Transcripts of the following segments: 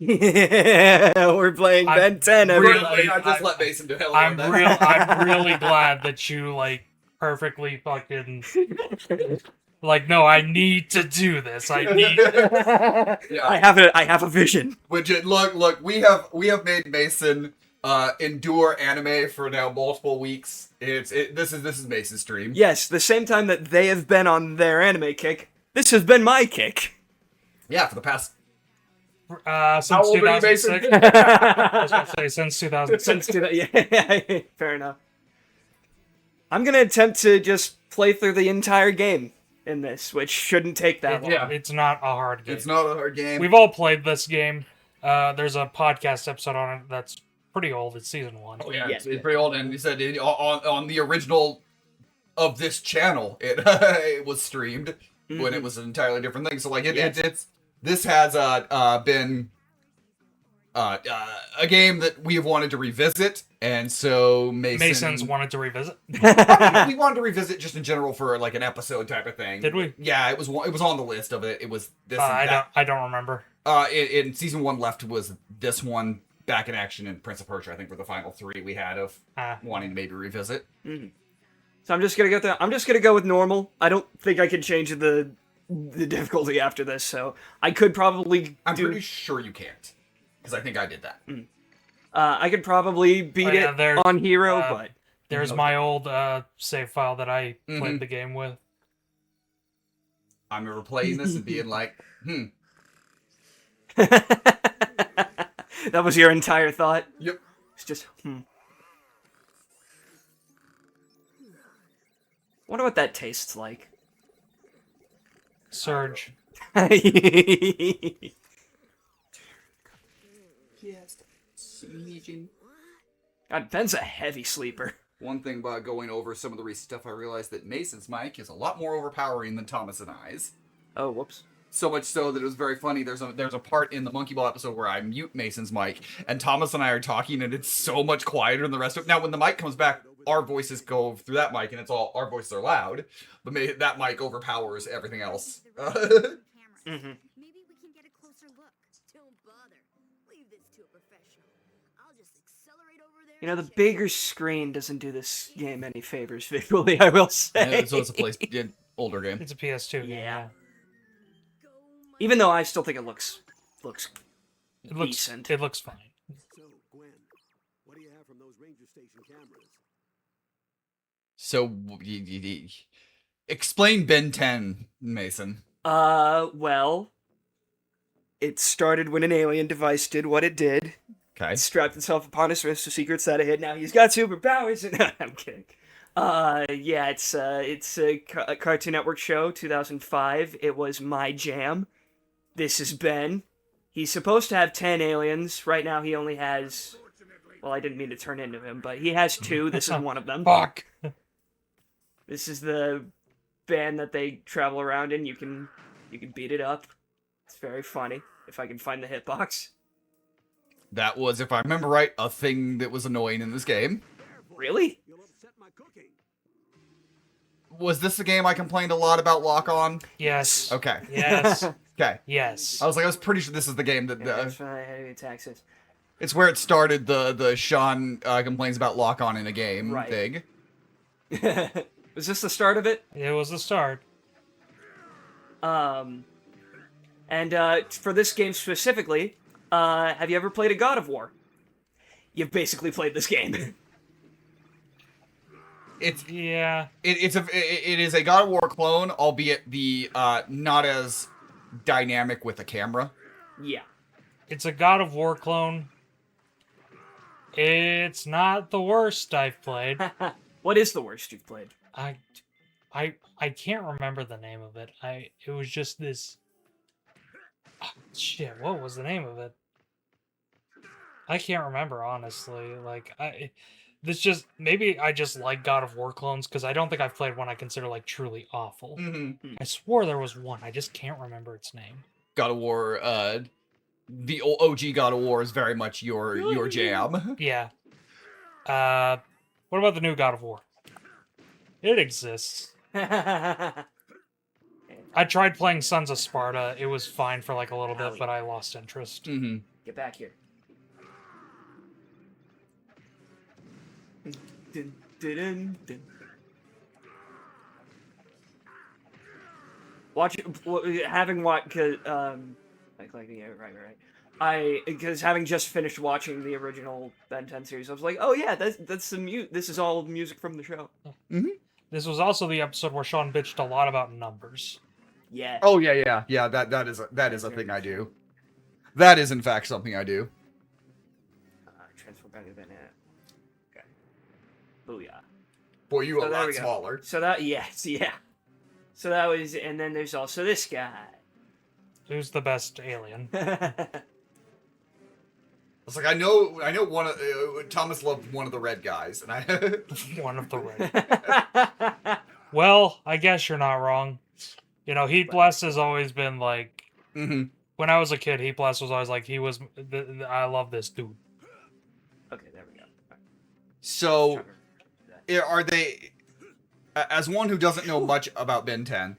We're playing Ben 10. Everybody. I just let Mason do it. I'm really glad that you like perfectly fucking like. No, I need to do this. I need. Yeah. I have a vision. Which look, we have made Mason endure anime for now multiple weeks. This is Mason's stream. Yes, the same time that they have been on their anime kick, this has been my kick. Yeah, for the past. Since How old are you, Mason? 2006. I was gonna say since 2006. Since yeah, fair enough. I'm gonna attempt to just play through the entire game in this, which shouldn't take that long. Yeah. It's not a hard game. It's not a hard game. We've all played this game. There's a podcast episode on it that's pretty old. It's season 1. Oh yeah, Yeah. it's pretty old, and you said on the original of this channel, it was streamed when it was an entirely different thing. So like this has been a game that we have wanted to revisit, and so Mason's wanted to revisit. we wanted to revisit just in general for like an episode type of thing. Did we? Yeah, it was on the list of it. It was this. And I don't remember. In season 1 left was this one, Back in Action, and Prince of Persia. I think were the final 3 we had of wanting to maybe revisit. Mm-hmm. So I'm just gonna go there. I'm just gonna go with normal. I don't think I can change the difficulty after this, so I could probably. I'm pretty sure you can't, because I think I did that. I could probably beat it on Hero, but there's my old save file that I played the game with. I remember playing this and being like, That was your entire thought? Yep. It's just, Wonder what that tastes like. Surge. God, Ben's a heavy sleeper. One thing about going over some of the recent stuff, I realized that Mason's mic is a lot more overpowering than Thomas and I's. Oh, whoops. So much so that it was very funny. There's a part in the Monkey Ball episode where I mute Mason's mic, and Thomas and I are talking, and it's so much quieter than the rest of it. Now, when the mic comes back, our voices go through that mic, and our voices are loud, but that mic overpowers everything else. Mm-hmm. Maybe we can get a closer look. Don't bother. Leave this to a professional. I'll just accelerate over there. You know, the bigger screen doesn't do this game any favors visually, I will say. So it's a older game. It's a PS2 game. Yeah. Even though I still think it looks It looks decent. It looks fine. So, Gwen, what do you have from those ranger station cameras? So, explain Ben 10, Mason. Well, it started when an alien device did what it did. Okay. It strapped itself upon his wrist, a secret that it hid. Now he's got superpowers. I'm kidding. Yeah, it's a Cartoon Network show, 2005. It was my jam. This is Ben. He's supposed to have 10 aliens. Right now he only has... Well, I didn't mean to turn into him, but he has 2. This is one of them. Fuck. This is the band that they travel around in. You can beat it up. It's very funny, if I can find the hitbox. That was, if I remember right, a thing that was annoying in this game. Really? You'll upset my cooking. Was this the game I complained a lot about Lock On? Yes. Okay. Yes. Okay. Yes. I was pretty sure this is the game that... That's right, Texas. it's where it started the Sean complains about Lock On in a game Right. thing. Was this the start of it? It was the start. And for this game specifically, have you ever played a God of War? You've basically played this game. Yeah. It is a God of War clone, albeit the not as dynamic with the camera. Yeah. It's a God of War clone. It's not the worst I've played. What is the worst you've played? I can't remember the name of it. It was just this. Oh, shit, what was the name of it? I can't remember, honestly. Maybe I just like God of War clones because I don't think I've played one I consider like truly awful. Mm-hmm. I swore there was one. I just can't remember its name. God of War, the OG God of War is very much your jam. Yeah. What about the new God of War? It exists. I tried playing Sons of Sparta. It was fine for like a little bit, but I lost interest. Mm-hmm. Get back here. Dun, dun, dun, dun. Having watched, yeah, right. Because having just finished watching the original Ben 10 series, I was like, oh yeah, that's the this is all music from the show. Mm-hmm. This was also the episode where Sean bitched a lot about numbers. Yeah. Oh yeah. That is a thing I do. That is in fact something I do. Transform back to Ben. Okay. Booyah. Boy, you So a there lot we go. smaller. So that yes, yeah. So that was, and then there's also this guy. Who's the best alien? It's like I know one of Thomas loved one of the red guys, and I One of the red. Well, I guess you're not wrong. You know, Heat Blast has always been like. mm-hmm. When I was a kid, Heat Blast was always like he was. I love this dude. Okay, there we go. Right. So, are they? As one who doesn't know much about Ben 10,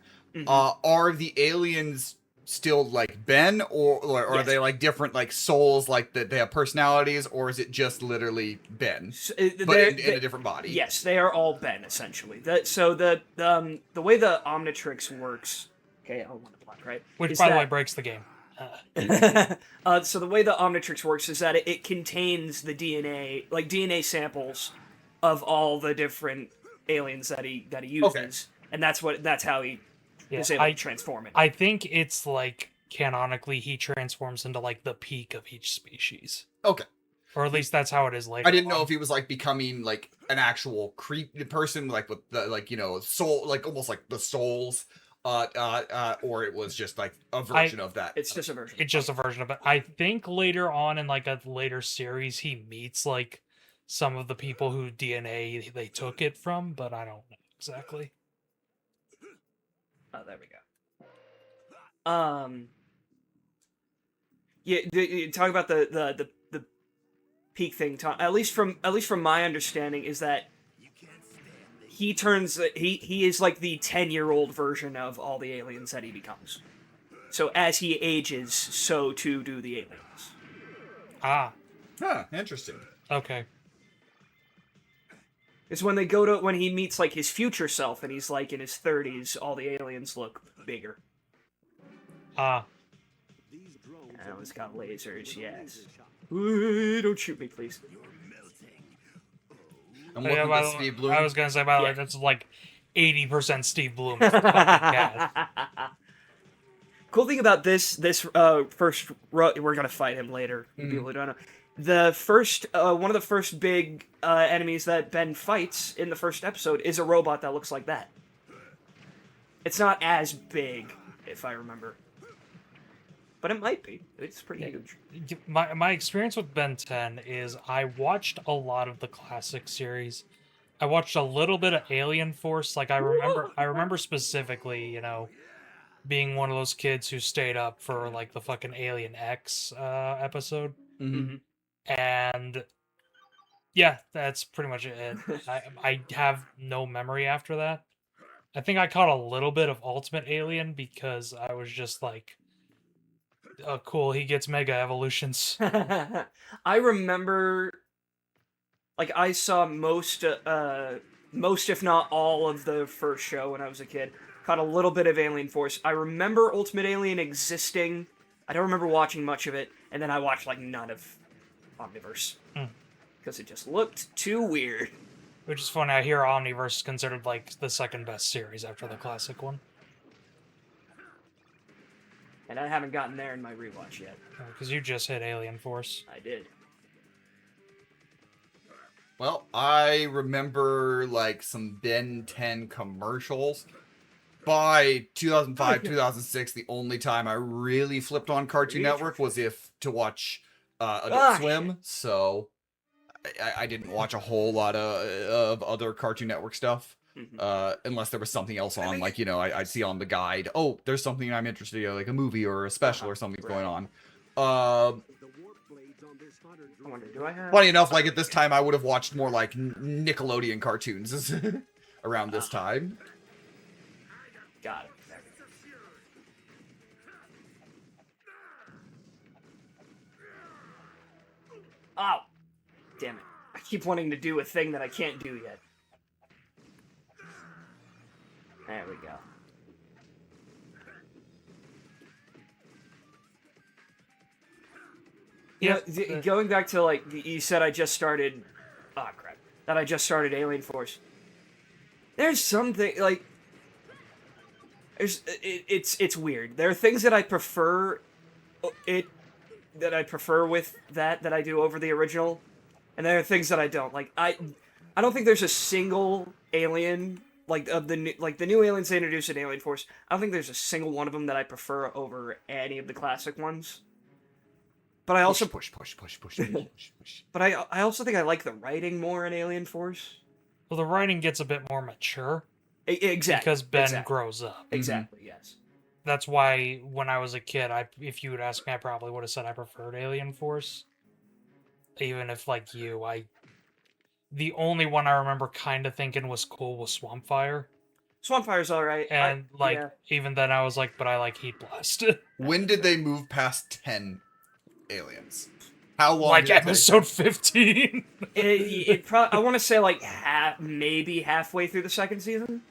are the aliens still like Ben, or are Yes. they like different like souls, like that they have personalities, or is it just literally Ben, So, but in a different body? Yes, they are all Ben essentially. So the way the Omnitrix works. Okay, I want to block right. Which, is by the that- way, breaks the game. So the way the Omnitrix works is that it contains the DNA samples of all the different aliens that he uses, and that's how he is able to transform it. I think it's like canonically he transforms into like the peak of each species. Okay. Or at least that's how it is later. I didn't know on. if he was like becoming like an actual person, like with the like soul, like almost like the souls. Or it was just like a version of that. It's just a version. It's just a version of it. I think later on in like a later series, he meets like some of the people who DNA they took it from, but I don't know exactly. Oh, there we go. Yeah, you talk about the peak thing. At least from my understanding is that he is like the 10-year-old version of all the aliens that he becomes. So as he ages, so too do the aliens. Ah, Huh, interesting. okay. It's when he meets like his future self and he's like in his 30s, all the aliens look bigger. Ah, These drones And it's got lasers, yes. Ooh, don't shoot me, please. I'm yeah, looking by at the- Steve Bloom. I was gonna say, by the way, Yeah. that's like 80% Steve Bloom. It's fucking gas. Cool thing about this first we're gonna fight him later. People who don't know, the first one of the first big enemies that Ben fights in the first episode is a robot that looks like that. It's not as big, if I remember, but it might be. It's pretty huge. My experience with Ben 10 is I watched a lot of the classic series. I watched a little bit of Alien Force. Like I remember specifically, you know, being one of those kids who stayed up for like the fucking Alien X episode. Mm-hmm. And yeah, that's pretty much it. I have no memory after that. I think I caught a little bit of Ultimate Alien because I was just like, oh, cool, he gets mega evolutions. I remember, like, I saw most if not all of the first show when I was a kid. Caught a little bit of Alien Force. I remember Ultimate Alien existing. I don't remember watching much of it, and then I watched like none of Omniverse because it just looked too weird. Which is funny, I hear Omniverse is considered like the second best series after the classic one. And I haven't gotten there in my rewatch yet. Because you just hit Alien Force. I did. Well, I remember like some Ben 10 commercials. By 2005, 2006, the only time I really flipped on Cartoon Network was to watch Adult Swim. So I didn't watch a whole lot of other Cartoon Network stuff. Unless there was something else on, like, you know, I'd see on the guide, oh, there's something I'm interested in, like a movie or a special or something's going on. the warp blades on this hunter I wonder, do I have? Funny enough, like at this time, I would have watched more like Nickelodeon cartoons around this time. Got it. There we go. Oh, damn it! I keep wanting to do a thing that I can't do yet. There we go. Going back to, like, you said I just started... Oh, crap. That I just started Alien Force. There's something, like... It's weird. There are things that I prefer... That I prefer with that I do over the original. And there are things that I don't. Like, I don't think there's a single alien... Like, of the new aliens they introduced in Alien Force, I don't think there's a single one of them that I prefer over any of the classic ones. But I also push. But I also think I like the writing more in Alien Force. Well, the writing gets a bit more mature. Exactly. Because Ben grows up. Exactly, yes. That's why when I was a kid, if you would ask me, I probably would have said I preferred Alien Force. Even if, like you, the only one I remember kind of thinking was cool was Swampfire. Swampfire's alright. And, even then I was like, but I like Heat Blast. When did they move past 10 aliens? How long? Like episode 15. I want to say like maybe halfway through the second season.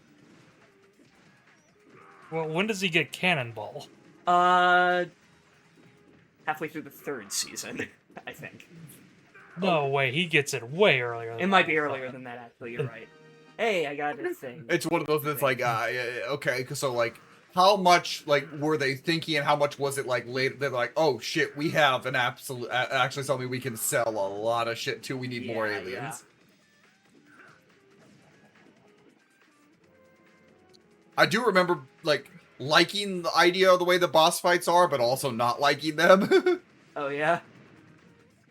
Well, when does he get Cannonball? Halfway through the third season, I think. No way, he gets it way earlier. It might be earlier than that, actually. You're right. Hey, I got this thing. It's one of those that's like, okay, so like, how much like were they thinking, and how much was it like later? They're like, oh shit, we have an actually something we can sell a lot of shit to. We need more aliens. Yeah. I do remember like liking the idea of the way the boss fights are, but also not liking them. Oh yeah.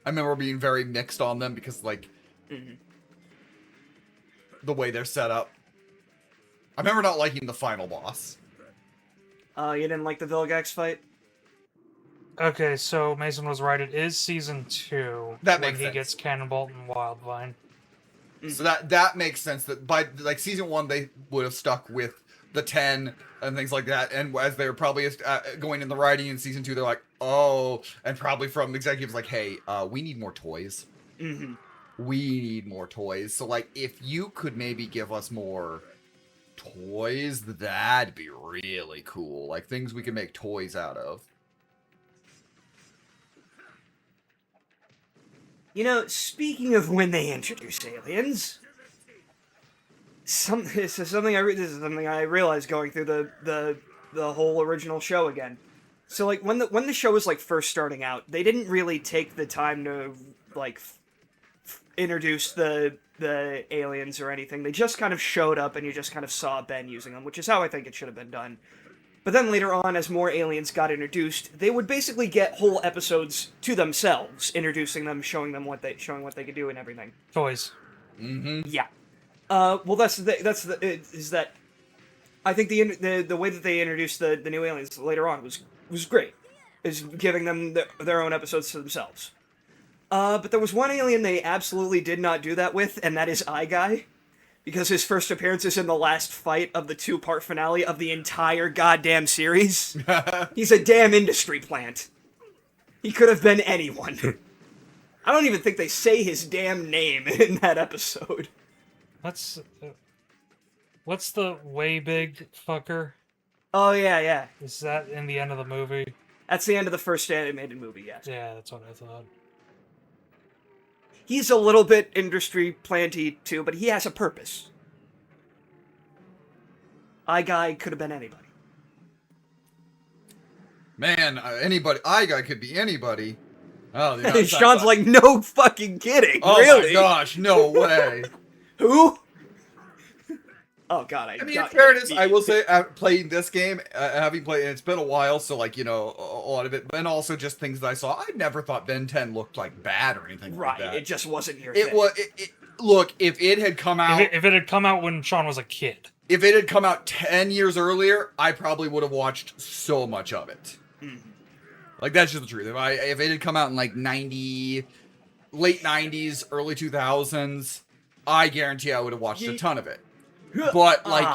I remember being very mixed on them because like the way they're set up. I remember not liking the final boss. You didn't like the Vilgax fight? Okay, so Mason was right. It is season 2 That when makes he sense. gets Cannonbolt and Wildvine. So that makes sense. That by like season 1 they would have stuck with the 10 and things like that. And as they're probably going in the writing in season 2, they're like, oh, and probably from executives like, hey, we need more toys. We need more toys. So like, if you could maybe give us more toys, that'd be really cool. Like things we can make toys out of. You know, speaking of when they introduced aliens, this is something I realized going through the whole original show again. So like when the show was like first starting out, they didn't really take the time to like introduce the aliens or anything. They just kind of showed up and you just kind of saw Ben using them, which is how I think it should have been done. But then later on, as more aliens got introduced, they would basically get whole episodes to themselves, introducing them, showing what they could do and everything. Toys. Yeah. Well, that's that. I think the way that they introduced the new aliens later on was great. Is giving them their own episodes to themselves. But there was one alien they absolutely did not do that with, and that is Eye Guy. Because his first appearance is in the last fight of the 2-part finale of the entire goddamn series. He's a damn industry plant. He could have been anyone. I don't even think they say his damn name in that episode. What's the way big fucker? Oh, yeah. Is that in the end of the movie? That's the end of the first animated movie, yes. Yeah, that's what I thought. He's a little bit industry planty too, but he has a purpose. Eye Guy could have been anybody. Man, anybody. Eye Guy could be anybody. Oh, Sean's like, no fucking kidding. Oh really? my gosh, no way. Who? Oh god, I mean, in fairness, I will say, playing this game, having played, and it's been a while, so like, you know, a lot of it, and also just things that I saw, I never thought Ben 10 looked like bad or anything like that. Right, it just wasn't your thing. Look, if it had come out... If it had come out when Sean was a kid. If it had come out 10 years earlier, I probably would have watched so much of it. Like, that's just the truth. If it had come out in like late 90s, early 2000s, I guarantee I would have watched a ton of it. But, like,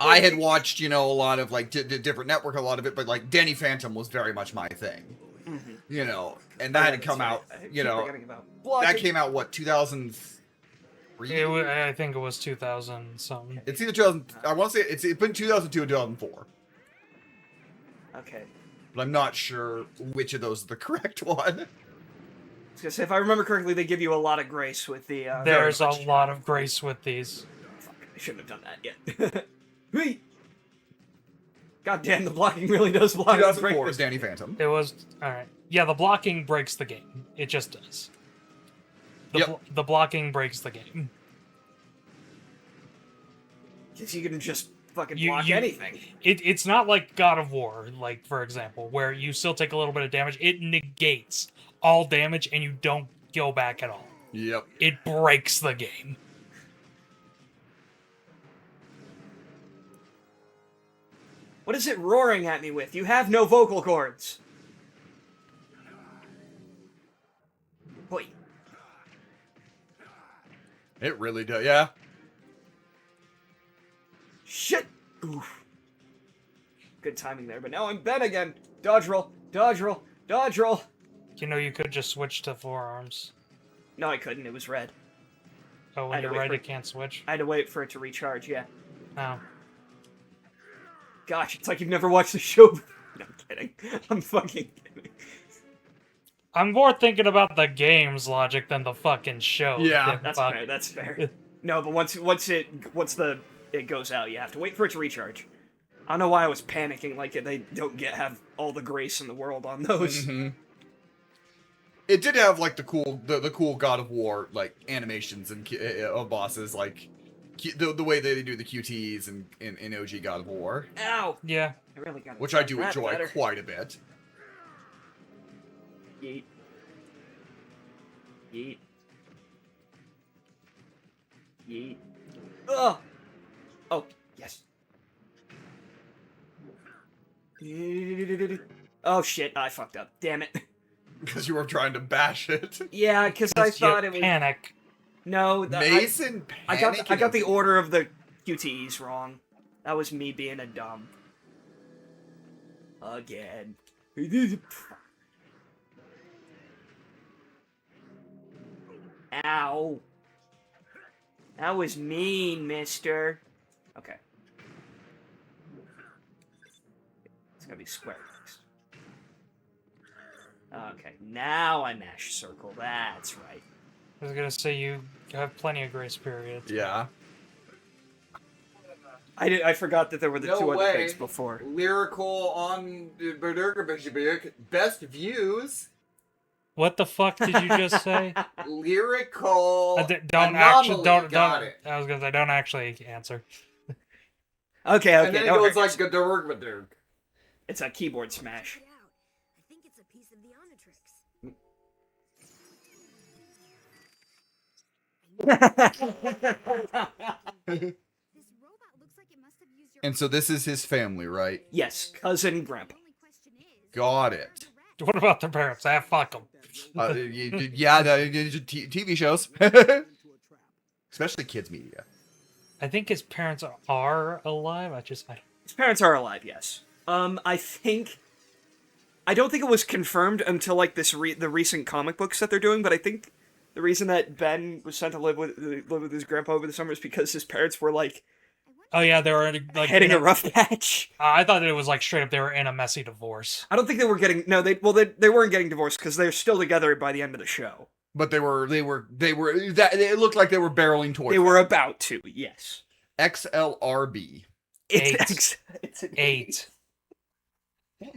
I had watched, you know, a lot of, like, different network, a lot of it, but, like, Danny Phantom was very much my thing. You know, and that had come out, you know, that came out, what, 2003? I think it was 2000 something. It's either 2000, I want to say it's been 2002 and 2004. Okay. But I'm not sure which of those is the correct one. Because if I remember correctly, they give you a lot of grace with the. There's a lot of grace with these. Fuck, I shouldn't have done that yet. Whee! God damn, the blocking really does block. 2004 is Danny Phantom. It was alright. Yeah, the blocking breaks the game. It just does. The blocking breaks the game. Because you can just fucking block anything. It's not like God of War, like, for example, where you still take a little bit of damage. It negates all damage and you don't go back at all. Yep. It breaks the game. What is it roaring at me with? You have no vocal cords. Boy. It really does, yeah. Shit! Oof. Good timing there, but now I'm Ben again. Dodge roll, dodge roll, dodge roll. You know, you could just switch to forearms. No, I couldn't. It was red. Oh, when you're right, it can't switch? I had to wait for it to recharge, yeah. Oh. Gosh, it's like you've never watched the show. No, I'm kidding. I'm fucking kidding. I'm more thinking about the game's logic than the fucking show. Yeah, that's fair. That's fair. No, but once it goes out, you have to wait for it to recharge. I don't know why I was panicking like they don't have all the grace in the world on those. Mm-hmm. It did have like the cool God of War like animations and of bosses, like the way they do the QTs in OG God of War. Ow! Yeah. I really got which I do enjoy quite a bit. Yeet. Yeet. Yeet. Ugh! Oh, yes. Oh shit, I fucked up. Damn it. Because you were trying to bash it. Yeah, because I thought it was... Panic. No, Mason I got the order of the QTEs wrong. That was me being a dumb. Again. Ow. That was mean, mister. Okay. It's gotta be square next. Okay, now I mash circle. That's right. I was gonna say you have plenty of grace periods. Yeah. I forgot that there were the two other things before. Lyrical on best views. What the fuck did you just say? Lyrical. Don't actually. Don't. I was gonna say don't actually answer. Okay. And then it goes like Gadurg. It's a keyboard smash. I think it's a piece of the Omnitrix. This robot looks like it must have used your And so this is his family, right? Yes, cousin, grandpa. only question is, Got it. What about the parents? Fuck them. Yeah, TV shows. Especially kids media. I think his parents are alive. His parents are alive, yes. I don't think it was confirmed until like the recent comic books that they're doing, but I think the reason that Ben was sent to live with his grandpa over the summer is because his parents were like, oh yeah, they were like heading a rough patch. I thought it was like straight up they were in a messy divorce. I don't think they were getting they weren't getting divorced because they're still together by the end of the show. But it looked like they were barreling towards. They were about to, yes. XLRB. It's an 8.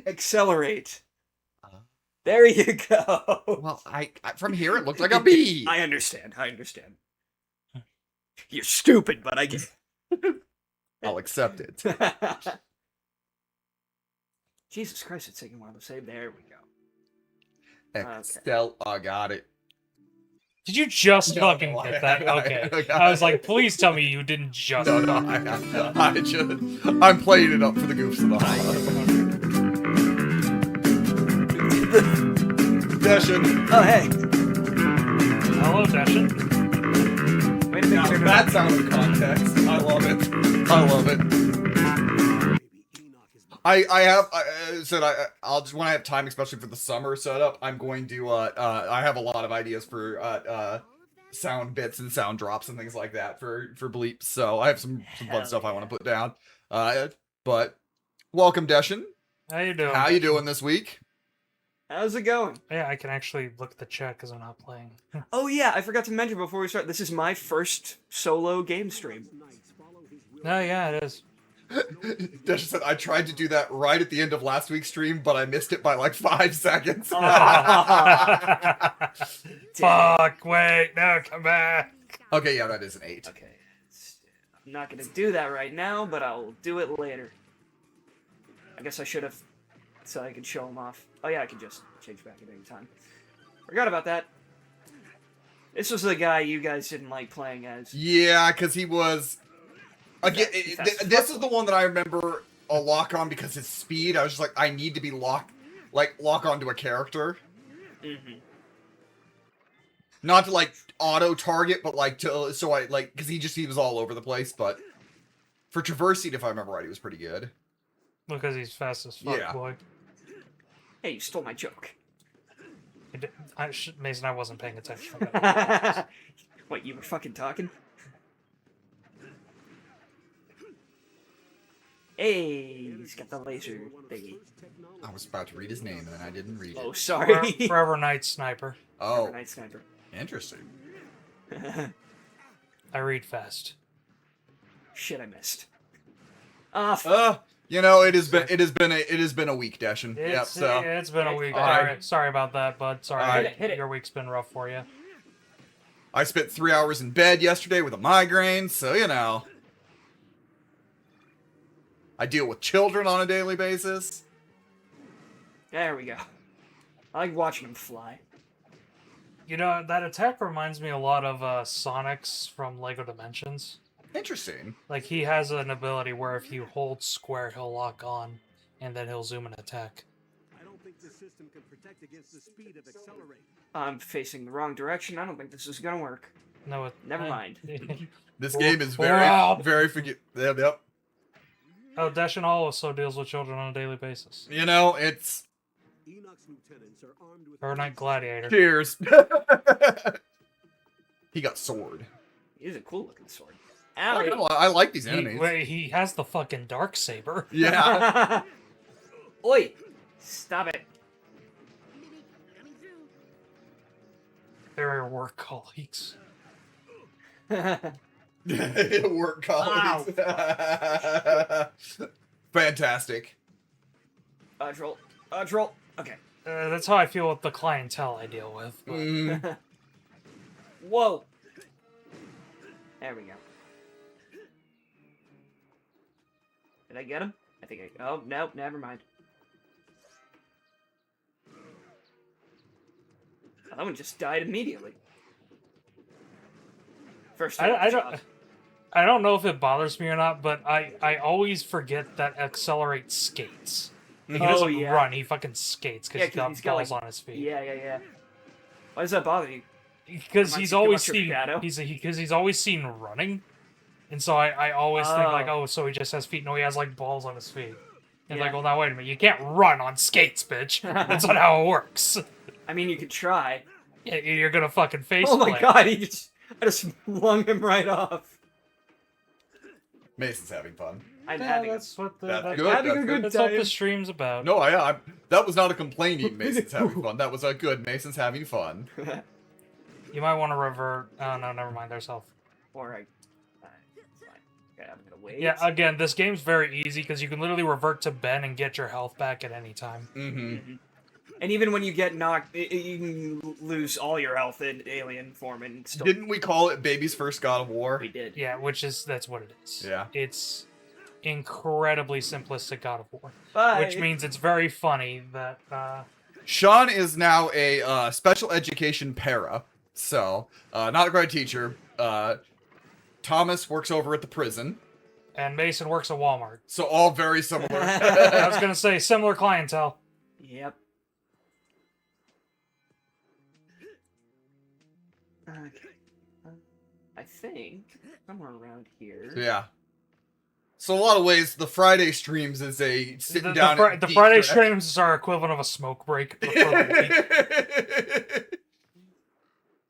Accelerate. There you go. Well, I from here it looked like a B. I understand. You're stupid, but I get it. I'll accept it. Jesus Christ, it's taking a while to save. There we go. Excel, I got it. Did you just fucking get that? Okay. I was like, please tell me you didn't just. No, I'm playing it up for the goofs of the Deshin. Oh, hey. Hello, Deshin. Wait a minute. That's out of context. I love it. I'll just when I have time, especially for the summer setup, I'm going to I have a lot of ideas for sound bits and sound drops and things like that for bleeps. So I have some fun Hell stuff I yeah. want to put down. But welcome, Deshin. How you doing? How you Deshin? doing this week? How's it going? Yeah, I can actually look at the chat because I'm not playing. Oh yeah, I forgot to mention before we start. This is my first solo game stream. No, yeah, it is. Deshin said I tried to do that right at the end of last week's stream, but I missed it by like 5 seconds. Fuck, wait, no, come back. Okay, yeah, that is an 8. Okay, I'm not gonna do that right now, but I'll do it later. I guess I should have, so I could show him off. Oh yeah, I can just change back at any time. Forgot about that. This was the guy you guys didn't like playing as. Yeah, because he was. Again, this is the one that I remember a lock on because his speed. I was just like, I need to be lock onto a character. Mm-hmm. Not to like auto target, but like to so I like because he was all over the place. But for traversing, if I remember right, he was pretty good. Because he's fast as fuck, Yeah. boy. Hey, you stole my joke. Mason, I wasn't paying attention. What, you were fucking talking? Hey, he's got the laser thingy. I was about to read his name and then I didn't read Oh, it. sorry. Forever Night Sniper. Oh, Night Sniper. interesting. I read fast. Shit, I missed. You know, it has been a week, Deshin. Yep. It's, So it's been a week. Alright. Sorry about that, bud. Sorry, Alright. Hit it. your week's been rough for you. I spent 3 hours in bed yesterday with a migraine, so you know. I deal with children on a daily basis. There we go. I like watching him fly. You know, that attack reminds me a lot of Sonic's from Lego Dimensions. Interesting. Like, he has an ability where if you hold square, he'll lock on, and then he'll zoom and attack. I don't think the system can protect against the speed of accelerate. I'm facing the wrong direction. I don't think this is gonna work. No, Never mind. This We're- game is we're very, out. very Yep. Oh, Deshin also deals with children on a daily basis. You know, it's Enoch's lieutenants are armed with Forever Night Gladiator. cheers. He got sword. He's a cool looking sword. Not Ow! gonna lie, I like these enemies. He has the fucking dark saber. Yeah. Oi! Stop it. They're work colleagues. Work colleagues. Fantastic. Dodge roll. Dodge roll. Okay. That's how I feel with the clientele I deal with. But Mm. Whoa! There we go. Did I get him? I think I... Oh, no, never mind. Oh, that one just died immediately. First I don't know if it bothers me or not, but I always forget that Accelerate skates. Like, he Oh, doesn't yeah. run, he fucking skates because Yeah, he's got he's got, balls like- on his feet. Yeah. Why does that bother you? Because Reminds he's you too always much of seen Shadow. he's always seen running, and so I always think like, Oh. oh, so he just has feet. No, he has like balls on his feet. And Yeah. like, well, now wait a minute, you can't run on skates, bitch. That's not how it works. I mean, you could try. You're gonna fucking face. Oh my plant. god, I just flung him right off. Mason's having fun. I'm Yeah, having that's what the, That's that- good. having a That's good that's what the time. stream's about. No, that was not a complaining. Mason's having fun. That was a good. Mason's having fun. You might want to revert. Oh no, never mind. There's health. Or I... fine. Okay, I'm gonna wait. Yeah, again, this game's very easy because you can literally revert to Ben and get your health back at any time. Mm-hmm. And even when you get knocked, you can lose all your health in alien form and still... Didn't we call it Baby's First God of War? We did. Yeah, that's what it is. Yeah. It's incredibly simplistic God of War, Bye. which means it's very funny that Sean is now a special education para, so not a grade teacher. Thomas works over at the prison, and Mason works at Walmart. so all very similar. I was gonna say similar clientele. Yep. Okay. I think somewhere around here. Yeah. So a lot of ways, the Friday streams is a sitting The, down. the Friday streams are equivalent of a smoke break. For the week.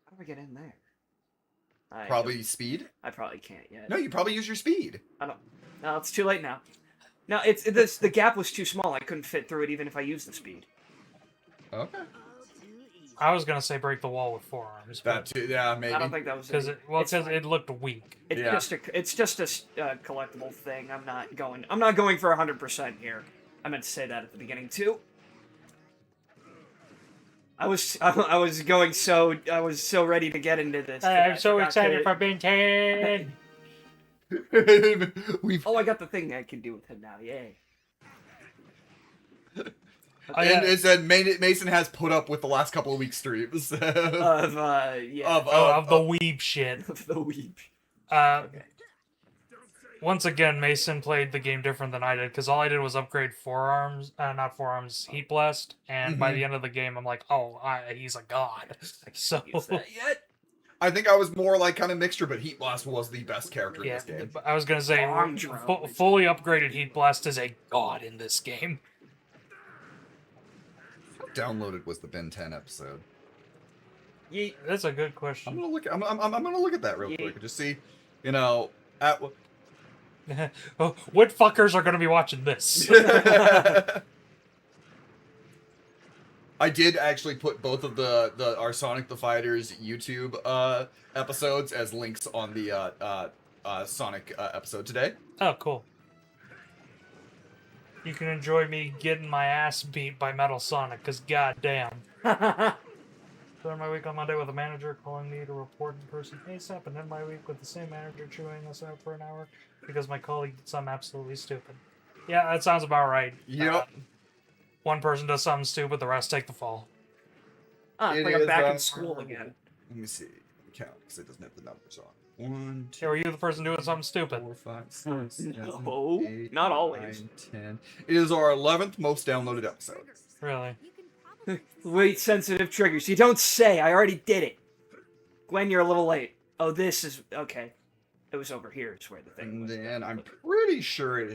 How do I get in there? Probably speed. I probably can't yet. No, you probably use your speed. I don't. No, it's too late now. No, the gap was too small. I couldn't fit through it even if I used the speed. Okay. I was gonna say break the wall with forearms. That too. Yeah, maybe. I don't think that was Because fine. it looked weak. It's just a collectible thing. I'm not going for 100% here. I meant to say that at the beginning too. I was so ready to get into this. I'm so excited for Ben 10. Oh, I got the thing I can do with him now. Yay. And it said Mason has put up with the last couple of weeks streams Of of the weeb shit. Of the weep. Okay. Once again, Mason played the game different than I did, because all I did was upgrade not forearms, Heat Blast, and by the end of the game, I'm like, oh, he's a god. So Use that yet? I think I was more like kind of mixture, but Heat Blast was the best character in yeah, this game. I was gonna say, fully upgraded Heat Blast is a god in this game. How downloaded was the Ben 10 episode? Yeet. That's a good question. I'm gonna look. I'm gonna look at that real quick and just see, you know, at what. What fuckers are gonna be watching this? I did actually put both of our Sonic the Fighters YouTube episodes as links on the Sonic episode today. Oh, cool. You can enjoy me getting my ass beat by Metal Sonic, because goddamn. Started my week on Monday with a manager calling me to report in person ASAP, and end my week with the same manager chewing us out for an hour because my colleague did something absolutely stupid. Yeah, that sounds about right. Yep. One person does something stupid, the rest take the fall. It's like I'm back in school again. Let me see. Count, because it doesn't have the numbers on. 1, 2, Yeah, were you the person doing something stupid? 4, 5, 6, 7, No, 8, not always. 9, 10. It is our 11th most downloaded episode. Really? Wait, sensitive triggers. You don't say. I already did it. Gwen, you're a little late. Oh, this is okay. It was over here. Is where the thing And was. then I'm pretty sure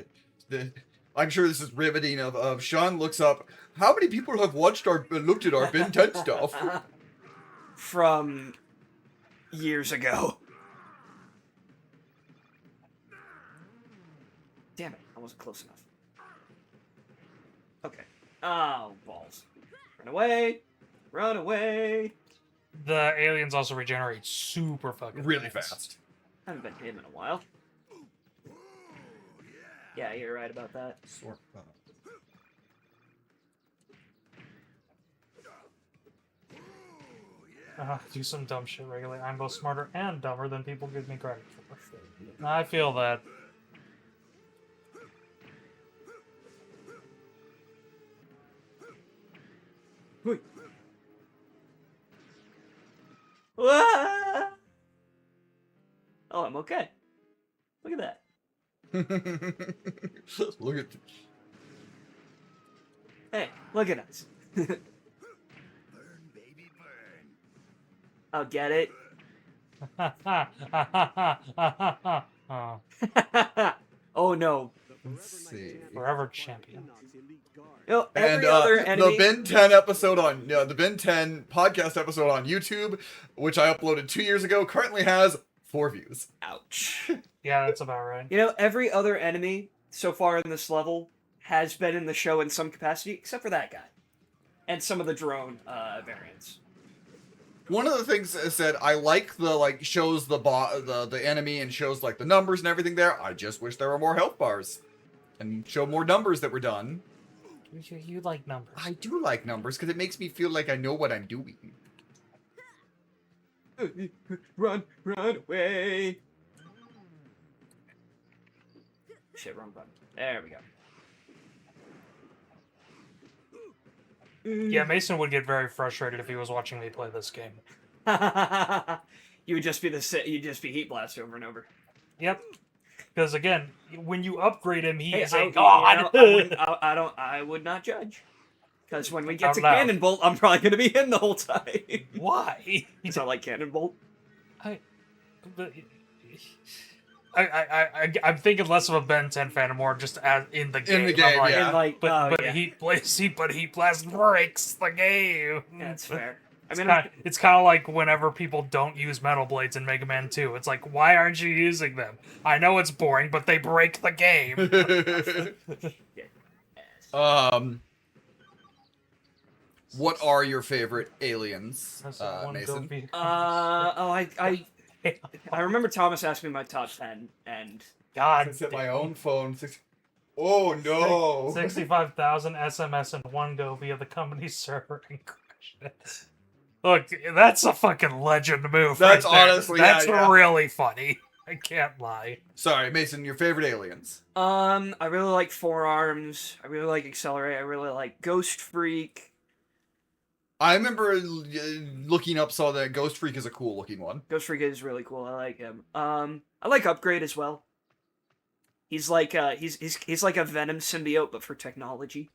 I'm sure this is riveting. Of Sean looks up how many people have looked at our Ben 10 stuff. From years ago. Damn it! I wasn't close enough. Okay. Oh, balls. Run away! Run away! The aliens also regenerate super fucking Really fast. Haven't been him in a while. Yeah, you're right about that. Sort of. Do some dumb shit regularly. I'm both smarter and dumber than people give me credit for. I feel that. Hui. Ah! Oh, I'm okay. Look at that. Look at. Hey, look at us. I'll get it. Oh, Oh no. Let's see. forever champion. No, And every other enemy. the Ben 10 episode on the Ben 10 podcast episode on YouTube, which I uploaded 2 years ago, currently has 4 views. Ouch. Yeah, that's about right. You know, every other enemy so far in this level has been in the show in some capacity, except for that guy. And some of the drone variants. One of the things is that I like the shows the enemy and shows like the numbers and everything there. I just wish there were more health bars and show more numbers that were done. You like numbers. I do like numbers because it makes me feel like I know what I'm doing. Run away. Shit, wrong button. There we go. Yeah, Mason would get very frustrated if he was watching me play this game. You would just be Heat Blast over and over. Yep. Because again, when you upgrade him, he is I- a god. I would not judge. Because when we get Out to loud. Cannon Bolt, I'm probably gonna be in the whole time. Why? Because I like Cannon Bolt. But I'm thinking less of a Ben 10 fan and more just as in the game. In the game, I'm like, yeah. And like, But yeah, Heat Blast breaks the game. that's fair. I It's mean, kind of like whenever people don't use Metal Blades in Mega Man 2. It's like, why aren't you using them? I know it's boring, but they break the game. What are your favorite aliens, That's one Mason? goofy- I remember Thomas asked me my top 10, and God. It's at my own phone. Oh no! 65,000 SMS and one go via the company's server and crash it. Look, that's a fucking legend move. That's right there. honestly- that's yeah. really funny. I can't lie. Sorry, Mason. Your favorite aliens? I really like Forearms. I really like Accelerate. I really like Ghost Freak. I remember looking up, saw that Ghost Freak is a cool looking one. Ghost Freak is really cool. I like him. I like Upgrade as well. He's like he's like a Venom symbiote, but for technology.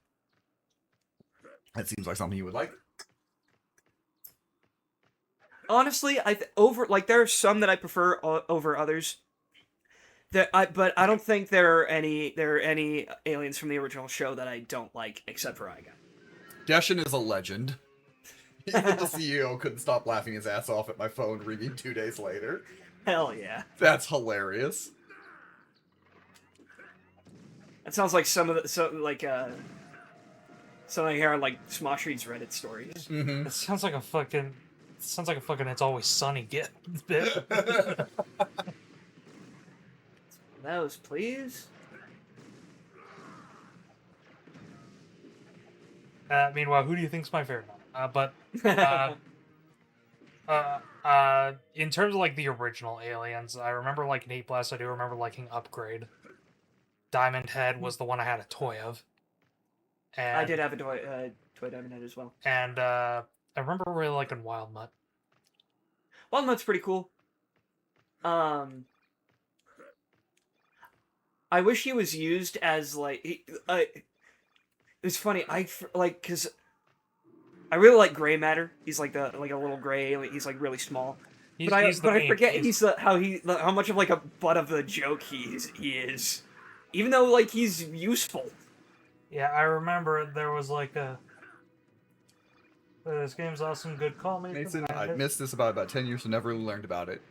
That seems like something you would like. Honestly, there are some that I prefer over others. But I don't think there are any aliens from the original show that I don't like, except for Iga. Deshin is a legend. Even the CEO couldn't stop laughing his ass off at my phone ringing 2 days later. Hell yeah. That's hilarious. That sounds like something I hear on like Smosh Reads Reddit stories. Mm-hmm. It sounds like a fucking It's Always Sunny bit. Those, please. Meanwhile, who do you think's my favorite? In terms of like the original aliens, I remember liking Heat Blast. I do remember liking Upgrade. Diamond Head was the one I had a toy of. And, I did have a toy Diamond Head as well. And I remember really liking Wild Mutt. Wild Mutt's pretty cool. I wish he was used as like it's funny. Because I really like Gray Matter. He's like a little gray. He's like really small. But I forget how much of like a butt of the joke he is. Even though like he's useful. Yeah, I remember there was like this game's awesome. Good call, Mason, I missed this about 10 years and never learned about it.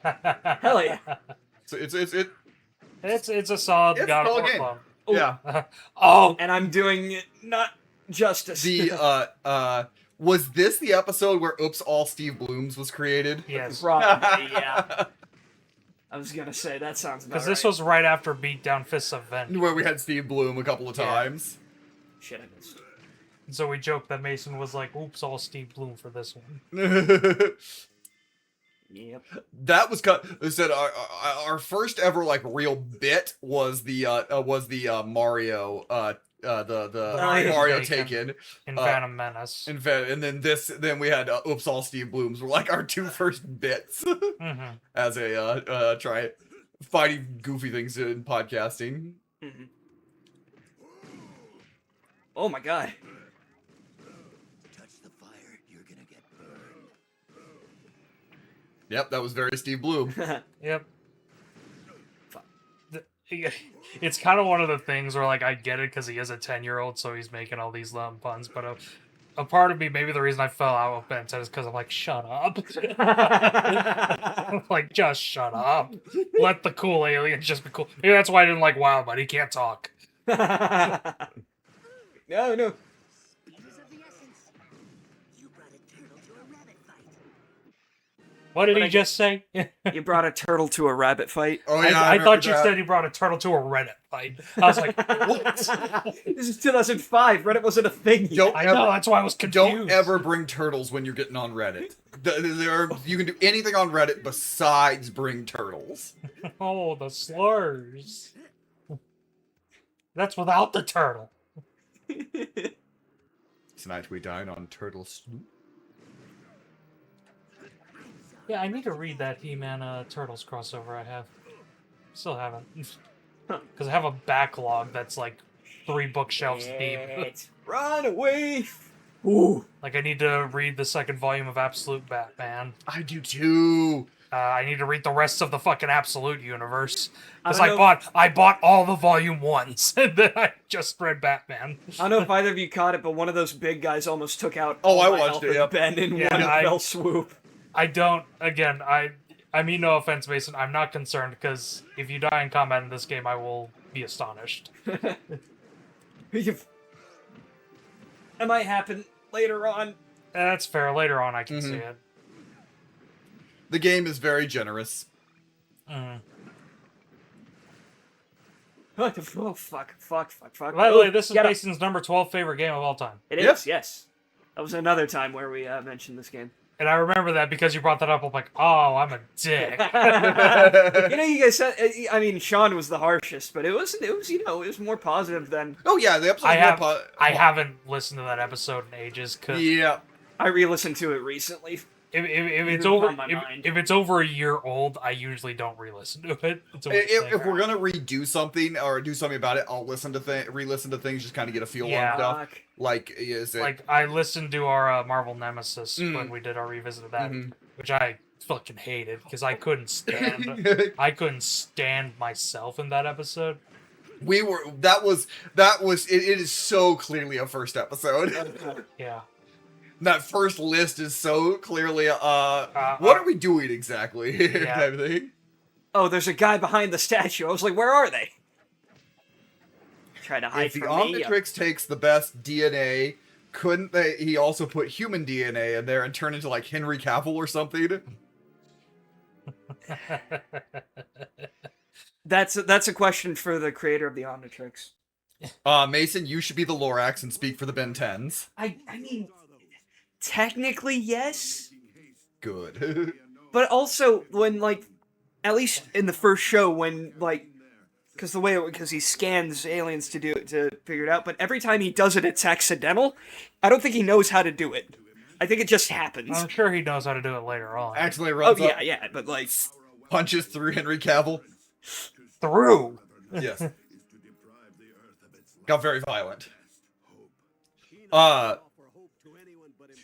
Hell yeah. So it's a solid God of War game. clone. Yeah. Oh, And I'm doing it not justice. Was this the episode where Oops All Steve Blooms was created? yes. Probably, yeah. I was gonna say that sounds about Because right. this was right after Beatdown Fists of Vent. Where we had Steve Bloom a couple of Yeah. times. Shit, I missed. And so we joked that Mason was like, oops, all Steve Bloom for this one. Yep. That was said our first ever like real bit was the Mario the Mario Mario Taken. Taken In Phantom Menace. and then we had Oops All Steve Blooms were like our two first bits Mm-hmm. as a try fighting goofy things in podcasting. Mm-hmm. Oh my god. Touch the fire, you're gonna get burned. Yep, that was very Steve Bloom. Yep. Fuck. It's kind of one of the things where, like, I get it because he is a 10-year-old, so he's making all these puns, but a part of me, maybe the reason I fell out with Ben 10 is because I'm like, shut up. Like, just shut up. Let the cool alien just be cool. Maybe that's why I didn't like Wild, but he can't talk. No. Speed is of the essence. You brought a turtle to a rabbit fight. What did But he I- just say? You brought a turtle to a rabbit fight. Oh yeah, I thought you remember said he brought a turtle to a Reddit fight. I was like, what? This is 2005. Reddit wasn't a thing yet. Don't I ever- know, that's why I was confused. Don't ever bring turtles when you're getting on Reddit. You can do anything on Reddit besides bring turtles. Oh, the slurs. That's without the turtle. Tonight we dine on turtle soup. Yeah, I need to read that He-Man Turtles crossover I have. Still haven't. Because I have a backlog that's like 3 bookshelves deep. Let's run away. Ooh. Like, I need to read the second volume of Absolute Batman. I do too. I need to read the rest of the fucking Absolute Universe because I don't know I bought all the volume ones, and then I just read Batman. I don't know if either of you caught it, but one of those big guys almost took out Oh, all I my watched health it, and yep. Ben in Yeah, one I- fell swoop. I don't. Again, I mean no offense, Mason. I'm not concerned because if you die in combat in this game, I will be astonished. It might happen later on. That's fair. Later on, I can see it. The game is very generous. Mm. Oh, fuck. By the way, this is Get up. Mason's number 12 favorite game of all time. It is, Yep. yes. That was another time where we mentioned this game. And I remember that because you brought that up. I'm like, oh, I'm a dick. You know, you guys said, I mean, Sean was the harshest, but it was, you know, it was more positive than... Oh yeah, the episode. I haven't listened to that episode in ages because Yeah. I re-listened to it recently. if it's It's over on my mind. if it's over a year old, I usually don't re-listen to it. It's always If there. we're gonna redo something or do something about it, I'll listen to re-listen to things, just kind of get a feel Yeah. on stuff. Fuck. Like, is it? Like I listened to our Marvel Nemesis Mm. when we did our revisit of that, Mhm. which I fucking hated because I couldn't stand myself in that episode. We were. That was. It is so clearly a first episode. Yeah. That first list is so clearly. What are we doing exactly? Yeah. Type of thing. Oh, there's a guy behind the statue. I was like, where are they? Try to hide If the from me. Omnitrix takes the best DNA, couldn't they? He also put human DNA in there and turn into like Henry Cavill or something. That's a question for the creator of the Omnitrix. Mason, you should be the Lorax and speak for the Ben 10s. I mean, technically yes, Good. but also when like, at least in the first show when like, because he scans aliens to figure it out, but every time he does it, it's accidental. I don't think he knows how to do it. I think it just happens. I'm sure he knows how to do it later on. Actually Oh runs up, yeah, but like, punches through Henry Cavill. Through. Yes. Got very violent.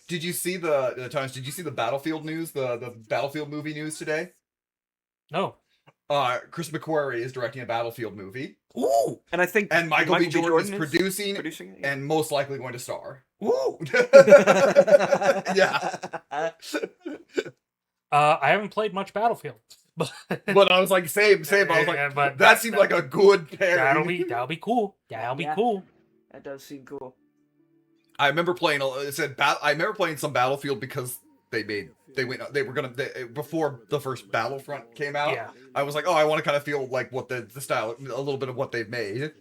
Did you see the times? Did you see the Battlefield news? The Battlefield movie news today? No. Chris McQuarrie is directing a Battlefield movie, Ooh. and I think and Michael B. Jordan is producing it. Yeah. and most likely going to star. Ooh. Yeah. I haven't played much Battlefield, but But I was like, same. I was like, Yeah, but that seemed like a good pairing. that'll be cool. That'll be Yeah. cool. That does seem cool. I remember playing. I remember playing some Battlefield because before the first Battlefront came out. Yeah. I was like, oh, I want to kind of feel like what the style, a little bit of what they've made.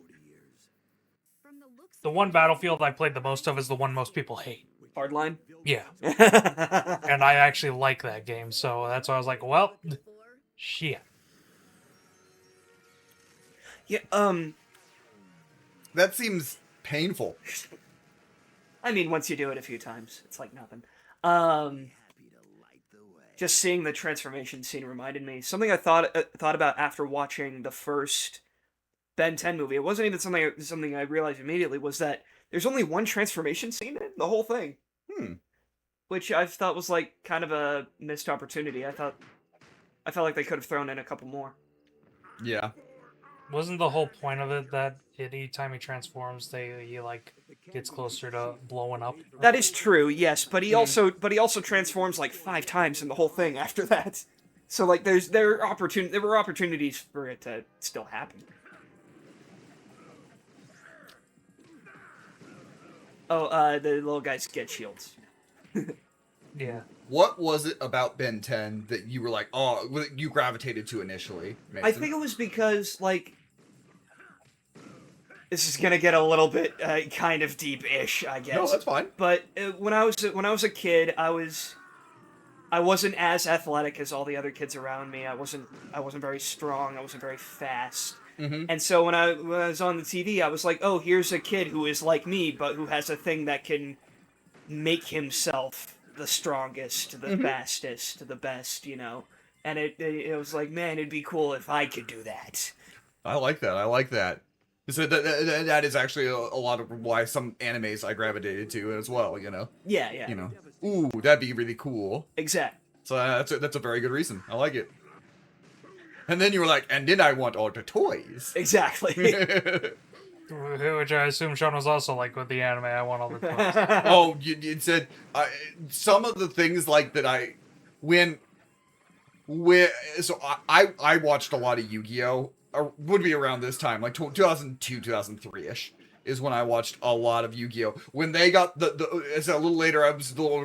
From the looks The one Battlefield I played the most of is the one most people hate. Hardline. Yeah. Yeah. And I actually like that game, so that's why I was like, well, before, shit. That seems painful. I mean, once you do it a few times, it's like nothing. Happy to light the way. Just seeing the transformation scene reminded me something I thought about after watching the first Ben 10 movie. It wasn't even something I realized immediately, was that there's only one transformation scene in the whole thing. Which I thought was like kind of a missed opportunity. I felt like they could have thrown in a couple more. Yeah. Wasn't the whole point of it that anytime he transforms, he like gets closer to blowing up? That is true, yes, but he also transforms like 5 times in the whole thing after that. So like there were opportunities for it to still happen. Oh, the little guys get shields. Yeah. What was it about Ben 10 that you were like, oh, you gravitated to initially, Mason? I think it was because like this is gonna get a little bit kind of deep-ish, I guess. No, that's fine. But when I was a kid, I wasn't as athletic as all the other kids around me. I wasn't very strong. I wasn't very fast. Mm-hmm. And so when I was on the TV, I was like, oh, here's a kid who is like me, but who has a thing that can make himself the strongest, the fastest, the best, you know. And it was like, man, it'd be cool if I could do that. I like that. So that is actually a lot of why some animes I gravitated to as well, you know? Yeah. You know, ooh, that'd be really cool. Exactly. So that's a very good reason. I like it. And then you were like, and then I want all the toys. Exactly. Which I assume Sean was also like with the anime. I want all the toys. Oh, you said some of the things like that so I watched a lot of Yu-Gi-Oh! Would be around this time, like 2002, 2003-ish is when I watched a lot of Yu-Gi-Oh! When they got it's a little later,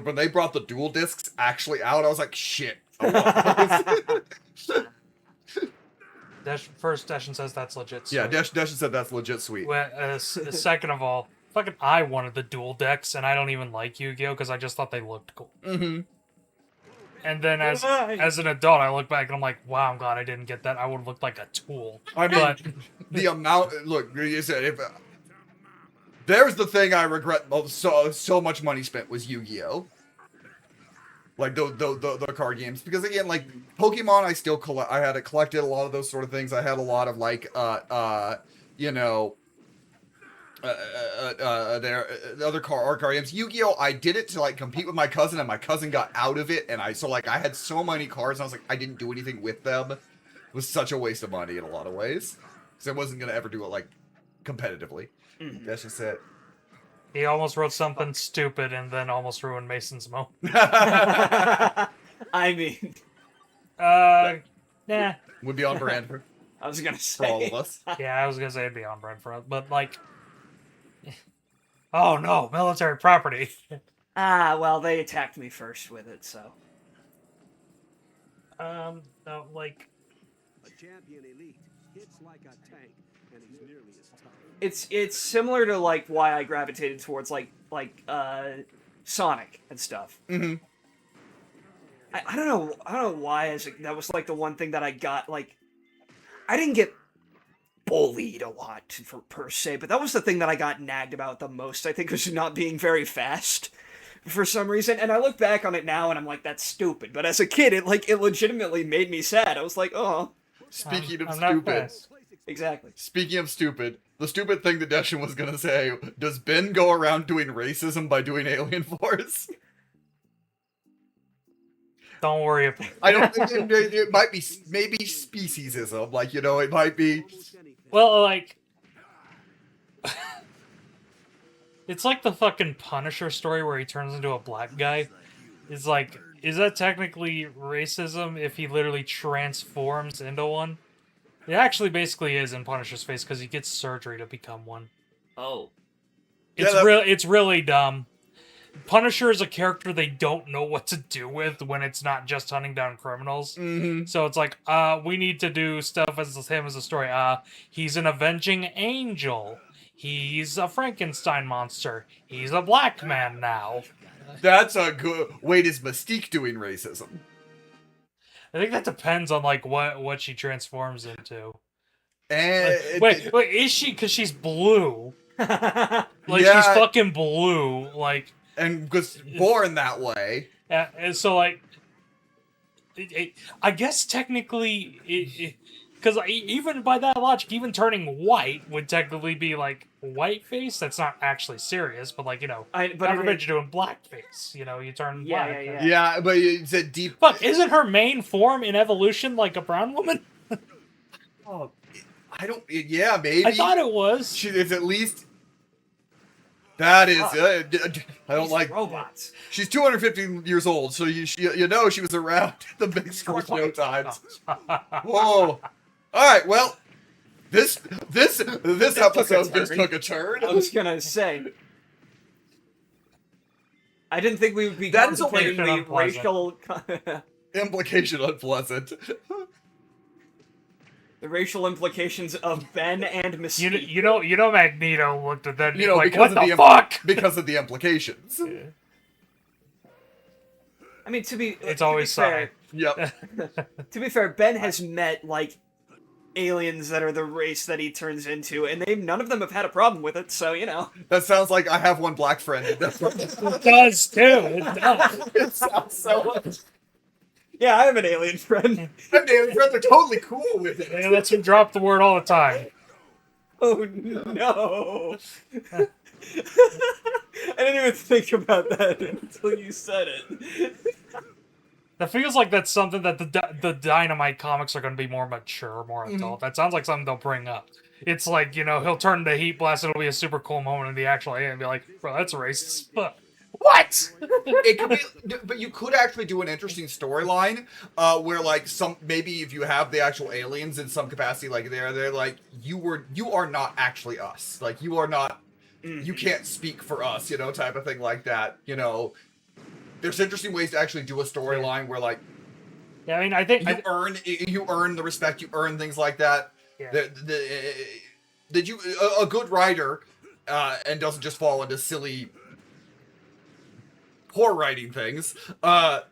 when they brought the dual discs actually out, I was like, shit. I want those. First, Deshin says that's legit. Sweet. Yeah, Deshin said that's legit sweet. Well, second of all, fucking I wanted the dual decks, and I don't even like Yu-Gi-Oh! Because I just thought they looked cool. Mm-hmm. And then as an adult, I look back and I'm like, wow, I'm glad I didn't get that. I would have looked like a tool. I mean, but the amount. Look, you said if there's the thing I regret most, so much money spent was Yu-Gi-Oh. Like the card games, because again, like Pokemon, I still collect. I had collected a lot of those sort of things. I had a lot of like you know. The other card games. Yu-Gi-Oh! I did it to like compete with my cousin, and my cousin got out of it, and I had so many cards, and I was like, I didn't do anything with them. It was such a waste of money in a lot of ways, because I wasn't gonna ever do it like competitively. Mhm. That's just it. he almost wrote something stupid and then almost ruined Mason's mo. I mean, Nah. Would be on brand for I was gonna all say. of us. Yeah, I was gonna say it'd be on brand for us, but like, oh no, military property. Well, they attacked me first with it, so. No, like, A champion elite hits like a tank, and he's nearly as tough. It's similar to like why I gravitated towards like Sonic and stuff. Mm-hmm. I don't know why that was like the one thing that I got. Like, I didn't get bullied a lot per se, but that was the thing that I got nagged about the most. I think, was not being very fast for some reason. And I look back on it now and I'm like, that's stupid. But as a kid, it legitimately made me sad. I was like, oh. Speaking of I'm not stupid, fast. Exactly. speaking of stupid, the stupid thing that Deshin was gonna say: does Ben go around doing racism by doing Alien Force? Don't worry. I don't think it might be maybe speciesism. Like, you know, it might be. Almost anything. Well, like, it's like the fucking Punisher story where he turns into a black guy. It's like, is that technically racism if he literally transforms into one? It actually basically is in Punisher's face because he gets surgery to become one. Oh. It's Yeah, it's really dumb. Punisher is a character they don't know what to do with when it's not just hunting down criminals. Mm-hmm. So it's like, we need to do stuff as him as a story. He's an avenging angel. He's a Frankenstein monster. He's a black man now. That's a good. Wait, is Mystique doing racism? I think that depends on like what she transforms into. And Wait, is she? Because she's blue. Like, Yeah. she's fucking blue. Like, and was born that way. and so like, I guess technically, because even by that logic, even turning white would technically be like whiteface. That's not actually serious, but like, you know, But God it- forbid you're doing blackface. You know, you turn Yeah, black. yeah. Yeah, but it's a deep. Fuck, isn't her main form in evolution like a brown woman? Oh, I don't. Yeah, maybe. I thought it was. She is at least. That is. I don't These like. robots. She's 250 years old, so you know she was around the big school show times. Whoa! All right, well, this episode just took a turn. I was gonna say. I didn't think we would be That's contemplating the unpleasant. racial, Implication unpleasant. the racial implications of Ben and Mystique. You know, Magneto looked at that. And You know, like, because what of the fuck? because of the implications. I mean, It's to always be fair, Yep. to be fair, Ben has met like aliens that are the race that he turns into, and none of them have had a problem with it. So, you know. That sounds like I have one black friend. That's what It does too. It does. it sounds so much. Yeah, I have an alien friend. My daily friends are totally cool with it. They let you drop the word all the time. Oh no! I didn't even think about that until you said it. That feels like that's something that the Dynamite comics are going to be more mature, more adult. That sounds like something they'll bring up. It's like, he'll turn into Heat Blast, it'll be a super cool moment in the actual anime and be like, bro, that's racist. But what? It could be, but you could actually do an interesting storyline, where like maybe if you have the actual aliens in some capacity, like they're like you are not actually us, like you are not, you can't speak for us, type of thing like that. There's interesting ways to actually do a storyline where like, Yeah, I mean, I think you earn the respect, you earn things like that. Yeah. That you a good writer, and doesn't just fall into silly poor writing things. Yeah,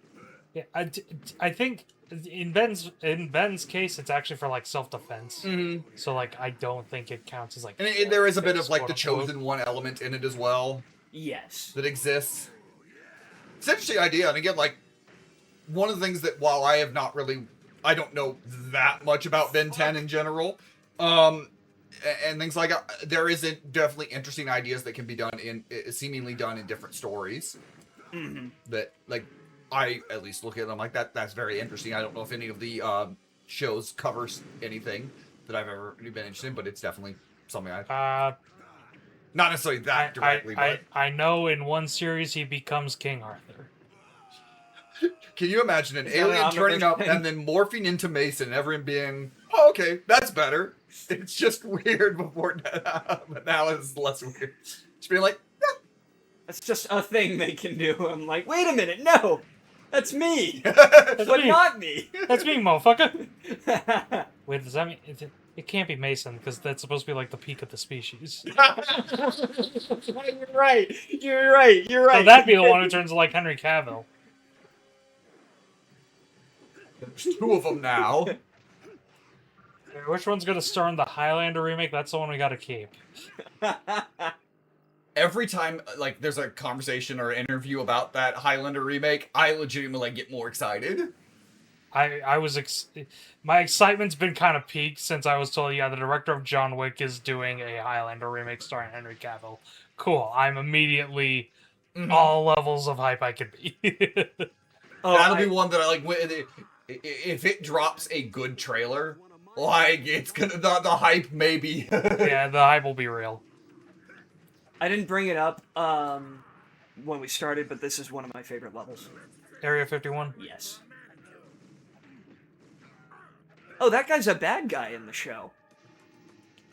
I think in Ben's case, it's actually for like self-defense. So like, I don't think it counts as like. And there is a bit of like the quote-unquote. chosen one element in it as well Yes. that exists. It's an interesting idea, and again, like one of the things that while I don't know that much about Ben 10 in general, and things like there is definitely interesting ideas that can be done seemingly done in different stories. That like I at least look at them like that. That's very interesting. I don't know if any of the shows covers anything that I've ever been interested in, but it's definitely something not necessarily that directly. But I know in one series he becomes King Arthur. can you imagine an that alien an turning up thing? and then morphing into Mason, and everyone being, oh, okay, that's better. It's just weird before, but now it's less weird. Just being like, That's just a thing they can do. I'm like, wait a minute, no! That's me! That's But me. not me! That's me, motherfucker. Wait, does that mean it can't be Mason because that's supposed to be like the peak of the species? You're right. You're right. You're right. So that'd be the one who turns like Henry Cavill. there's two of them now. Which one's gonna star in the Highlander remake? That's the one we gotta keep. Every time like there's a conversation or an interview about that Highlander remake, I legitimately get more excited. I was my excitement's been kind of peaked since I was told, yeah, the director of John Wick is doing a Highlander remake starring Henry Cavill. Cool. I'm immediately all levels of hype I could be. That'll be one that I like. If it drops a good trailer, like it's gonna the hype maybe. Yeah, the hype will be real. I didn't bring it up when we started, but this is one of my favorite levels. Area 51. Yes. Oh, that guy's a bad guy in the show.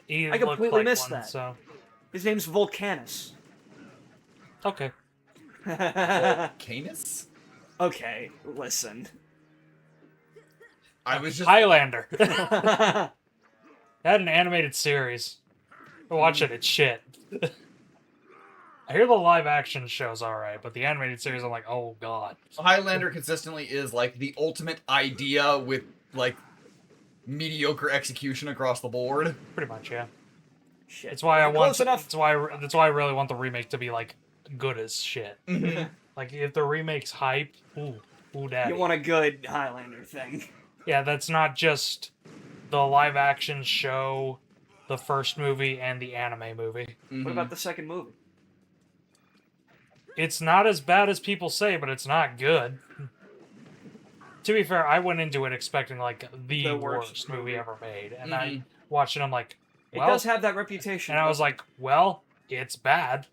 He I looked completely like missed one, that. So His name's Volcanus. okay. Canis? Okay, listen. I was just Highlander. Had an animated series. Watch it, it's shit. I hear the live action show's alright, but the animated series I'm like, oh god. Highlander consistently is like the ultimate idea with like mediocre execution across the board. Pretty much, yeah. Shit. That's why I want. Close enough. That's why I really want the remake to be like good as shit. Like if the remake's hype, ooh, daddy. You want a good Highlander thing. Yeah, that's not just the live action show, the first movie, and the anime movie. What about the second movie? It's not as bad as people say, but it's not good. To be fair, I went into it expecting like the worst movie ever made, and I watched it. I'm like, well, It does have that reputation. and I was like, well, it's bad.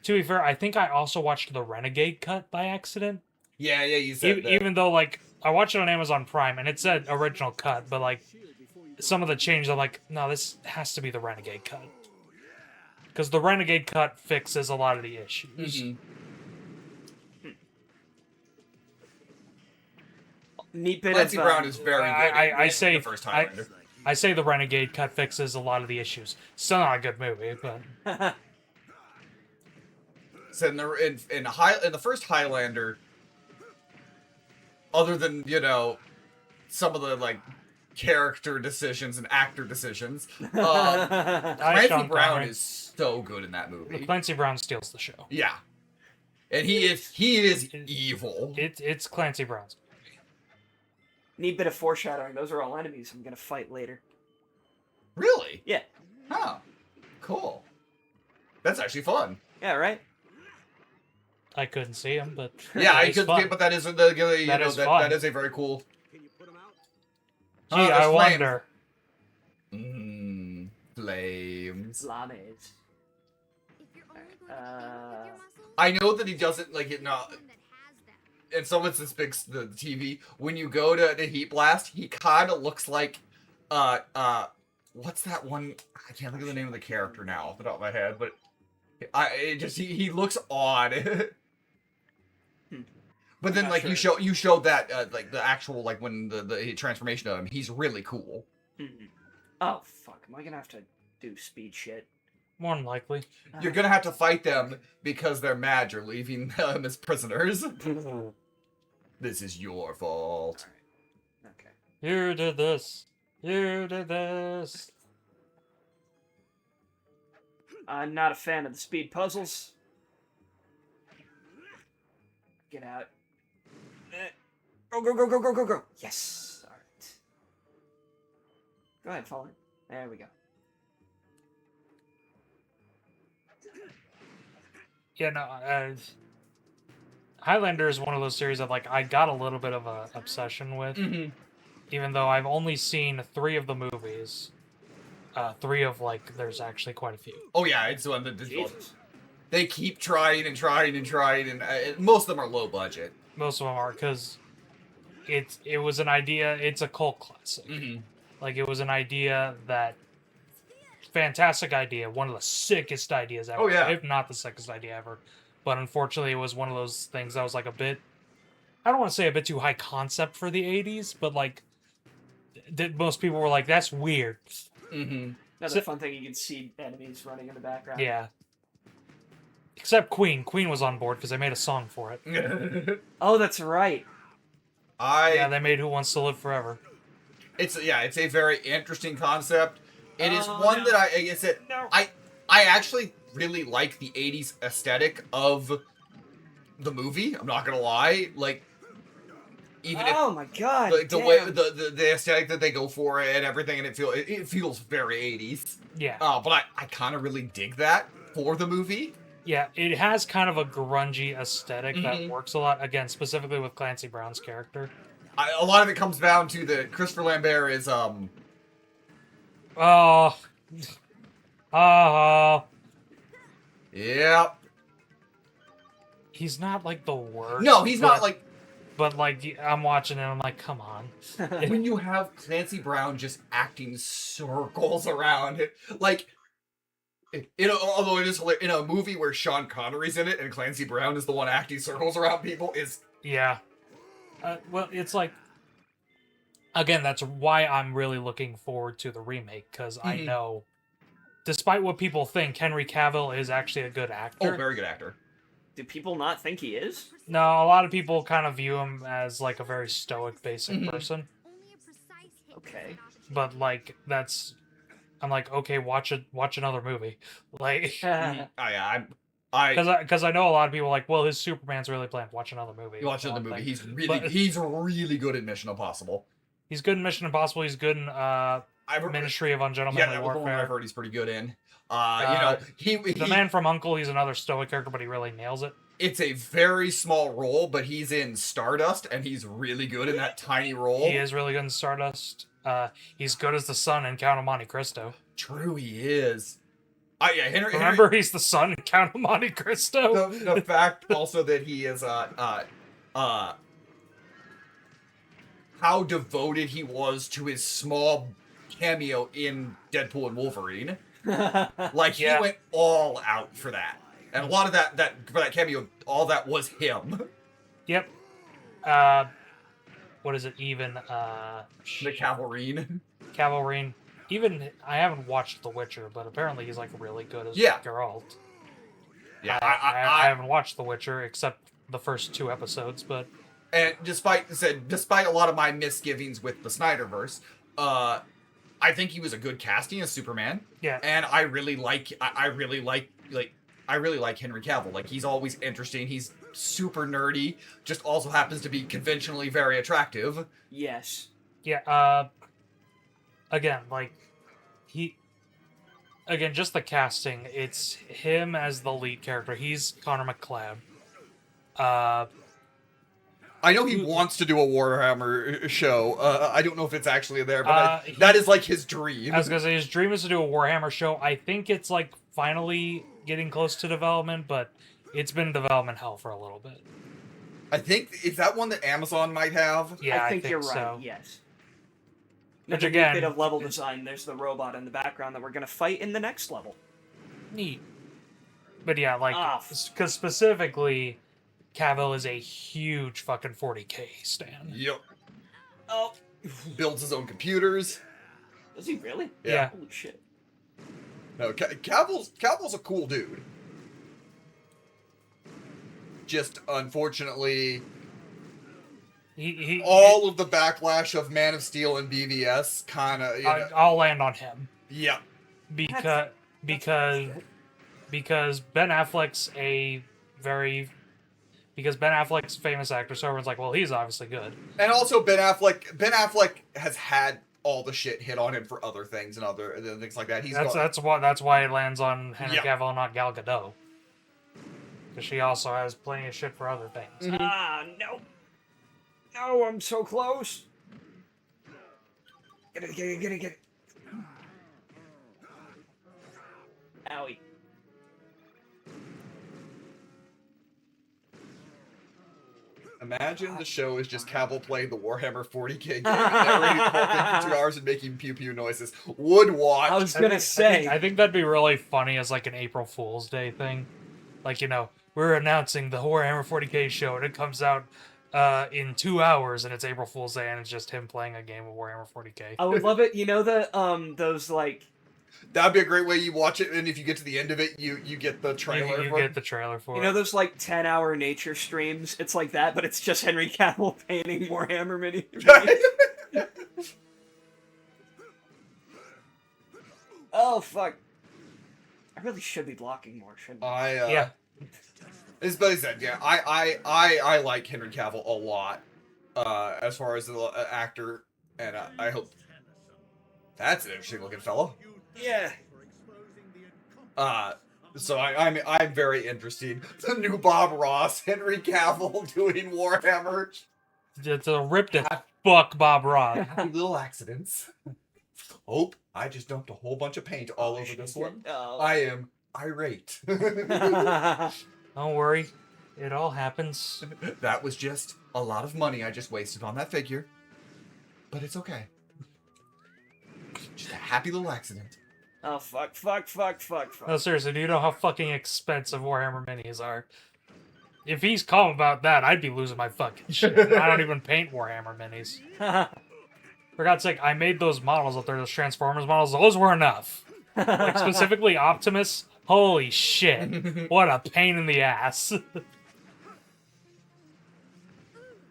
To be fair, I think I also watched the Renegade cut by accident. Yeah, you said that. Even though like I watched it on Amazon Prime and it said original cut, but like some of the changes, I'm like, no, this has to be the Renegade cut. Because the Renegade cut fixes a lot of the issues. Neat bit Clancy of Brown is very good. I in say the first Highlander. I say the Renegade cut fixes a lot of the issues. Still not a good movie, but So in the first Highlander, other than some of the like character decisions and actor decisions, Clancy Sean Brown Connery. is so good in that movie. Clancy Brown steals the show. Yeah, and he is evil. It's Clancy Brown's. neat bit of foreshadowing. Those are all enemies I'm gonna fight later. Really? Yeah. Oh, cool. That's actually fun. Yeah, right? I couldn't see him, but Yeah, I it's could, fun. but that is That is fun. that is a very cool. Can you put him out? Gee, there's I flames. wonder. Flames. Flames. If you're only going to think with your muscles, I know that he doesn't like it. No, one that has them. and someone suspects the TV. When you go to the Heat Blast, he kind of looks like, what's that one? I can't think of the name of the character now off the top of my head, but he looks odd. But then, I'm not like sure. you showed that like the actual like when the transformation of him, he's really cool. Mhm. Oh fuck! Am I gonna have to do speed shit? More than likely. You're gonna have to fight them because they're mad you're leaving them as prisoners. This is your fault. Okay. You did this. You did this. I'm not a fan of the speed puzzles. Get out. Go, go, go, go, go, go, go. Yes. All right. Go ahead, fall in. There we go. Yeah, no. Highlander is one of those series that like I got a little bit of a obsession with, even though I've only seen 3 of the movies. 3 of like there's actually quite a few. Oh yeah, it's one that Jesus. they keep trying and trying and trying, and most of them are low budget. Most of them are because it was an idea. It's a cult classic. Like it was an idea that fantastic idea, one of the sickest ideas ever. Oh, yeah. If not the sickest idea ever. But unfortunately, it was one of those things that was like a bit. I don't want to say a bit too high concept for the '80s, but like most people were like, "That's weird." Another So- fun thing, you can see enemies running in the background. Yeah. Except Queen. Queen was on board because they made a song for it. Oh, that's right. Yeah, they made "Who Wants to Live Forever." It's a very interesting concept. It is Oh, one no. that I said No. I actually really like the 80s aesthetic of the movie. I'm not gonna lie, like even Oh my god. if the damn. way the aesthetic that they go for and everything, and it feels very 80s. Yeah. But I kind of really dig that for the movie. Yeah, it has kind of a grungy aesthetic that Mhm. works a lot. Again, specifically with Clancy Brown's character. A lot of it comes down to the Christopher Lambert is Oh. Oh. Yep. He's not like the worst. No, he's not but- like But like, I'm watching it, I'm like, come on. when you have Clancy Brown just acting circles around it, like, although it is hilarious, in a movie where Sean Connery's in it and Clancy Brown is the one acting circles around people, is Yeah. Well, it's like, again, that's why I'm really looking forward to the remake, because I Mhm. know, despite what people think, Henry Cavill is actually a good actor. very good actor. Do people not think he is? No, a lot of people kind of view him as like a very stoic, basic Mhm. person. Only a precise hit Okay. But like, I'm like, okay, watch another movie, like, because I know a lot of people are like, well, his Superman's really bland. Watch another movie. You watch another One movie. thing. He's really good in Mission Impossible. He's good in Mission Impossible. He's good in I've Ministry of yeah, Ungentlemanly that was the one I've Warfare. heard he's pretty good in. The Man from U.N.C.L.E. He's another stoic character, but he really nails it. It's a very small role, but he's in Stardust, and he's really good in that tiny role. He is really good in Stardust. He's good as the son in Count of Monte Cristo. True, he is. Henry. Remember, he's the son in Count of Monte Cristo. The fact also that he is how devoted he was to his small cameo in Deadpool and Wolverine. Like he Yeah. went all out for that. And a lot of that for that cameo, all that was him. Yep. What is it? Even The Cavalrine. Cavalrine. Even I haven't watched The Witcher, but apparently he's like really good as Yeah. Geralt. Yeah, I haven't watched The Witcher except the first 2 episodes, but and despite a lot of my misgivings with the Snyderverse, I think he was a good casting as Superman. yeah, And I really like Henry Cavill. Like he's always interesting. He's super nerdy. Just also happens to be conventionally very attractive. Yes. yeah. Again, like just the casting. It's him as the lead character. He's Connor McLeod. I know he wants to do a Warhammer show. I don't know if it's actually there, but Uh, that is like his dream. I was gonna say his dream is to do a Warhammer show. I think it's like finally getting close to development, but it's been in development hell for a little bit. I think, is that one that Amazon might have? Yeah, I think you're right. so. Yes. Which Another neat again, bit of level design. There's the robot in the background that we're gonna fight in the next level. neat. But yeah, like, Ah. because specifically, Cavill is a huge fucking 40K stan. Yep. Oh, Builds his own computers. does he really? Yeah. Holy shit. No, Cavill's a cool dude. Just unfortunately, He all of the backlash of Man of Steel and BVS kind of, I'll land on him yeah. because Ben Affleck's Ben Affleck's a famous actor, so everyone's like, well, he's obviously good. And also Ben Affleck has had all the shit hit on him for other things and other things like that. That's why it lands on Henry Yeah. Cavill, not Gal Gadot, because she also has plenty of shit for other things. Ah, no. No, I'm so close. Get it. Owie. Imagine the show is just Cavill playing the Warhammer 40K game, narrating the whole thing for 2 hours and making pew pew noises. Would watch. I was gonna say. I think that'd be really funny as like an April Fool's Day thing. Like, we're announcing the Warhammer 40K show, and it comes out in 2 hours, and it's April Fool's Day, and it's just him playing a game of Warhammer 40K. I would love it. You know those like. That'd be a great way you watch it, and if you get to the end of it, you get the trailer. You for get the trailer for You it. know those like 10-hour nature streams? It's like that, but it's just Henry Cavill painting Warhammer mini. Oh fuck! I really should be blocking more, shouldn't I? Yeah. As Buddy said, yeah, I like Henry Cavill a lot, as far as the actor, and I hope that's an interesting looking fellow. Yeah. So I'm very interested. The new Bob Ross, Henry Cavill doing Warhammer. It's a ripped as fuck Bob Ross. Happy little accidents. Oh, I just dumped a whole bunch of paint all over this one. Oh. I am irate. Don't worry. It all happens. That was just a lot of money I just wasted on that figure. But it's okay. Just a happy little accident. Oh fuck. No, seriously, do you know how fucking expensive Warhammer minis are? If he's calm about that, I'd be losing my fucking shit. I don't even paint Warhammer minis. For God's sake, I made those models up there, those Transformers models. Those were enough. Like, specifically Optimus. Holy shit. What a pain in the ass.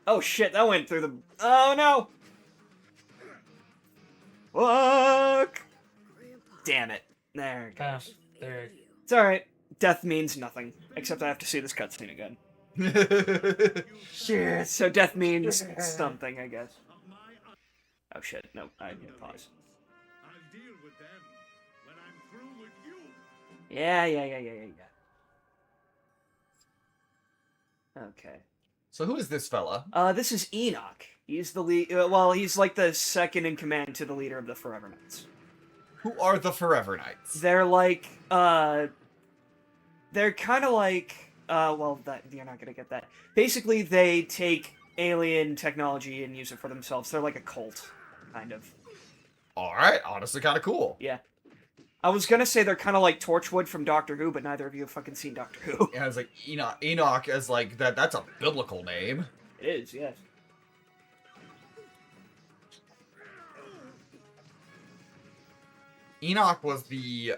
Oh shit, that went through the. Oh no! Fuck! Damn it. There it goes. There. It's alright. Death means nothing. Except I have to see this cutscene again. Shit. So death means something, I guess. Oh shit, no, I need to pause. I'll deal with them when I'm through with you. Yeah. Okay. So who is this fella? This is Enoch. He's the lead. Well, he's like the second in command to the leader of the Forever Knights. Who are the Forever Knights? They're like, they're kind of like, well, that you're not gonna get that. Basically, they take alien technology and use it for themselves. They're like a cult, kind of. Alright, honestly kind of cool. Yeah. I was gonna say they're kind of like Torchwood from Doctor Who, but neither of you have fucking seen Doctor Who. Yeah, it's like Enoch as like that's a biblical name. It is, yes. Enoch was the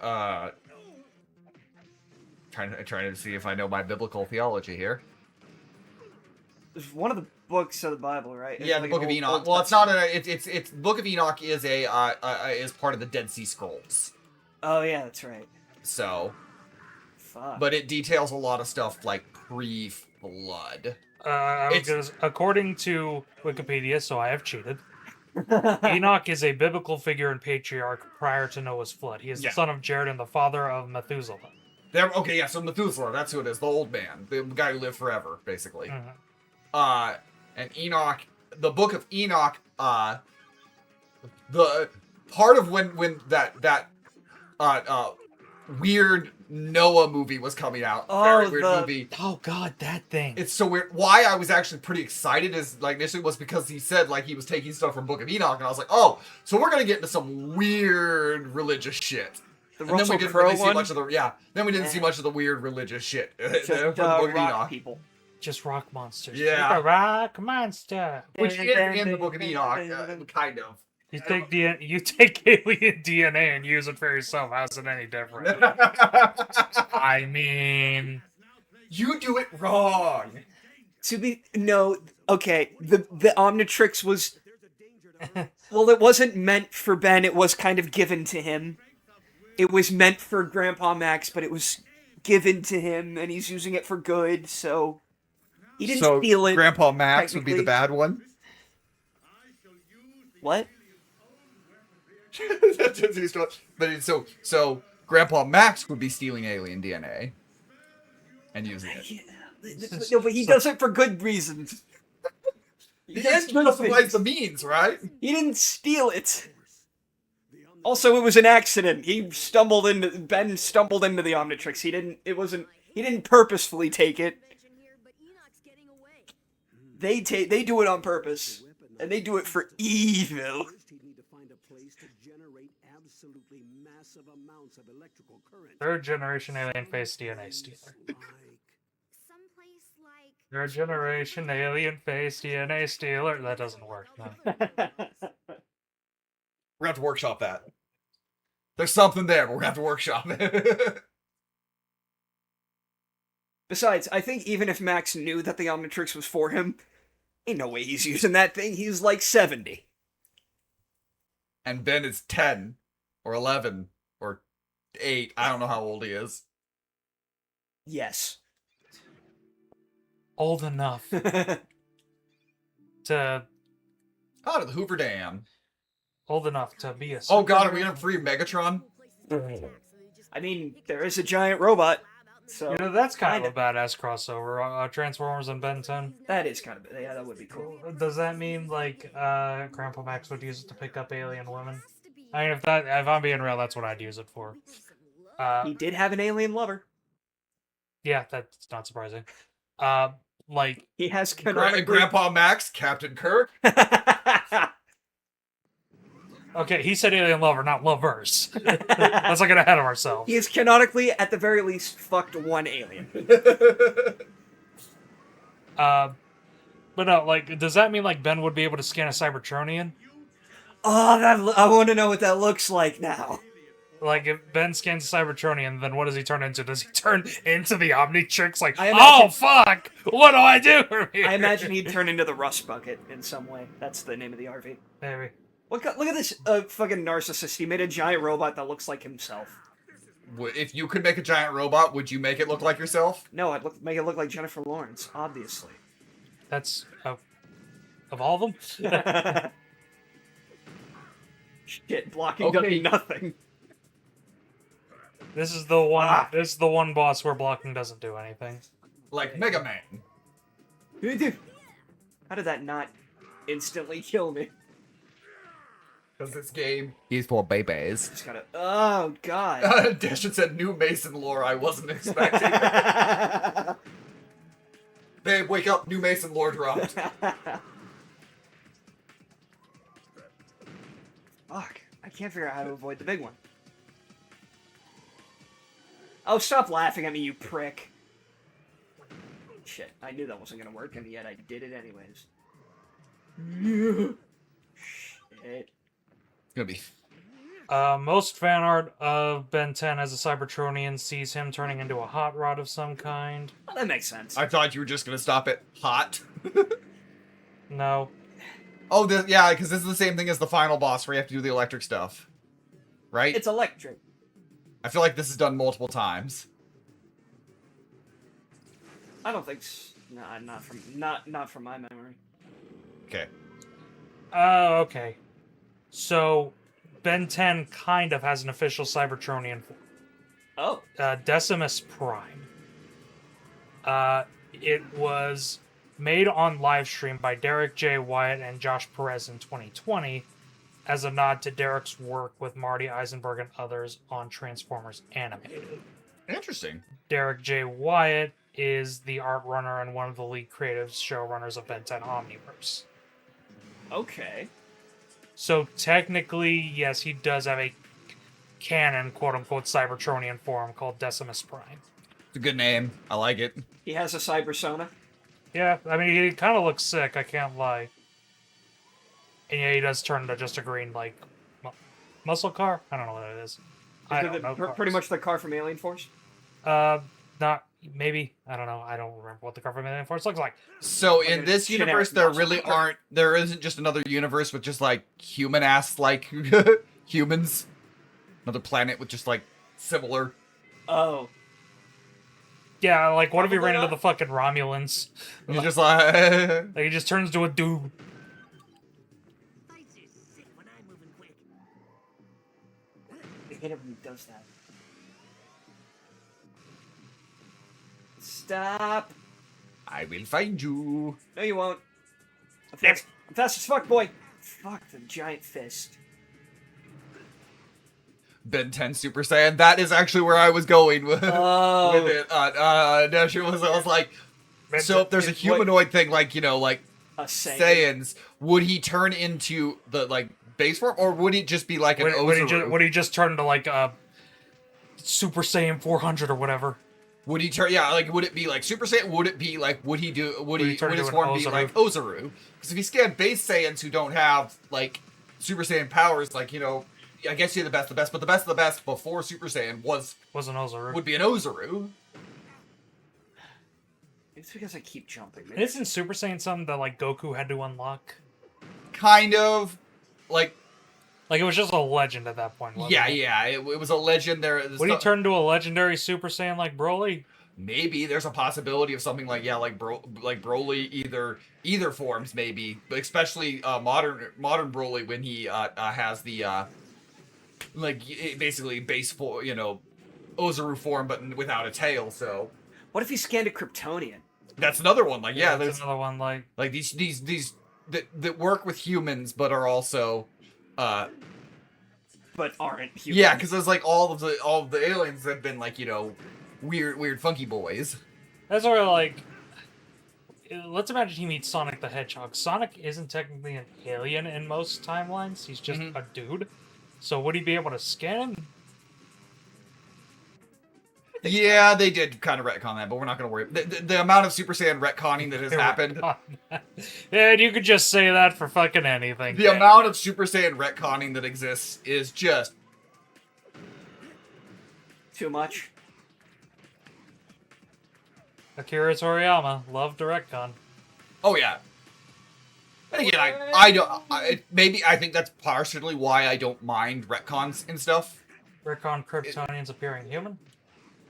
trying to see if I know my biblical theology here. It's one of the books of the Bible, right? It's Yeah, like the Book an of old- Enoch. old Well, it's not it's Book of Enoch is is part of the Dead Sea Scrolls. Oh yeah, that's right. So, Fuck. but it details a lot of stuff like pre-flood. According to Wikipedia, so I have cheated. Enoch is a biblical figure and patriarch prior to Noah's flood. He is the son of Jared and the father of Methuselah. Okay, yeah, so Methuselah, that's who it is, the old man, the guy who lived forever, basically. Mhm. And Enoch, the Book of Enoch, the part of when that weird Noah movie was coming out, very weird movie. Oh god, that thing. It's so weird. Why I was actually pretty excited is like initially was because he said like he was taking stuff from Book of Enoch, and I was like, oh, so we're gonna get into some weird religious shit. The And then we Russell didn't Crowe really see one? much of the Then we didn't see Yeah. much of the weird religious shit from Just the Book of rock Enoch. people. Just rock monsters. Yeah. The rock monster. Which is in the Book of Enoch, kind of. You take alien DNA and use it for yourself. How's it any different? I mean, You do it wrong. Okay, the Omnitrix was, well, it wasn't meant for Ben, it was kind of given to him. It was meant for Grandpa Max, but it was given to him, and he's using it for good, so he didn't steal it. Grandpa Max would be the technically. bad one. What? But so Grandpa Max would be stealing alien DNA and using it. Yeah. No, but he does it for good reasons. He justifies the means, right? He didn't steal it. Also, it was an accident. Ben stumbled into the Omnitrix. He didn't purposefully take it. Invention here, but Enoch's getting away. They do it on purpose. And they do it for evil. First, he'd need to find a place to generate absolutely massive amounts of electrical current. third generation alien face DNA stealer. Like, Someplace like. Third generation alien face DNA stealer. That doesn't work. No. We're gonna have to workshop that. There's something there, but we're gonna have to workshop it. Besides, I think even if Max knew that the Omnitrix was for him, ain't no way he's using that thing. He's like 70. And Ben is 10 or 11 or 8. I don't know how old he is. Yes. Old enough to Out of the Hoover Dam. be a. Oh god, are we gonna free Megatron? I mean, there is a giant robot, so You know, that's kind of Kinda. a badass crossover. Transformers and Ben 10. that is kind of, yeah, that would be cool. Does that mean like Grandpa Max would use it to pick up alien women? I mean, if I'm being real, that's what I'd use it for. He did have an alien lover. Yeah, that's not surprising. Like He has canonically... Grandpa Max, Captain Kirk. okay, he said alien lover, not lovers. Let's not get ahead of ourselves. He has canonically, at the very least, fucked one alien. But no, like, does that mean like Ben would be able to scan a Cybertronian? Oh, I want to know what that looks like now. Like, if Ben scans a Cybertronian, then what does he turn into? Does he turn into the Omnitrix? Like, I imagine- oh fuck, what do I do from here? I imagine he'd turn into the Rust Bucket in some way. That's the name of the RV. Maybe. Look at this fucking narcissist. He made a giant robot that looks like himself. If you could make a giant robot, would you make it look like yourself? No, make it look like Jennifer Lawrence, obviously. That's of all of them. Shit, blocking Okay. does nothing. This is the one. Ah. This is the one boss where blocking doesn't do anything. Like Mega Man. How did that not instantly kill me? Because this game is for babies. Just gotta. Oh god. Deshin said new Mason lore I wasn't expecting. Babe, wake up, new Mason lore dropped. Fuck. I can't figure out how to avoid the big one. Oh, stop laughing at me, you prick. Shit, I knew that wasn't gonna work, and yet I did it anyways. Shit. It's gonna be. Most fan art of Ben 10 as a Cybertronian sees him turning into a hot rod of some kind. Well, that makes sense. I thought you were just gonna stop it hot. No. Oh, yeah, because this is the same thing as the final boss where you have to do the electric stuff. Right? It's electric. I feel like this is done multiple times. I don't think. No, not from my memory. Okay. Okay. So, Ben 10 kind of has an official Cybertronian form. Oh. Decimus Prime. It was made on live stream by Derek J. Wyatt and Josh Perez in 2020 as a nod to Derek's work with Marty Eisenberg and others on Transformers Animated. Interesting. Derek J. Wyatt is the art runner and one of the lead creative showrunners of Ben 10 Omniverse. Okay. So technically, yes, he does have a canon, quote-unquote, Cybertronian form called Decimus Prime. It's a good name. I like it. He has a cybersona. Yeah, I mean, he kind of looks sick, I can't lie. And yeah, he does turn into just a green, like, muscle car? I don't know what it is. I don't know Pretty much the car from Alien Force. Not, maybe. I don't know. I don't remember what the car from Alien Force looks like. So Like in a this generic universe, there muscle really car. there isn't just another universe with just like human-ass like humans. Another planet with just like similar. Oh. Yeah, like, what if he Probably ran into not. the fucking Romulans? You're just like, Like, he just turns to a dude. Fights are sick when I'm moving quick. I hate it when he does that. Stop. I will find you. No, you won't. I'm fast as fuck, boy. Fuck the giant fist. Ben 10 Super Saiyan. That is actually where I was going with, Oh. with it. No, she was. I was like, so if there's a It's what- humanoid thing, like like A Saiyan. Saiyans, would he turn into the like base form, or would he just be like an Ozaru? Would he just turn to, like, Super Saiyan 400 or whatever? Would he turn? Yeah, like would it be like Super Saiyan? Would it be like? Would he do? Would he turn his into an form be Ozaru? like Ozaru? Because if you scan base Saiyans who don't have like Super Saiyan powers, like I guess you're the best, but the best of the best before Super Saiyan Wasn't Ozaru. would be an Ozaru. It's because I keep jumping. And isn't Super Saiyan something that, like, Goku had to unlock? Kind of, like Like, it was just a legend at that point, wasn't it? yeah. It was a legend. Would he turn into a legendary Super Saiyan like Broly? Maybe there's a possibility of something like Broly either forms maybe, but especially modern Broly when he has the basically base for Ozaru form but without a tail. So What if he scanned a Kryptonian? that's another one. Like That's there's another one, like... like these that work with humans but are also But aren't human. yeah, because there's like all of the aliens have been like weird funky boys. That's where, like... Let's imagine he meets Sonic the Hedgehog. Sonic isn't technically an alien in most timelines. He's just a dude. So would he be able to scan him? Yeah, they did kind of retcon that, but we're not going to worry. The amount of Super Saiyan retconning that has happened, And you could just say that for fucking anything. the amount of Super Saiyan retconning that exists is just... Too much. Akira Toriyama, love Directcon. Oh, yeah. And again, I think that's partially why I don't mind retcons and stuff. Retcon Kryptonians appearing human?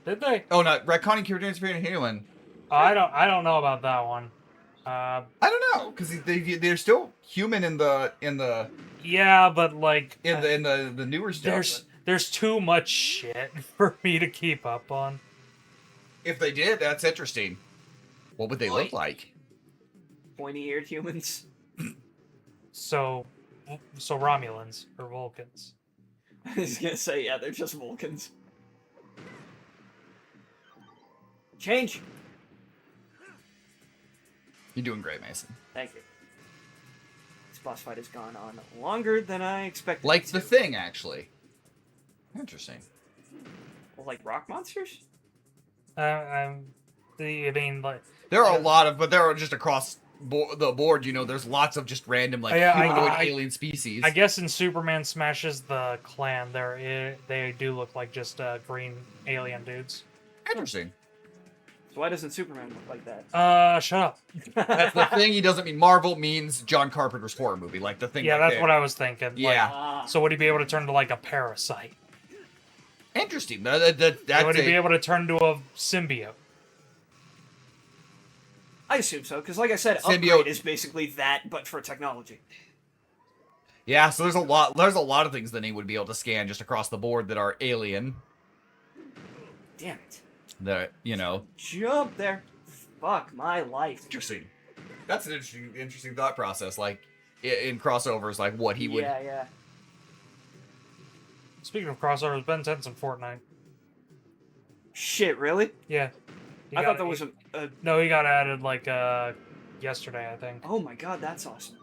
Did they? Oh, no, retconning Kyrian's appearing human. I don't know about that one. I don't know, because they're still human in the Yeah, but like the newer stuff. there's too much shit for me to keep up on. If they did, that's interesting. What would they look like? Pointy-eared humans. So Romulans or Vulcans. I was gonna say, yeah, they're just Vulcans. Change! You're doing great, Mason. Thank you. This boss fight has gone on longer than I expected. Like it the to. Thing, actually. Interesting. Well, like rock monsters? I mean, like There are a lot of, but there are just across the board, there's lots of just random, like, humanoid alien species. I guess in Superman Smashes the Clan, they do look like just green alien dudes. Interesting. So why doesn't Superman look like that? Shut up. That's the Thing. He doesn't mean Marvel, means John Carpenter's horror movie, like the Thing. Yeah, right that's there. what I was thinking. Yeah. Ah. So would he be able to turn to like a parasite? Interesting. That's Would he be able to turn to a symbiote? I assume so, because like I said, Symbiote- Upgrade is basically that, but for technology. Yeah, so there's a lot of things that he would be able to scan just across the board that are alien. damn it. That, Jump there. Fuck my life. interesting. That's an interesting thought process. Like, in crossovers, like what he would. Yeah. Speaking of crossovers, Ben 10's in Fortnite. Shit, really? Yeah. I thought that was a... No, he got added like yesterday, I think. Oh my god, that's awesome.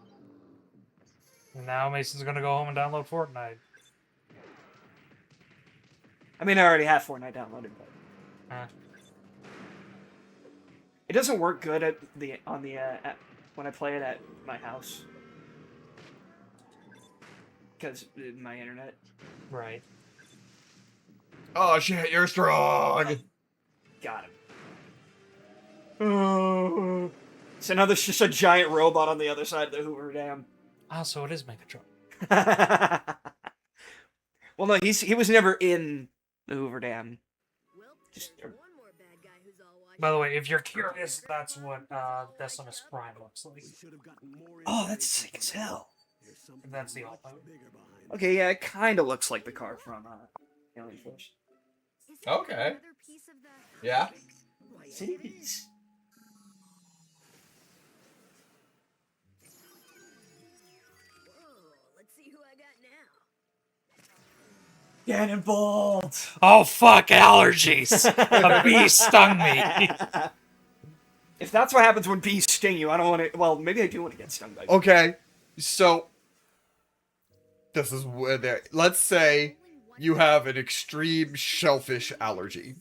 And now Mason's gonna go home and download Fortnite. I mean, I already have Fortnite downloaded, but... Huh. It doesn't work good when I play it at my house. Because my internet. Right. Oh shit, you're strong. Got him. Oh. So now there's just a giant robot on the other side of the Hoover Dam. Ah, so it is Megatron. Well, no, he was never in the Hoover Dam. Well, Just- there's one more bad guy who's all watched. By the way, if you're curious, that's what Decimus Prime looks like. We should have gotten more Oh, that's information. sick as hell. There's something That's the much alt-mode. bigger behind Okay, yeah, it kind of looks like the car from Alien Force. Is it Okay. another piece of the Yeah. Why, It is. Whoa, let's see who I got now. Cannonball! Oh fuck, allergies! A bee stung me. If that's what happens when bees sting you, I don't want to. Well, maybe I do want to get stung by bees. Okay, so this is where there. Let's say you have an extreme shellfish allergy,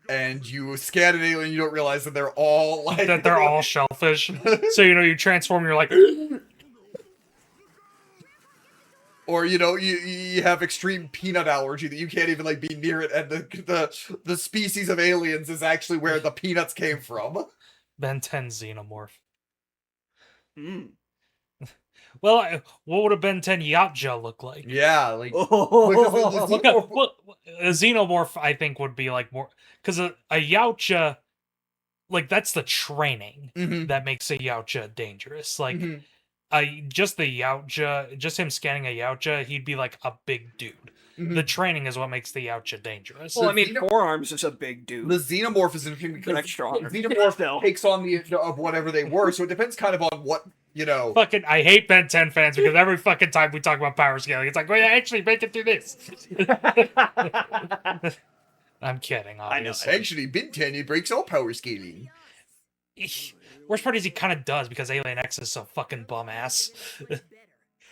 and you scan an alien, you don't realize that they're all like That they're all shellfish. So you transform, you're like, or you have extreme peanut allergy that you can't even like be near it, and the species of aliens is actually where the peanuts came from. Ben 10 xenomorph. Mm. Well, what would a Ben 10 Yautja look like? Yeah, like Oh. Because the Well, a xenomorph, I think, would be like more because a Yautja, like that's the training Mhm. that makes a Yautja dangerous. Like, Mhm. just the Yautja, just him scanning a Yautja, he'd be like a big dude. Mhm. The training is what makes the Yautja dangerous. Well, I mean, Xeno- Forearms is a big dude. The xenomorph is interesting because Much stronger. xenomorph Still. takes on the of whatever they were, so it depends kind of on what Fucking, I hate Ben 10 fans because every fucking time we talk about power scaling, it's like, well, yeah, actually, make it do this. I'm kidding, I know. obviously. Actually, Ben 10 it breaks all power scaling. Worst part is he kind of does because Alien X is so fucking bum ass.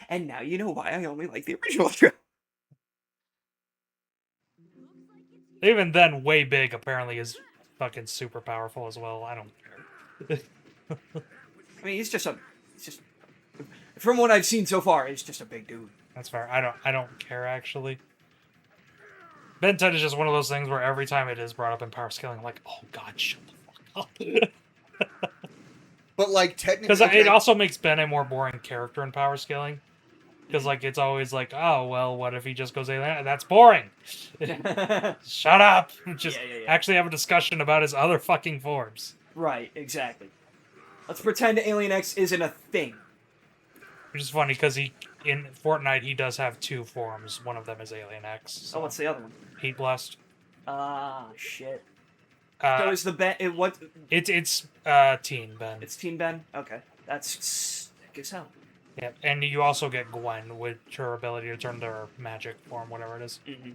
And now you know why I only like the original show. Even then, way big apparently is fucking super powerful as well. I don't care. I mean, he's just from what I've seen so far, he's just a big dude. That's fair. I don't care actually. Ben 10 is just one of those things where every time it is brought up in power scaling, I'm like, oh god, shut the fuck up. But like technically, Because it also makes Ben a more boring character in power scaling. Because like it's always like, oh well, what if he just goes alien? That's boring. Shut up. Just Yeah. actually have a discussion about his other fucking forms. Right, exactly. Let's pretend Alien X isn't a thing. Which is funny because in Fortnite he does have two forms. One of them is Alien X. So Oh, what's the other one? Heat Blast. Ah, shit. So Uh, is the Ben? What? it's Teen Ben. It's Team Ben. Okay, that's sick as hell. Yeah, and you also get Gwen with her ability to turn to her magic form, whatever it is. Mm-hmm.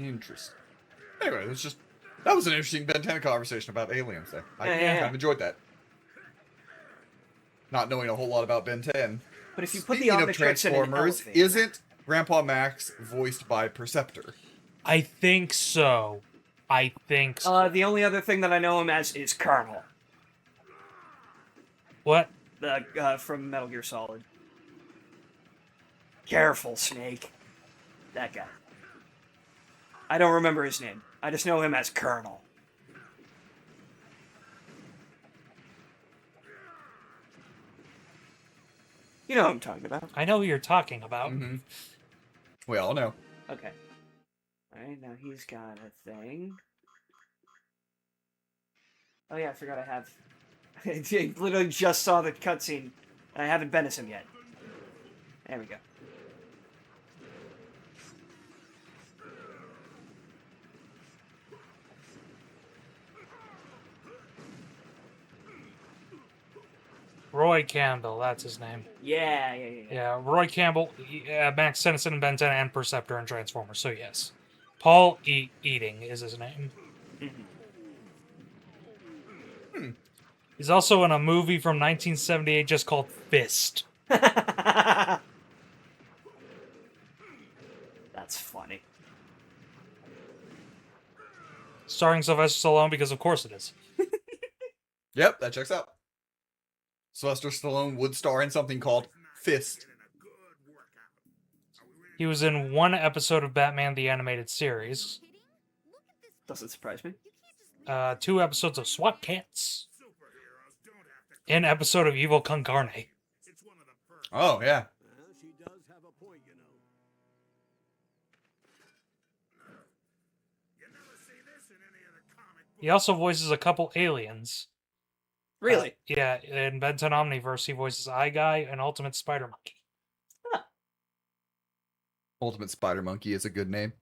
interesting. Anyway, that was an interesting Ben 10 conversation about aliens. There, I Yeah. kind of enjoyed that. Not knowing a whole lot about Ben 10. But if you put the Speaking of Omnitrix in an Transformers, elevator, isn't Grandpa Max voiced by Perceptor? I think so. the only other thing that I know him as is Colonel, What? the from Metal Gear Solid. Careful, Snake. That guy. I don't remember his name. I just know him as Colonel. You know what I'm talking about. I know who you're talking about. Mm-hmm. We all know. Okay. Alright, now he's got a thing. Oh yeah, I forgot I have... I literally just saw the cutscene, and I haven't been as him yet. There we go. Roy Campbell, that's his name. Yeah. Yeah, Roy Campbell, Max Tennyson in Ben 10 and Perceptor in Transformers, so yes. Paul Eating is his name. He's also in a movie from 1978 just called Fist. That's funny. Starring Sylvester Stallone, because of course it is. Yep, that checks out. Sylvester Stallone would star in something called Fist. He was in one episode of Batman the Animated Series, Doesn't surprise me. 2 episodes of SWAT Cats, an episode of Evil Con Carne. Oh, yeah. She does have a point, you know. He also voices a couple aliens. Really? Yeah, in Ben 10 Omniverse, he voices Eye Guy and Ultimate Spider Monkey. Ultimate Spider Monkey is a good name.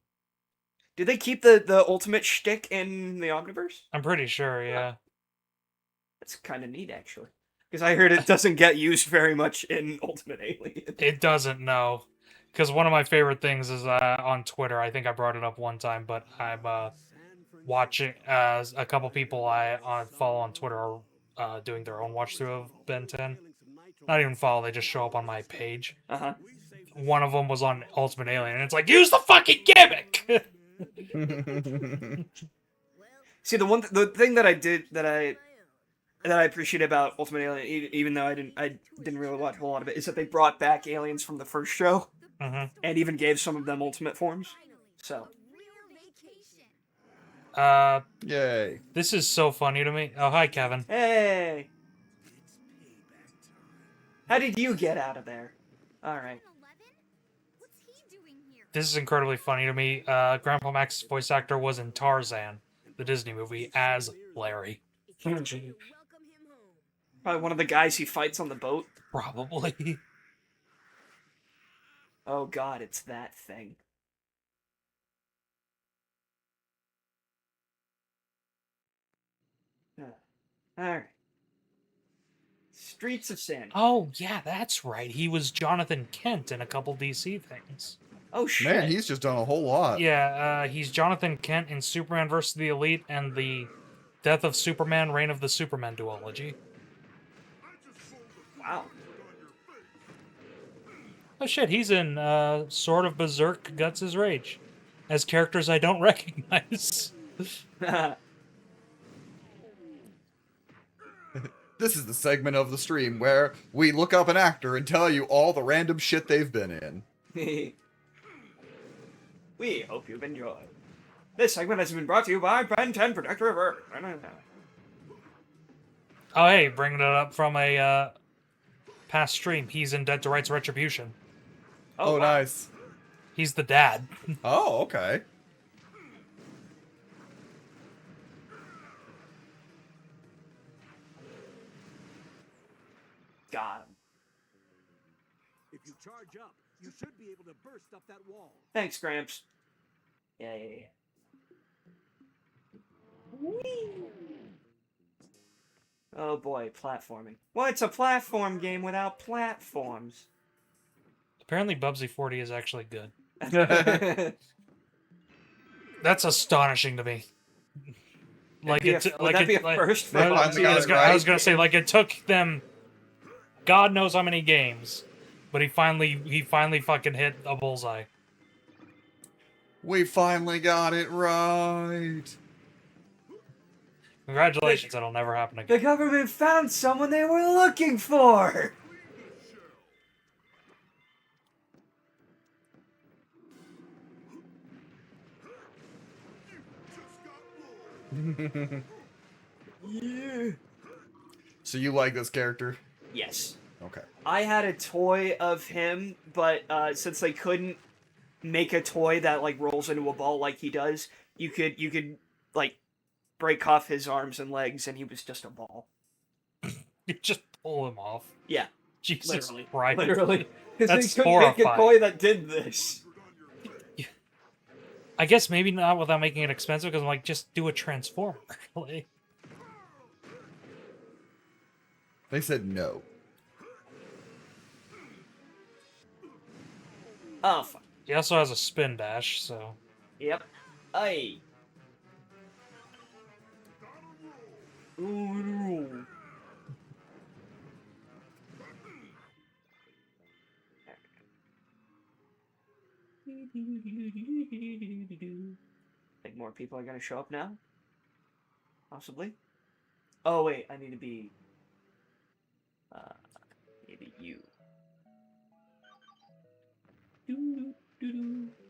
Did they keep the ultimate shtick in the Omniverse? I'm pretty sure, yeah. That's kind of neat, actually. Because I heard it doesn't get used very much in Ultimate Alien. It doesn't, no. Because one of my favorite things is on Twitter. I think I brought it up one time, but I'm watching a couple people I follow on Twitter are doing their own watch through of Ben 10. Not even follow, they just show up on my page. Uh-huh. One of them was on Ultimate Alien, and it's like, use the fucking gimmick! See, the thing that I did that I appreciate about Ultimate Alien, even though I didn't really watch a whole lot of it, is that they brought back aliens from the first show, and even gave some of them ultimate forms. So, Yay. This is so funny to me. Oh, hi, Kevin. hey, how did you get out of there? All right. This is incredibly funny to me. Grandpa Max's voice actor was in Tarzan, the Disney movie, as Larry. Probably one of the guys he fights on the boat. Probably. Oh God, it's that thing. Alright. Streets of Sand. Oh, yeah, that's right. He was Jonathan Kent in a couple DC things. Oh shit. Man, he's just done a whole lot. Yeah, he's Jonathan Kent in Superman vs. the Elite and the Death of Superman, Reign of the Superman duology. Wow. Oh shit, he's in Sword of Berserk, Guts' Rage, as characters I don't recognize. This is the segment of the stream where we look up an actor and tell you all the random shit they've been in. We hope you've enjoyed. This segment has been brought to you by Ben 10 Protector of Earth. Oh hey, bringing it up from a past stream. He's in Dead to Rights Retribution. Oh, wow. nice. He's the dad. Oh, okay. Got him. If you charge up, you should be able to burst up that wall. Thanks, Gramps. Yeah. Whee! Oh boy, platforming. Well, it's a platform game without platforms. Apparently Bubsy 40 is actually good. Would That's astonishing to me. Like that be a first for They finally got it right. I was gonna say, like, it took them God knows how many games, but he finally fucking hit a bullseye. We finally got it right. Congratulations, that'll never happen The again. government found someone they were looking for! Yeah. So you like this character? Yes. Okay. I had a toy of him, but since they couldn't make a toy that like rolls into a ball like he does, you could like break off his arms and legs, and he was just a ball. You just pull him off. Yeah, Jesus literally, Christ. literally. 'Cause That's they couldn't make a horrifying. toy that did this. I guess maybe not without making it expensive, because I'm like, just do a transformer. Like, They said no. Oh, fuck. He also has a spin dash, so... Yep. Aye. Ooh. Think more people are gonna show up now? Possibly. Oh wait, I need to be. Maybe you.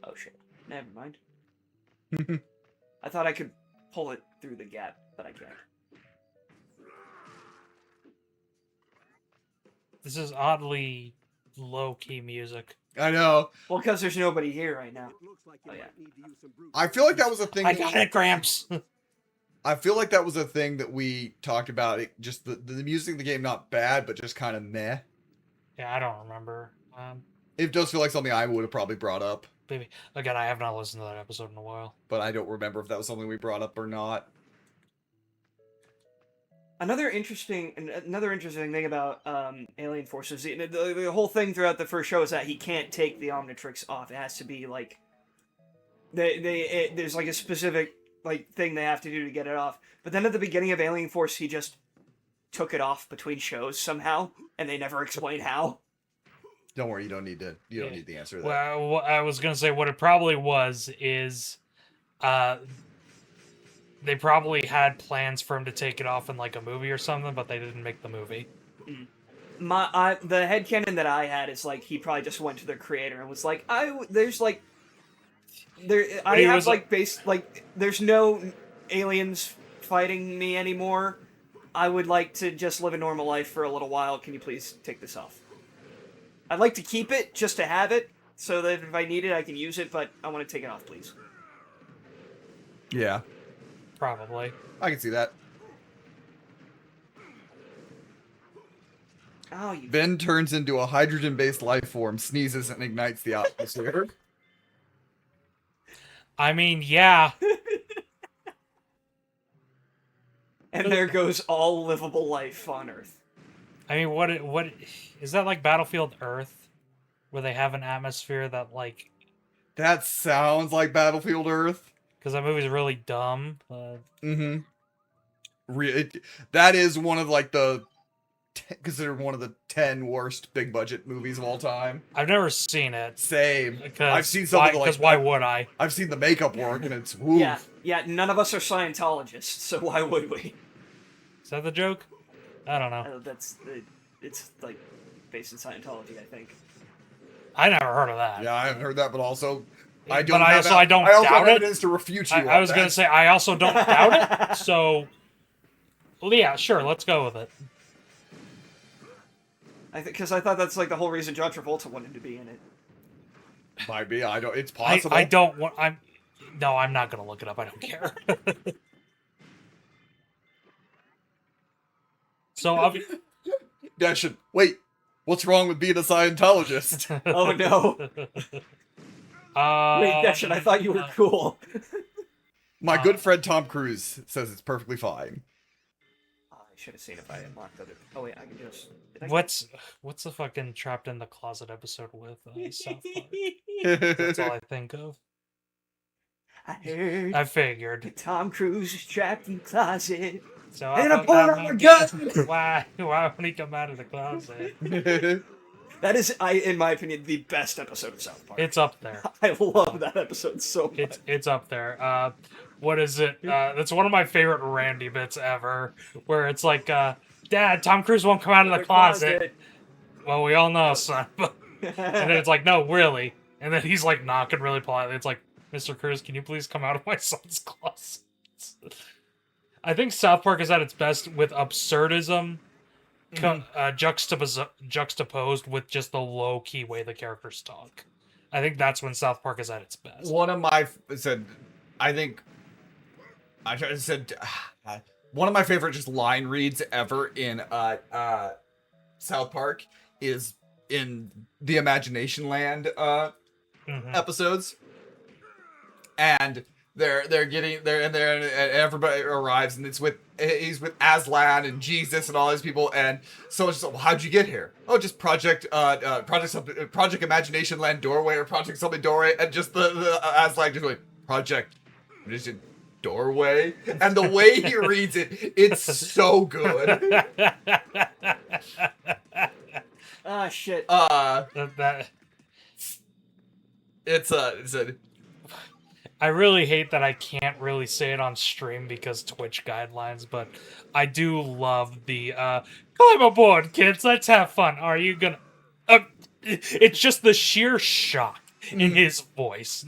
Oh shit. Never mind. I thought I could pull it through the gap, but I can't. This is oddly low-key music. I know. Well, because there's nobody here right now. It looks like you Oh, yeah. might need to use some brute I feel like that was a thing. I got it, Gramps! I feel like that was a thing that we talked about. It, just the music in the game, not bad, but just kind of meh. Yeah, I don't remember. It does feel like something I would have probably brought up, Maybe. Again, I have not listened to that episode in a while. but I don't remember if that was something we brought up or not. Another interesting thing about Alien Forces, the whole thing throughout the first show is that he can't take the Omnitrix off. It has to be like there's like a specific like thing they have to do to get it off. But then at the beginning of Alien Force, he just took it off between shows somehow, and they never explain how. Don't worry, you don't need the answer to that. Well, I was gonna say what it probably was is, they probably had plans for him to take it off in like a movie or something, but they didn't make the movie. The headcanon that I had is like he probably just went to their creator and was like, there's no aliens fighting me anymore. I would like to just live a normal life for a little while. Can you please take this off? I'd like to keep it just to have it so that if I need it I can use it, but I want to take it off, please. Yeah, Probably. I can see that. Oh, you. Ben turns into a hydrogen-based life form, sneezes, and ignites the atmosphere. I mean, yeah. And there goes all livable life on Earth. I mean, what is that like Battlefield Earth, where they have an atmosphere that like? That sounds like Battlefield Earth. Because that movie's really dumb. But... That is one of like considered one of the 10 worst big budget movies of all time. I've never seen it. Same. I've seen some of the, because why would I? I've seen the makeup work and it's woo. Yeah. None of us are Scientologists, so why would we? Is that the joke? I don't know. It's like based in Scientology, I think. I never heard of that. Yeah, I haven't heard that, but also I But don't. I also don't doubt have it. evidence to refute you. I was gonna say I also don't doubt it. So, well, yeah, sure, let's go with it. Because I thought that's like the whole reason John Travolta wanted to be in it. Might be. I don't. It's possible. I don't want. No, I'm not gonna look it up. I don't care. So Dashin, wait. What's wrong with being a Scientologist? Oh no! Wait, Deshin, I thought you were cool. My good friend Tom Cruise says it's perfectly fine. Oh, I should have seen if I unlocked other. Oh wait, I can just. What's the fucking trapped in the closet episode with South Park? That's all I think of. I heard I figured. Tom Cruise is trapped in the closet. So And I I pulled out my gun! Why would he come out of the closet? That is, in my opinion, the best episode of South Park. It's up there. I love that episode so much. It's up there. What is it? That's one of my favorite Randy bits ever, where it's like, Dad, Tom Cruise won't come out of the closet. Well, we all know, son. And then it's like, no, really. And then he's like knocking really politely. It's like, Mr. Cruise, can you please come out of my son's closet? I think South Park is at its best with absurdism, juxtaposed with just the low-key way the characters talk. I think that's when South Park is at its best. One of my favorite just line reads ever in South Park is in the Imagination Land episodes. And they're getting there, and everybody arrives, and he's with Aslan and Jesus and all these people, and so it's just, well, how'd you get here? Oh, just Project Imagination Land Doorway or Project something Doorway, and just the Aslan just like Project Vision Doorway, and the way he reads it, it's so good. Ah, shit. That It's a I really hate that I can't really say it on stream because Twitch guidelines, but I do love the climb aboard, kids, let's have fun. Are you gonna it's just the sheer shock in his voice.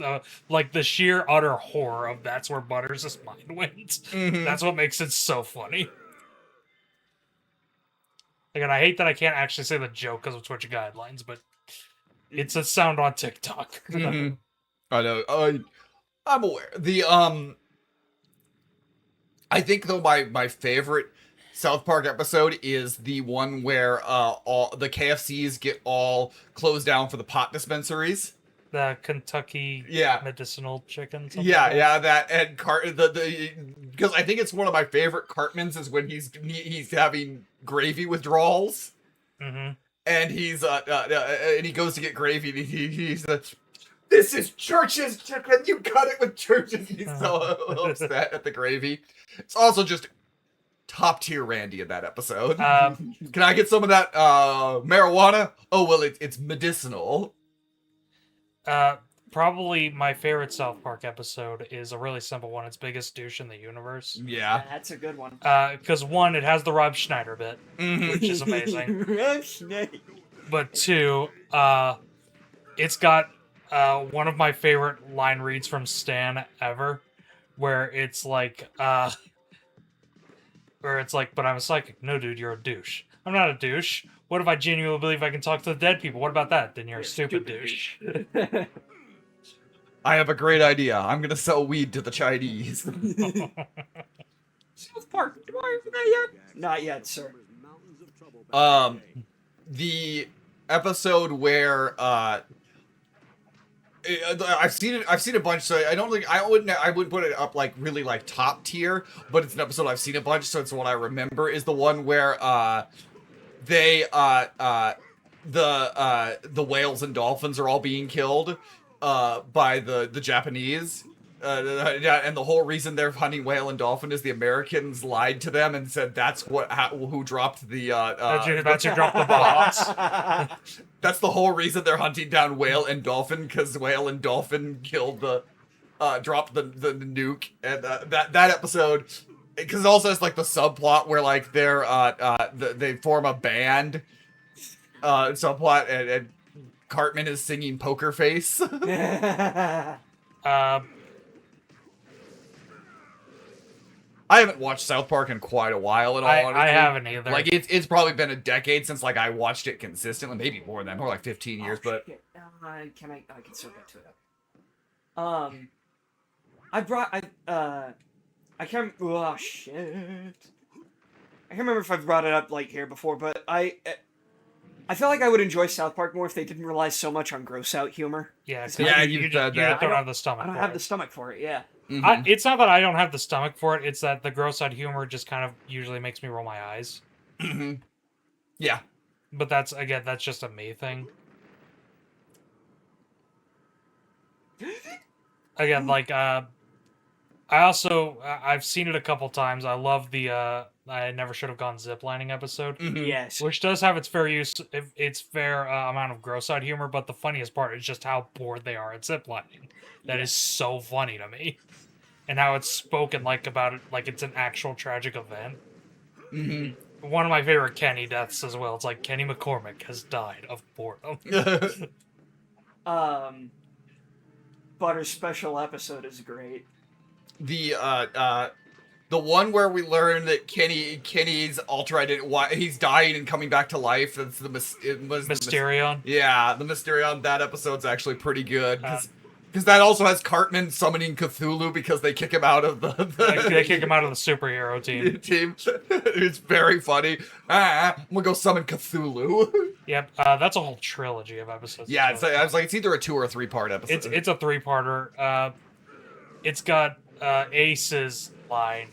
Like the sheer utter horror of that's where Butters' mind went. That's what makes it so funny. Again, I hate that I can't actually say the joke because of Twitch guidelines, but it's a sound on TikTok. I know. I'm aware. I think though my favorite South Park episode is the one where all the KFCs get all closed down for the pot dispensaries. The Kentucky medicinal chicken. Yeah, that and because I think it's one of my favorite Cartmans is when he's having gravy withdrawals. And he's and he goes to get gravy. And he's this is Church's chicken. You cut it with Church's. He's so upset at the gravy. It's also just top tier Randy in that episode. Can I get some of that marijuana? Oh well, it's medicinal. Probably my favorite South Park episode is a really simple one. It's Biggest Douche in the Universe. Yeah, that's a good one. Because one, it has the Rob Schneider bit, which is amazing. Rob Schneider. But two, it's got one of my favorite line reads from Stan ever, where it's like, but I'm a psychic. No, dude, you're a douche. I'm not a douche. What if I genuinely believe I can talk to the dead people? What about that? Then you're a stupid douche. I have a great idea. I'm gonna sell weed to the Chinese. South Park, am I for that yet? Not yet, sir. The episode where I've seen it a bunch, so I don't think I wouldn't put it up like really like top tier, but it's an episode I've seen a bunch, so it's what I remember is the one where the whales and dolphins are all being killed by the Japanese. And the whole reason they're hunting whale and dolphin is the Americans lied to them and said that's who dropped the that's who dropped the bombs. That's the whole reason they're hunting down whale and dolphin, because whale and dolphin killed dropped the nuke. And that episode, because it also has like the subplot where like they form a band subplot, and Cartman is singing Poker Face. I haven't watched South Park in quite a while at all. I haven't either. Like it's probably been a decade since like I watched it consistently, maybe more than that, more like 15 years. But I can still get to it. I can't. Oh shit! I can't remember if I've brought it up like here before, but I feel like I would enjoy South Park more if they didn't rely so much on gross out humor. Yeah, you don't have the stomach. I don't have the stomach for it. Yeah. Mm-hmm. It's not that I don't have the stomach for it. It's that the gross out humor just kind of usually makes me roll my eyes. Mm-hmm. Yeah. But that's just a me thing. Again, like I've seen it a couple times. I love the I Never Should Have Gone Ziplining episode. Mm-hmm. Yes. Which does have its fair amount of gross out humor, but the funniest part is just how bored they are at ziplining. That is so funny to me. And how it's spoken like about it like it's an actual tragic event. Mm-hmm. One of my favorite Kenny deaths as well. It's like Kenny McCormick has died of boredom. Butter's special episode is great. The one where we learn that Kenny's alter identity, he's dying and coming back to life. That's Mysterion. The Mysterion. That episode's actually pretty good because that also has Cartman summoning Cthulhu because they kick him out of they kick him out of the superhero team. It's very funny. I'm gonna go summon Cthulhu. Yep, that's a whole trilogy of episodes. Yeah, it's either a 2 or a 3 part episode. It's a 3-parter. it's got Ace's line.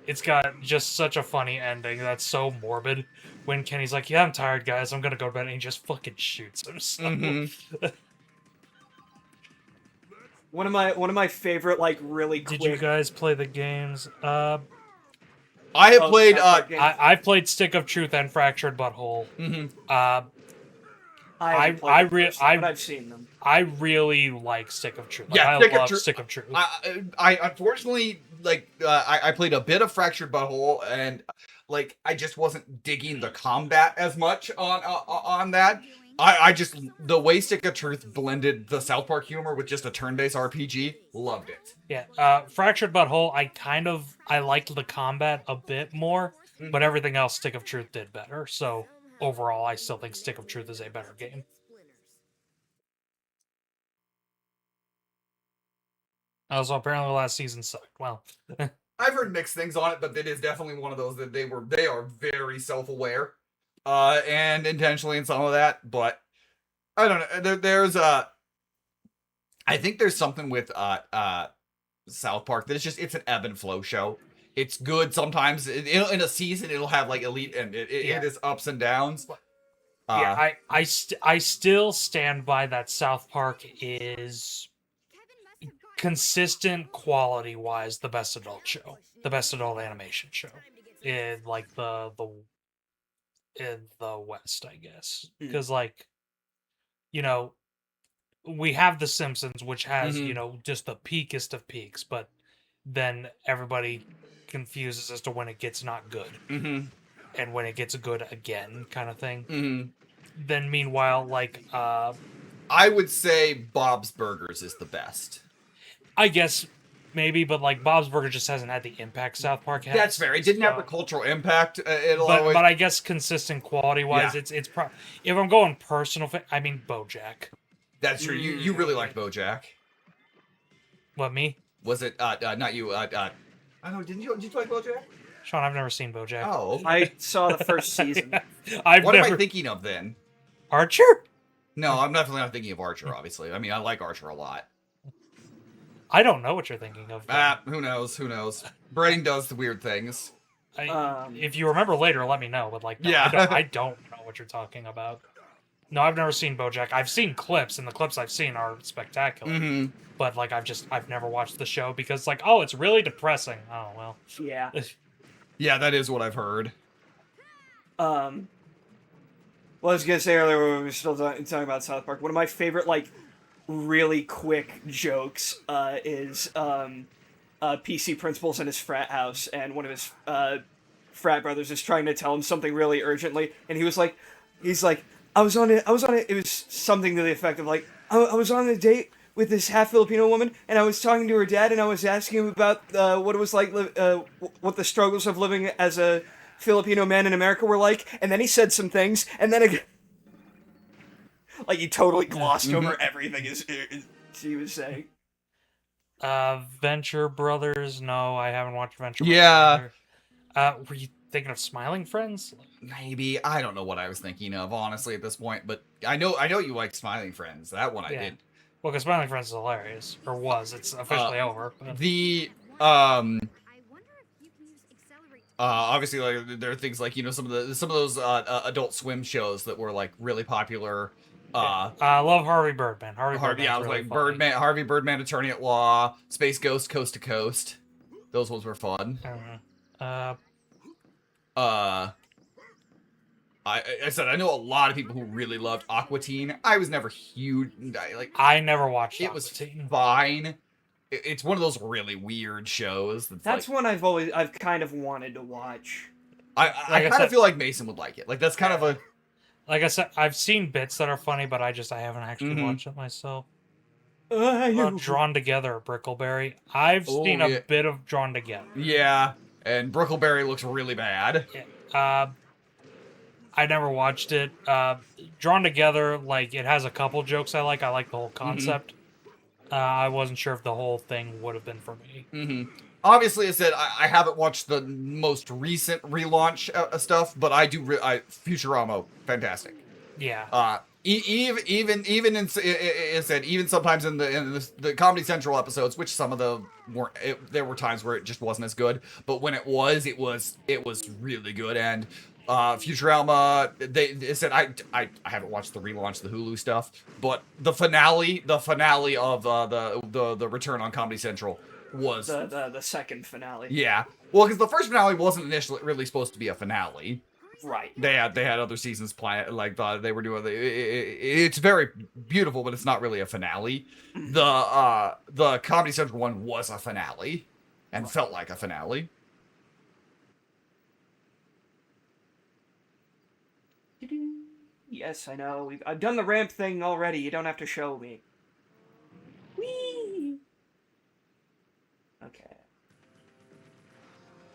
It's got just such a funny ending that's so morbid. When Kenny's like, "Yeah, I'm tired, guys. I'm gonna go to bed," and he just fucking shoots himself. One of my favorite, like, really quick. Did you guys play the games? I have played. South Park games. I've played Stick of Truth and Fractured Butthole. I haven't played I them re- personally, I- but I've seen them. I really like Stick of Truth. Like, Yeah, I Stick of love Truth- Stick of Truth. I unfortunately I played a bit of Fractured Butthole, and like I just wasn't digging the combat as much on that. I just the way Stick of Truth blended the South Park humor with just a turn-based RPG, loved it. Yeah, Fractured Butthole, I liked the combat a bit more, but everything else Stick of Truth did better. So overall, I still think Stick of Truth is a better game. Also, apparently last season sucked. Well, I've heard mixed things on it, but it is definitely one of those that they are very self-aware, and intentionally in some of that. But I don't know. There's I think there's something with South Park that it's an ebb and flow show. It's good sometimes. In a season, it'll have like elite, and it is ups and downs. yeah, I still stand by that South Park is consistent quality-wise the best adult show, the best adult animation show in like the in the West, I guess, because like, you know, we have The Simpsons, which has you know just the peakest of peaks, but then everybody confuses as to when it gets not good and when it gets good again, kind of thing. Then meanwhile, like I would say Bob's Burgers is the best. I guess maybe, but like Bob's Burger just hasn't had the impact South Park has. That's fair. It didn't have the cultural impact. But I guess consistent quality wise, Yeah. it's if I'm going personal, I mean BoJack. That's true. You really liked BoJack. What, me? Was it not you? I don't know. Did you like BoJack? Sean, I've never seen BoJack. Oh, okay. I saw the first season. I've What never. am I thinking of then? Archer? No, I'm definitely not thinking of Archer. Obviously, I mean I like Archer a lot. I don't know what you're thinking of. Who knows? Who knows? Brain does the weird things. If you remember later, let me know. But like, no, Yeah. I don't know what you're talking about. No, I've never seen BoJack. I've seen clips, and the clips I've seen are spectacular. But like, I've never watched the show because like, oh, it's really depressing. Oh well. Yeah. Yeah, that is what I've heard. Well, I was gonna say earlier when we were still talking about South Park. One of my favorite, like, really quick jokes is PC Principal's in his frat house, and one of his frat brothers is trying to tell him something really urgently, and he's like, I was on it. It was something to the effect of like, I was on a date with this half Filipino woman, and I was talking to her dad, and I was asking him about what it was like, what the struggles of living as a Filipino man in America were like, and then he said some things, and then again, like he totally glossed over everything he was saying. Venture Brothers? No, I haven't watched Venture. Yeah. Brothers. Were you thinking of Smiling Friends? Maybe I don't know what I was thinking of honestly at this point, but I know you like Smiling Friends. That one I did. Well, because Smiling Friends is hilarious, or was. It's officially over. But... The I wonder if you can use accelerate. obviously like there are things like some of those Adult Swim shows that were like really popular. I love Harvey Birdman. Harvey, Birdman's I was really like funny. Birdman, Harvey Birdman, Attorney at Law, Space Ghost, Coast to Coast. Those ones were fun. I said I know a lot of people who really loved Aqua Teen. I was never huge. I never watched it was Aquatine. fine. It's one of those really weird shows. That's one I've kind of wanted to watch. I Like I kind said- of feel like Mason would like it. Like that's kind of a Like I said, I've seen bits that are funny, but I haven't actually watched it myself. You- Drawn Together, Brickleberry. I've seen a bit of Drawn Together. yeah. And Brickleberry looks really bad. I never watched it. Drawn Together, like it has a couple jokes I like. I like the whole concept. I wasn't sure if the whole thing would have been for me. Obviously, I said I haven't watched the most recent relaunch stuff, but I do. Futurama, fantastic. Yeah. Even even sometimes in the Comedy Central episodes, which some of them weren't, there were times where it just wasn't as good. But when it was really good. And Futurama, they said I haven't watched the relaunch, the Hulu stuff, but the finale of the return on Comedy Central was the second finale. yeah. Well, because the first finale wasn't initially really supposed to be a finale. Right. They had other seasons planned, like they were doing. It's very beautiful, but it's not really a finale. The Comedy Central one was a finale, and felt like a finale. Yes, I know. I've done the ramp thing already. You don't have to show me. Whee! Okay.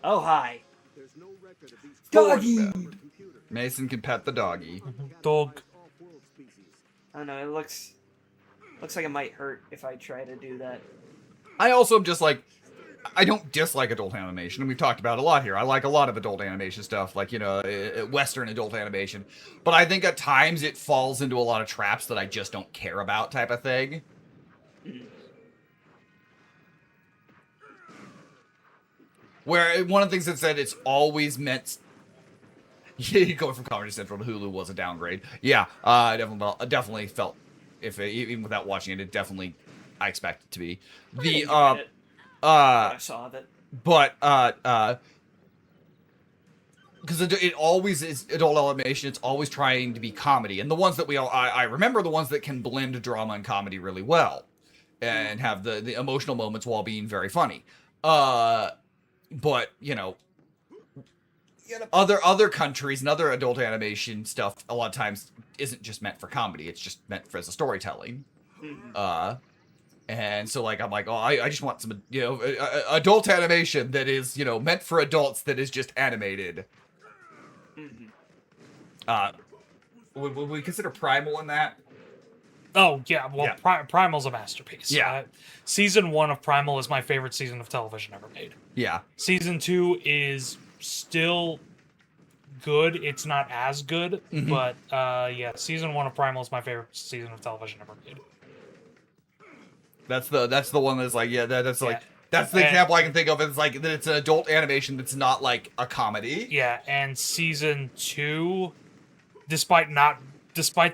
Oh, hi. There's no record of these Doggy! computer. Mason can pet the doggy. Dog. Off-world species. I don't know, it looks like it might hurt if I try to do that. I also am just like, I don't dislike adult animation, and we've talked about it a lot here. I like a lot of adult animation stuff, like, you know, Western adult animation. But I think at times it falls into a lot of traps that I just don't care about, type of thing. Where one of the things that said it's always meant... going from Comedy Central to Hulu was a downgrade. Yeah, I definitely felt, even without watching it, it definitely, I expect it to be. I saw that. But, because it always is adult animation, it's always trying to be comedy. And the ones that I remember the ones that can blend drama and comedy really well. And have the emotional moments while being very funny. But, you know, other countries and other adult animation stuff a lot of times isn't just meant for comedy. It's just meant for as a storytelling. And so, like, I'm like, oh, I just want some, you know, adult animation that is, you know, meant for adults that is just animated. Would we consider Primal in that? Oh, yeah. Well, Yeah. Primal's a masterpiece. Yeah. Season 1 of Primal is my favorite season of television ever made. Yeah. Season 2 is still good. It's not as good, but yeah, season 1 of Primal is my favorite season of television ever made. That's the one that's like, yeah, that's like, Yeah. that's the example I can think of. It's like that it's an adult animation that's not like a comedy. Yeah, and season 2, despite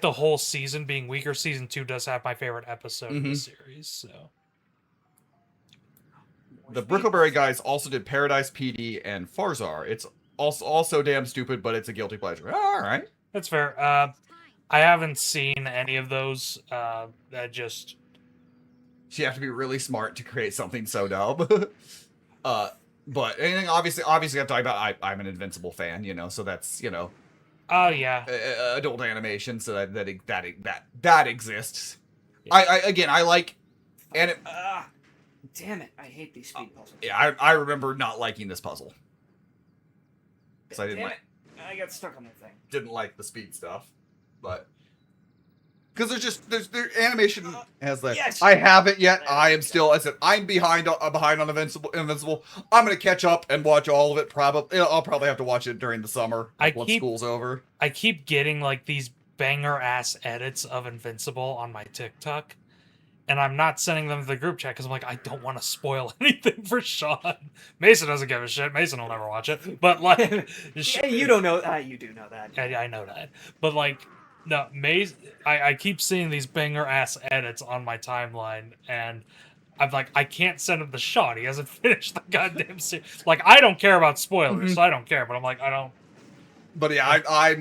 the whole season being weaker, season 2 does have my favorite episode of the series. So The Brickleberry guys also did Paradise PD and Farzar. It's also damn stupid, but it's a guilty pleasure. All right, that's fair. I haven't seen any of those. That just so you have to be really smart to create something so dumb. But anything obviously I'm talking about. I'm an Invincible fan, you know, so that's, you know. Oh yeah, adult animation, so that exists. Yeah. I like, and Damn it! I hate these speed puzzles. yeah, I remember not liking this puzzle. Because I Damn it! I got stuck on that thing. didn't like the speed stuff, but because their animation has that. Yes! I haven't yet. I am still. I said I'm behind on Invincible. I'm gonna catch up and watch all of it. Probably I'll probably have to watch it during the summer once school's over. I keep getting like these banger ass edits of Invincible on my TikTok, and I'm not sending them to the group chat because I'm like, I don't want to spoil anything for Sean. Mason doesn't give a shit. Mason will never watch it. But like, Hey, you don't know. You do know that. I know that. But like, no, I keep seeing these banger ass edits on my timeline, and I'm like, I can't send him to Sean. He hasn't finished the goddamn series. Like, I don't care about spoilers, so I don't care. But I'm like, I don't. But yeah,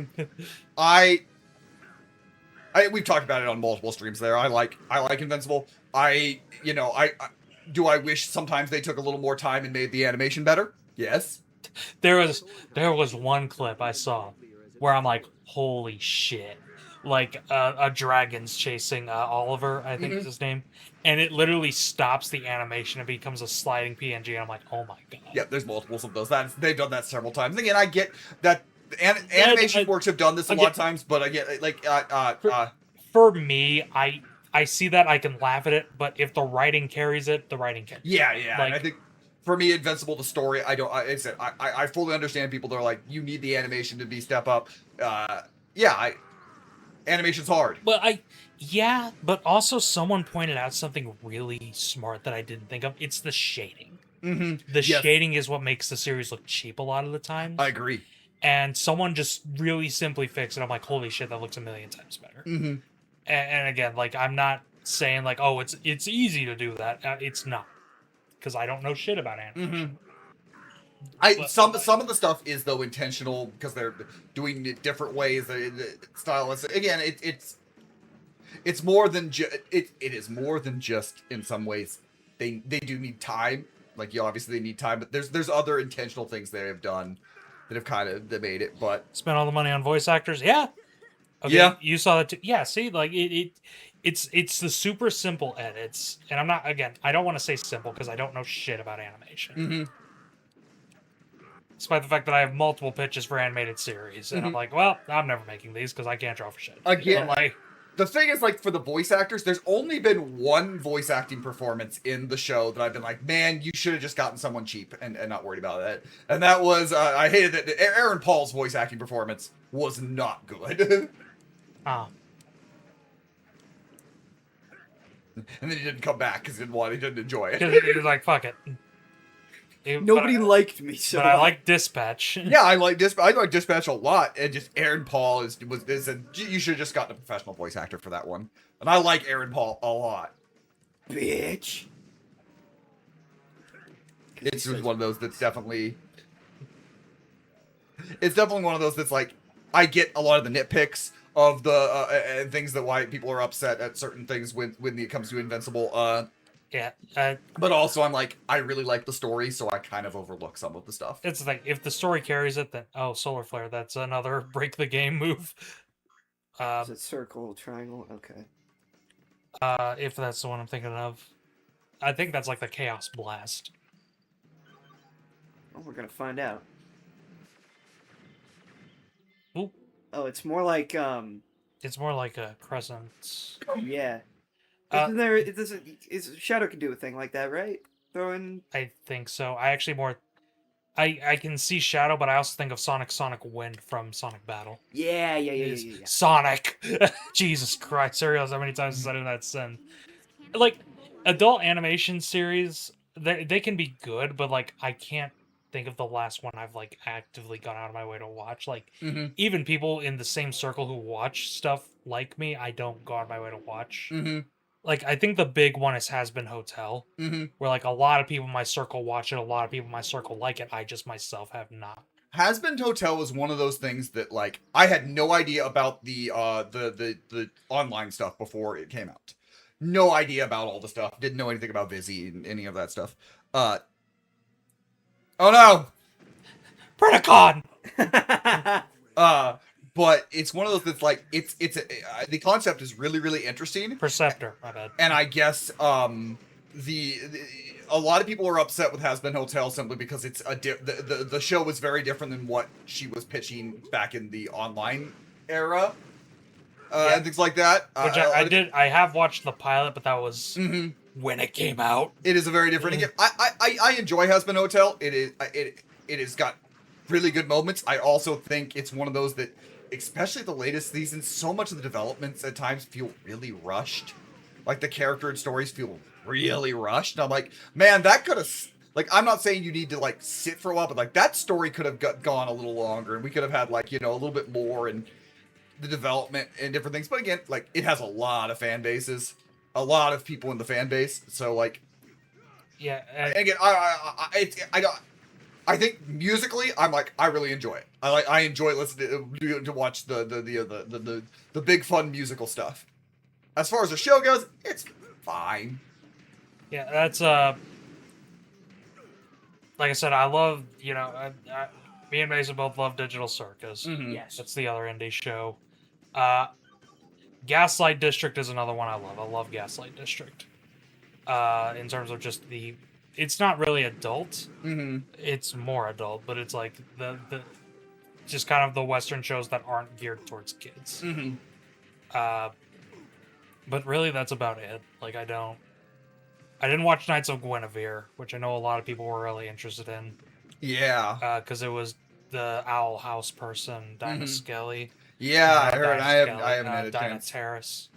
we've talked about it on multiple streams there. I like Invincible. I wish sometimes they took a little more time and made the animation better. Yes. There was one clip I saw where I'm like, holy shit. Like a dragon's chasing Oliver, I think is his name, and it literally stops the animation and becomes a sliding PNG. And I'm like, oh my god. Yeah, there's multiples of those. They've done that several times. Again, I get that animation works have done this a lot of times, but I get like for me, I see that, I can laugh at it, but if the writing carries it, the writing can. Yeah. Like, and I think for me, Invincible, the story, I fully understand people that are like, you need the animation to be step up. animation's hard. But also someone pointed out something really smart that I didn't think of. It's the shading. Mm-hmm. The shading is what makes the series look cheap a lot of the times. I agree. And someone just really simply fixed it. I'm like, holy shit, that looks a million times better. Mm-hmm. And again, like, I'm not saying like, oh, it's easy to do that. It's not, because I don't know shit about animation. Some of the stuff is though intentional because they're doing it different ways. The style is again, it's more than it is more than just in some ways. They do need time. Like, obviously they need time, but there's other intentional things they have done that have kind of made it. But spend all the money on voice actors, yeah. Okay, yeah, you saw that too. Yeah, see, like it's the super simple edits, and I'm not, again, I don't want to say simple because I don't know shit about animation. Mm-hmm. Despite the fact that I have multiple pitches for animated series, and I'm like, well, I'm never making these because I can't draw for shit. Again, but like, the thing is, like, for the voice actors, there's only been one voice acting performance in the show that I've been like, man, you should have just gotten someone cheap and not worried about that. And that was, I hated that Aaron Paul's voice acting performance was not good. And then he didn't come back because he didn't enjoy it. because he was like, fuck it. Nobody liked me, so but I like Dispatch. Yeah, I like Dispatch a lot, and just Aaron Paul is you should have just gotten a professional voice actor for that one. And I like Aaron Paul a lot. Bitch. It's just one of those that's definitely. It's definitely one of those that's like, I get a lot of the nitpicks of the and things that why people are upset at certain things when it comes to Invincible. Yeah. But also, I'm like, I really like the story, so I kind of overlook some of the stuff. It's the thing. If the story carries it, then solar flare. That's another break the game move. Is it circle, triangle? Okay. If that's the one I'm thinking of, I think that's like the Chaos Blast. Oh, we're gonna find out. Ooh. Oh, it's more like It's more like a crescent. Yeah. Isn't there? Is Shadow can do a thing like that, right? Throwing. I think so. I actually more. I can see Shadow, but I also think of Sonic Wind from Sonic Battle. Yeah. Sonic! Jesus Christ, I realize how many times I said in that sin. Like, adult animation series, they can be good, but, like, I can't think of the last one I've, like, actively gone out of my way to watch. Like, even people in the same circle who watch stuff like me, I don't go out of my way to watch. Like, I think the big one has Been Hotel, where, like, a lot of people in my circle watch it, a lot of people in my circle like it, I just myself have not. Has Been Hotel was one of those things that, like, I had no idea about the online stuff before it came out. No idea about all the stuff. Didn't know anything about Vizzy and any of that stuff. Oh no! Predacon! But it's one of those that's like, the concept is really, really interesting. Perceptor, my bad. And I guess a lot of people are upset with Has Been Hotel simply because it's the show was very different than what she was pitching back in the online era, and things like that. Which I have watched the pilot, but that was when it came out. It is a very different. Again, I enjoy Has Been Hotel. It has got really good moments. I also think it's one of those that, especially the latest season, so much of the developments at times feel really rushed. Like, the character and stories feel really rushed. And I'm like, man, that could have, like, I'm not saying you need to, like, sit for a while, but, like, that story could have gone a little longer, and we could have had, like, a little bit more in the development and different things. But again, like, it has a lot of fan bases, a lot of people in the fan base. So, like, yeah. Again, I think musically, I'm like, I really enjoy it. I enjoy listening to watch the big fun musical stuff. As far as the show goes, it's fine. Yeah, that's like I said, I love me and Mason both love Digital Circus. Yes, that's the other indie show. Gaslight District is another one I love. I love Gaslight District. In terms of just it's not really adult. It's more adult, but it's like the just kind of the Western shows that aren't geared towards kids. But really, that's about it. Like, I didn't watch Knights of Guinevere, which I know a lot of people were really interested in. Yeah. Because it was the Owl House person, Dinah Skelly. Yeah, I heard. Diana I haven't. Scully, I haven't had a Dinah chance. Terrace.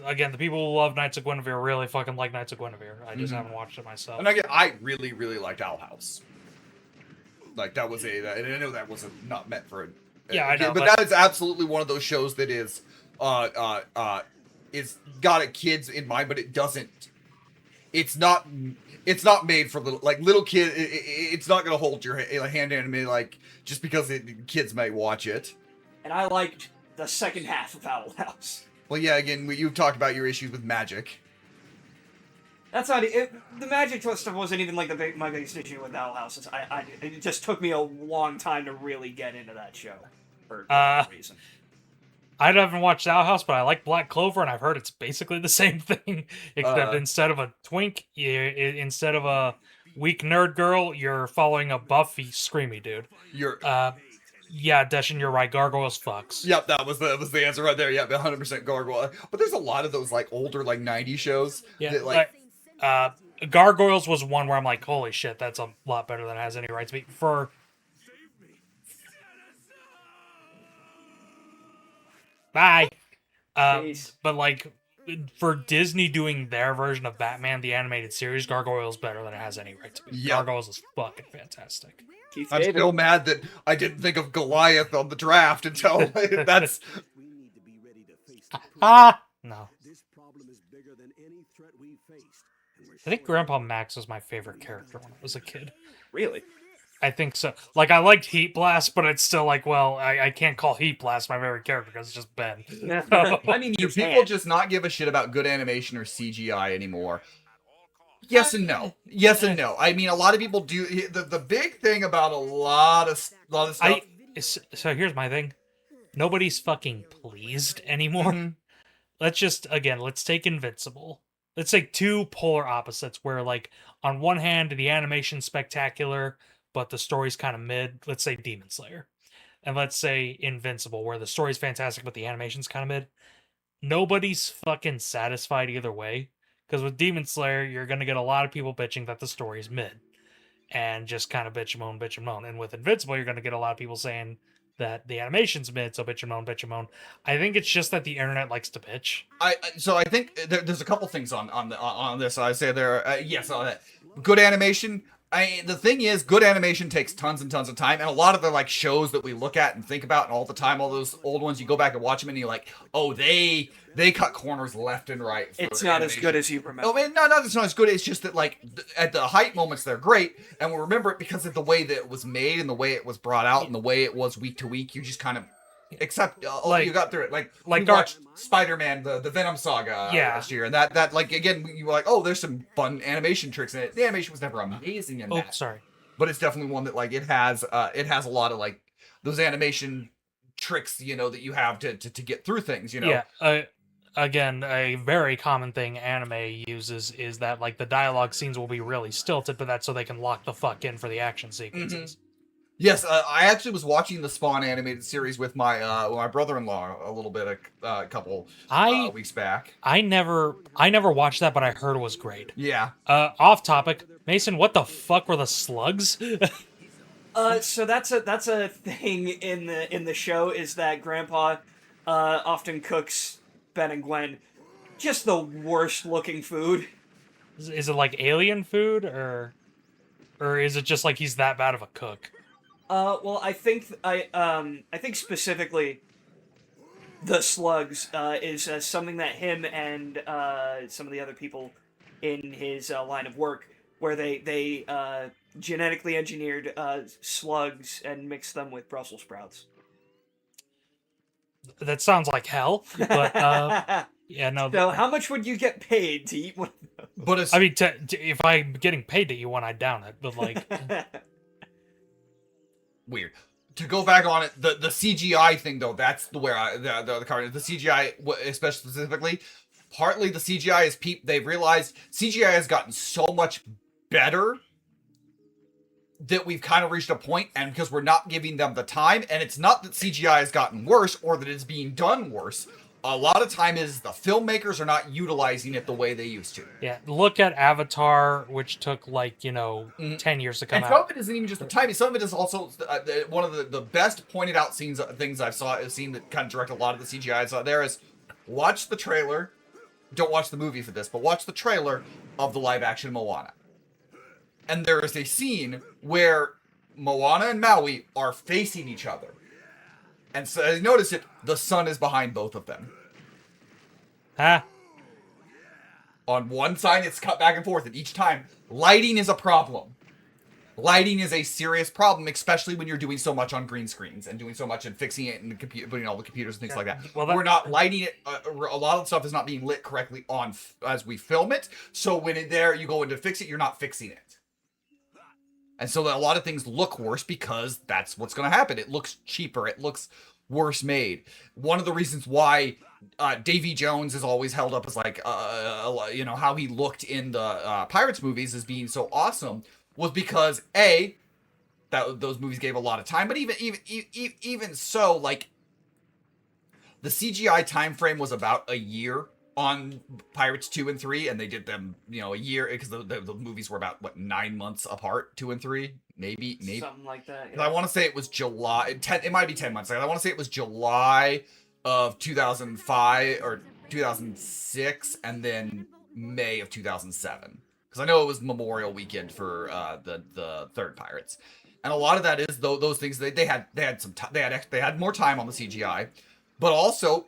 Again, the people who love Knights of Guinevere really fucking like Knights of Guinevere. I just haven't watched it myself. And again, I really, really liked Owl House. Like that was and I know that wasn't not meant for it. Yeah, I know, but that is absolutely one of those shows that is got a kids in mind, but it doesn't. It's not made for little kid. It's not gonna hold your hand in me like just because kids may watch it. And I liked the second half of Owl House. Well, yeah. Again, you've talked about your issues with magic. That's not it. The magic stuff wasn't even like my biggest issue with Owl House. It just took me a long time to really get into that show for whatever reason. I haven't watched Owl House, but I like Black Clover, and I've heard it's basically the same thing, except instead of a twink, instead of a weak nerd girl, you're following a buffy screamy dude. Yeah, Deshin, you're right. Gargoyles fucks. Yep, that was the answer right there. Yep, 100% Gargoyle. But there's a lot of those like older 90s shows. Yeah, that, Gargoyles was one where I'm like, holy shit, that's a lot better than it has any right to be. Bye. But like, for Disney doing their version of Batman the animated series, Gargoyles better than it has any right to be. Yep. Gargoyles is fucking fantastic. Keith I'm David. still mad that I didn't think of Goliath on the draft until that's. We need to be ready to face the proof. No. This problem is bigger than any threat we faced. And we're I think short Grandpa Max was my favorite character when I was a kid. Really? I think so. Like, I liked Heat Blast, but it's still like, well, I can't call Heat Blast my favorite character because it's just Ben. I mean, Do you people can. just not give a shit about good animation or CGI anymore? Yes and no. Yes and no. I mean, a lot of people do. The big thing about a lot of stuff. So here's my thing. Nobody's fucking pleased anymore. Let's take Invincible. Let's take two polar opposites where, like, on one hand, the animation's spectacular, but the story's kind of mid. Let's say Demon Slayer. And let's say Invincible, where the story's fantastic, but the animation's kind of mid. Nobody's fucking satisfied either way. Because with Demon Slayer, you're going to get a lot of people bitching that the story's mid. And just kind of bitch and moan. And with Invincible, you're going to get a lot of people saying that the animation's mid, so bitch and moan. I think it's just that the internet likes to bitch. So I think there's a couple things on this. I say yes, good animation. The thing is, good animation takes tons and tons of time, and a lot of the like shows that we look at and think about, and all the time, all those old ones, you go back and watch them, and you're like, oh, they cut corners left and right. It's not as good as you remember. Oh, man, no, it's not as good. It's just that like at the height moments, they're great, and we'll remember it because of the way that it was made and the way it was brought out and the way it was week to week. You just kind of. Except, you got through it. Like we watched Spider-Man, the Venom saga last year, and that like again, you were like, oh, there's some fun animation tricks in it. The animation was never amazing in that. Sorry, but it's definitely one that like it has a lot of like those animation tricks, you know, that you have to get through things, you know. Yeah. Again, a very common thing anime uses is that like the dialogue scenes will be really stilted, but that's so they can lock the fuck in for the action sequences. Mm-hmm. Yes, I actually was watching the Spawn animated series with my brother-in-law a little bit a couple weeks back. I never watched that, but I heard it was great. Yeah. Off topic, Mason, what the fuck were the slugs? So that's a thing in the show is that Grandpa often cooks Ben and Gwen just the worst looking food. Is it like alien food or is it just like he's that bad of a cook? Well, I think specifically the slugs is something that him and some of the other people in his line of work, where they genetically engineered slugs and mixed them with Brussels sprouts. That sounds like hell, but yeah, no. So, how much would you get paid to eat one of those? But it's, I mean, if I'm getting paid to eat one, I'd down it. But like. Weird. To go back on it, the CGI thing though, that's the CGI, especially specifically, partly the CGI is they've realized CGI has gotten so much better that we've kind of reached a point, and because we're not giving them the time, and it's not that CGI has gotten worse or that it's being done worse. a lot of time is the filmmakers are not utilizing it the way they used to. Yeah, look at Avatar, which took like 10 years to come And some out. of it isn't even just the timing. Some of it is also one of the best pointed out things I've seen that kind of direct a lot of the CGI I saw there is watch the trailer. Don't watch the movie for this, but watch the trailer of the live action Moana. And there is a scene where Moana and Maui are facing each other. And so as you notice it, the sun is behind both of them. Huh? On one side, it's cut back and forth, and each time, lighting is a problem. Lighting is a serious problem, especially when you're doing so much on green screens and doing so much and fixing it and putting all the computers and things like that. Well, We're not lighting it. A lot of the stuff is not being lit correctly as we film it. So when you go in to fix it, you're not fixing it. And so a lot of things look worse because that's what's going to happen. It looks cheaper. It looks worse made. One of the reasons why Davy Jones is always held up as like, how he looked in the Pirates movies as being so awesome was because those movies gave a lot of time, but even so, like the CGI time frame was about a year on Pirates 2 and 3, and they did them, a year because the movies were about 9 months apart, 2 and 3, maybe something like that. I want to say it was July. It might be 10 months. I want to say it was July of 2005 or 2006, and then May of 2007. Because I know it was Memorial Weekend for the third Pirates, and a lot of that is those things they had more time on the CGI, but also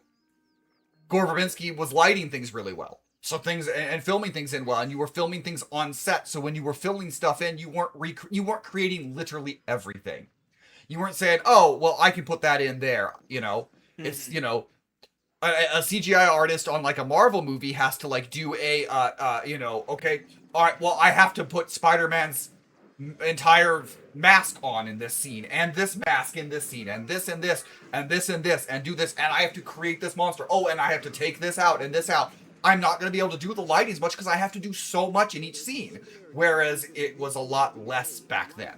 Gore Verbinski was lighting things really well. So things and filming things in well, and you were filming things on set. So when you were filming stuff in, you weren't creating literally everything. You weren't saying, "Oh, well, I can put that in there." It's a CGI artist on like a Marvel movie has to like do okay, all right, well, I have to put Spider-Man's entire mask on in this scene, and this mask in this scene, and this and this, and this and this, and do this, and I have to create this monster. Oh, and I have to take this out and this out. I'm not going to be able to do the lighting as much because I have to do so much in each scene, whereas it was a lot less back then.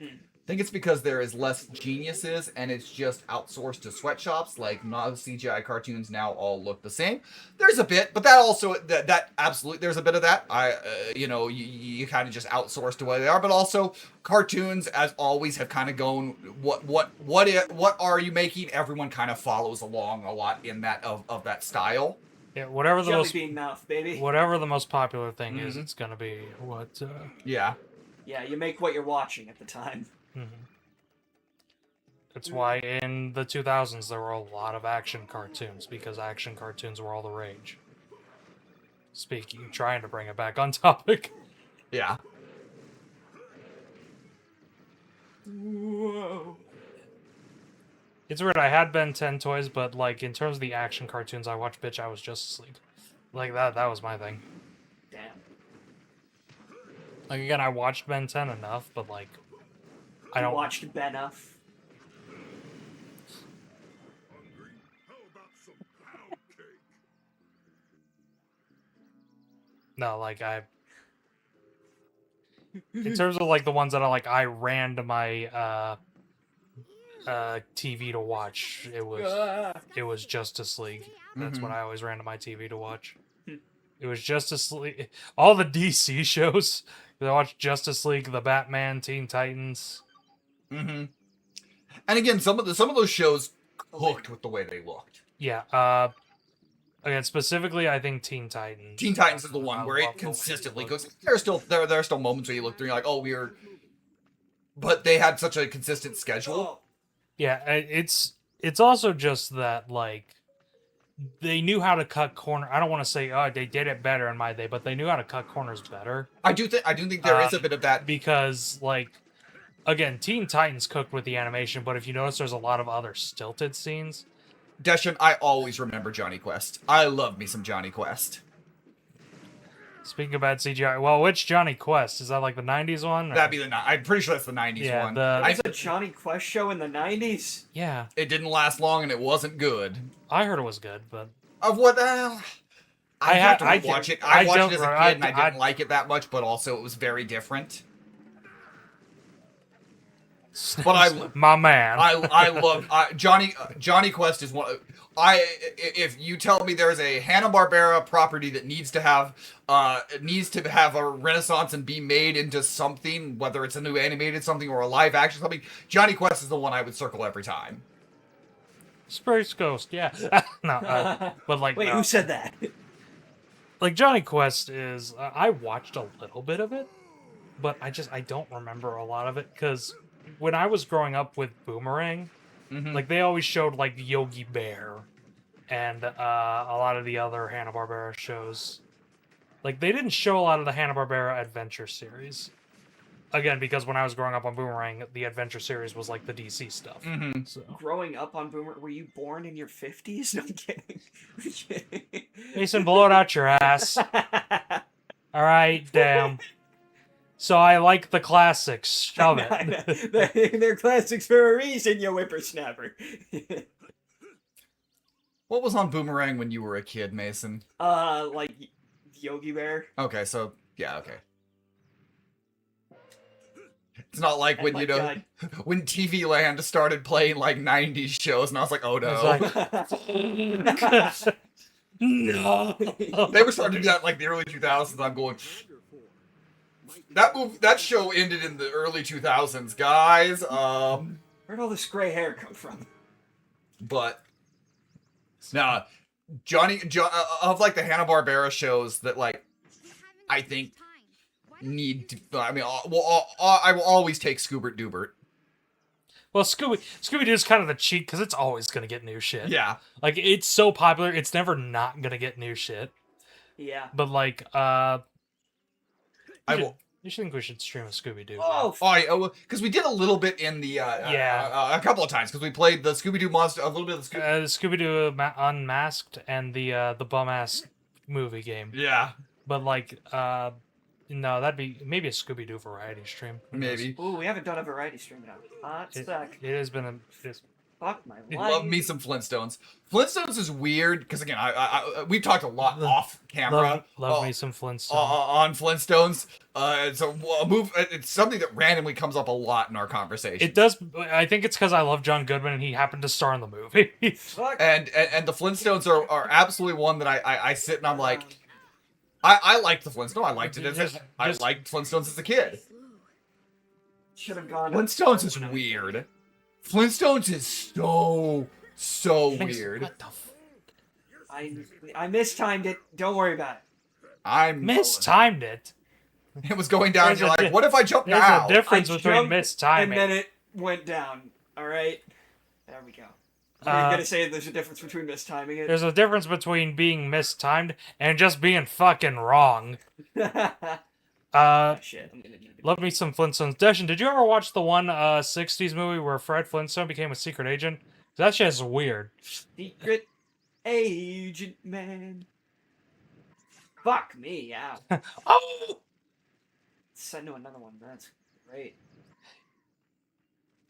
I think it's because there is less geniuses and it's just outsourced to sweatshops. Like, not CGI cartoons now all look the same. There's a bit, but that also that absolutely there's a bit of that. You kind of just outsource to what they are, but also cartoons, as always, have kind of gone. What are you making? Everyone kind of follows along a lot in that of that style. Yeah, whatever the Jelly bean mouth, baby. whatever the most popular thing is, it's gonna be what. Yeah. Yeah, you make what you're watching at the time. That's why in the 2000s there were a lot of action cartoons, because action cartoons were all the rage. Trying to bring it back on topic. Yeah. Whoa. It's weird, I had Ben 10 toys, but like in terms of the action cartoons I watched, bitch, I was just asleep. Like that was my thing. Damn. Like again, I watched Ben 10 enough, but like I don't watched Ben Uff. No, like in terms of like the ones that I ran to my TV to watch, it was Justice League. That's what I always ran to my TV to watch. It was Justice League. All the DC shows. I watched Justice League, the Batman, Teen Titans. And again, some of those shows hooked with the way they looked. Yeah. Again, specifically, I think Teen Titans. Teen Titans is the one where it consistently goes. There are still moments where you look through, you're like, oh, weird. But they had such a consistent schedule. Yeah, it's also just that like they knew how to cut corner. I don't want to say they did it better in my day, but they knew how to cut corners better. I do think there is a bit of that because like again, Teen Titans cooked with the animation, but if you notice, there's a lot of other stilted scenes. Deshaun, I always remember Johnny Quest. I love me some Johnny Quest. Speaking of bad CGI, well, which Johnny Quest? Is that like the 90s one? Or? That'd be I'm pretty sure that's the 90s one. It's a Johnny Quest show in the 90s? Yeah. It didn't last long and it wasn't good. I heard it was good, but... Of what the hell? I have to watch it. I watched it as a kid and I didn't like it that much, but also it was very different. But my man. I love Johnny Quest is one. If you tell me there's a Hanna-Barbera property that needs to have a renaissance and be made into something, whether it's a new animated something or a live action something, Johnny Quest is the one I would circle every time. Space Ghost, yeah. No, but like, Wait, who said that? like Johnny Quest is. I watched a little bit of it, but I don't remember a lot of it because when I was growing up with Boomerang, like they always showed like Yogi Bear and a lot of the other Hanna-Barbera shows. Like they didn't show a lot of the Hanna-Barbera Adventure series. Again, because when I was growing up on Boomerang, the Adventure series was like the DC stuff. So. Growing up on Boomer, were you born in your 50s? No, I'm kidding. I'm kidding. Mason, blow it out your ass. All right, damn. So I like the classics. Shove it. They're classics for a reason, you whippersnapper. What was on Boomerang when you were a kid, Mason? Like Yogi Bear. Okay, so yeah, okay. It's not like when, you know, God. when TV Land started playing like 90s shows and I was like, oh no. It's like, no. They were starting to do that in like the early 2000s. I'm going, that show ended in the early 2000s, guys. Where'd all this gray hair come from? But nah, of like the Hanna-Barbera shows that like I think need to. I mean, I will always take Scoobert Doobert. Well, Scooby-Doo's kind of the cheat because it's always going to get new shit. Yeah. Like, it's so popular, it's never not going to get new shit. Yeah. But, like, you should think we should stream a Scooby-Doo. Because we did a little bit in the, a couple of times, because we played the Scooby-Doo monster, a little bit of the Scooby-Doo Unmasked and the bum-ass movie game. Yeah. But, like, no, that'd be maybe a Scooby-Doo variety stream. Maybe. Ooh, we haven't done a variety stream in a hot sec. It has been Fuck my life. Love me some Flintstones. Flintstones is weird because again, we've talked a lot off camera. Love me some Flintstones. On Flintstones. It's a move. It's something that randomly comes up a lot in our conversation. It does. I think it's because I love John Goodman and he happened to star in the movie. Fuck. And the Flintstones are absolutely one that I sit and I'm like, I liked the Flintstones. I liked it I liked Flintstones as a kid. Should have gone. Flintstones is weird. Flintstones is so weird. What the I mistimed it. Don't worry about it. I mistimed it. It was going down. You're like, what if I jump There's now? a difference I between jumped, mistiming. and then it went down. All right. There we go. I'm gonna say there's a difference between mistiming it. There's a difference between being mistimed and just being fucking wrong. Shit. Love me some Flintstones. Deshin, did you ever watch the one 60s movie where Fred Flintstone became a secret agent? That shit is weird. Secret agent man. Fuck me, yeah. Oh! Send to another one. That's great.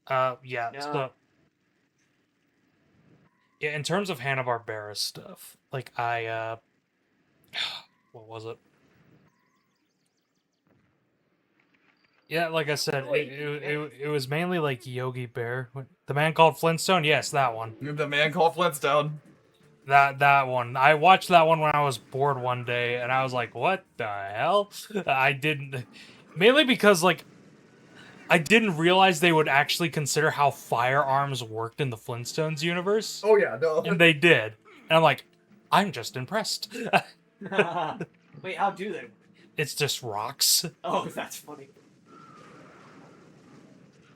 Yeah. No. So, yeah, in terms of Hanna-Barbera stuff, like what was it? Yeah, like I said, it was mainly like Yogi Bear. The Man Called Flintstone? Yes, that one. The Man Called Flintstone. That one. I watched that one when I was bored one day, and I was like, what the hell? I didn't... Mainly because, like, I didn't realize they would actually consider how firearms worked in the Flintstones universe. Oh, yeah, no. And they did. And I'm like, I'm just impressed. Wait, how do they? It's just rocks. Oh, that's funny.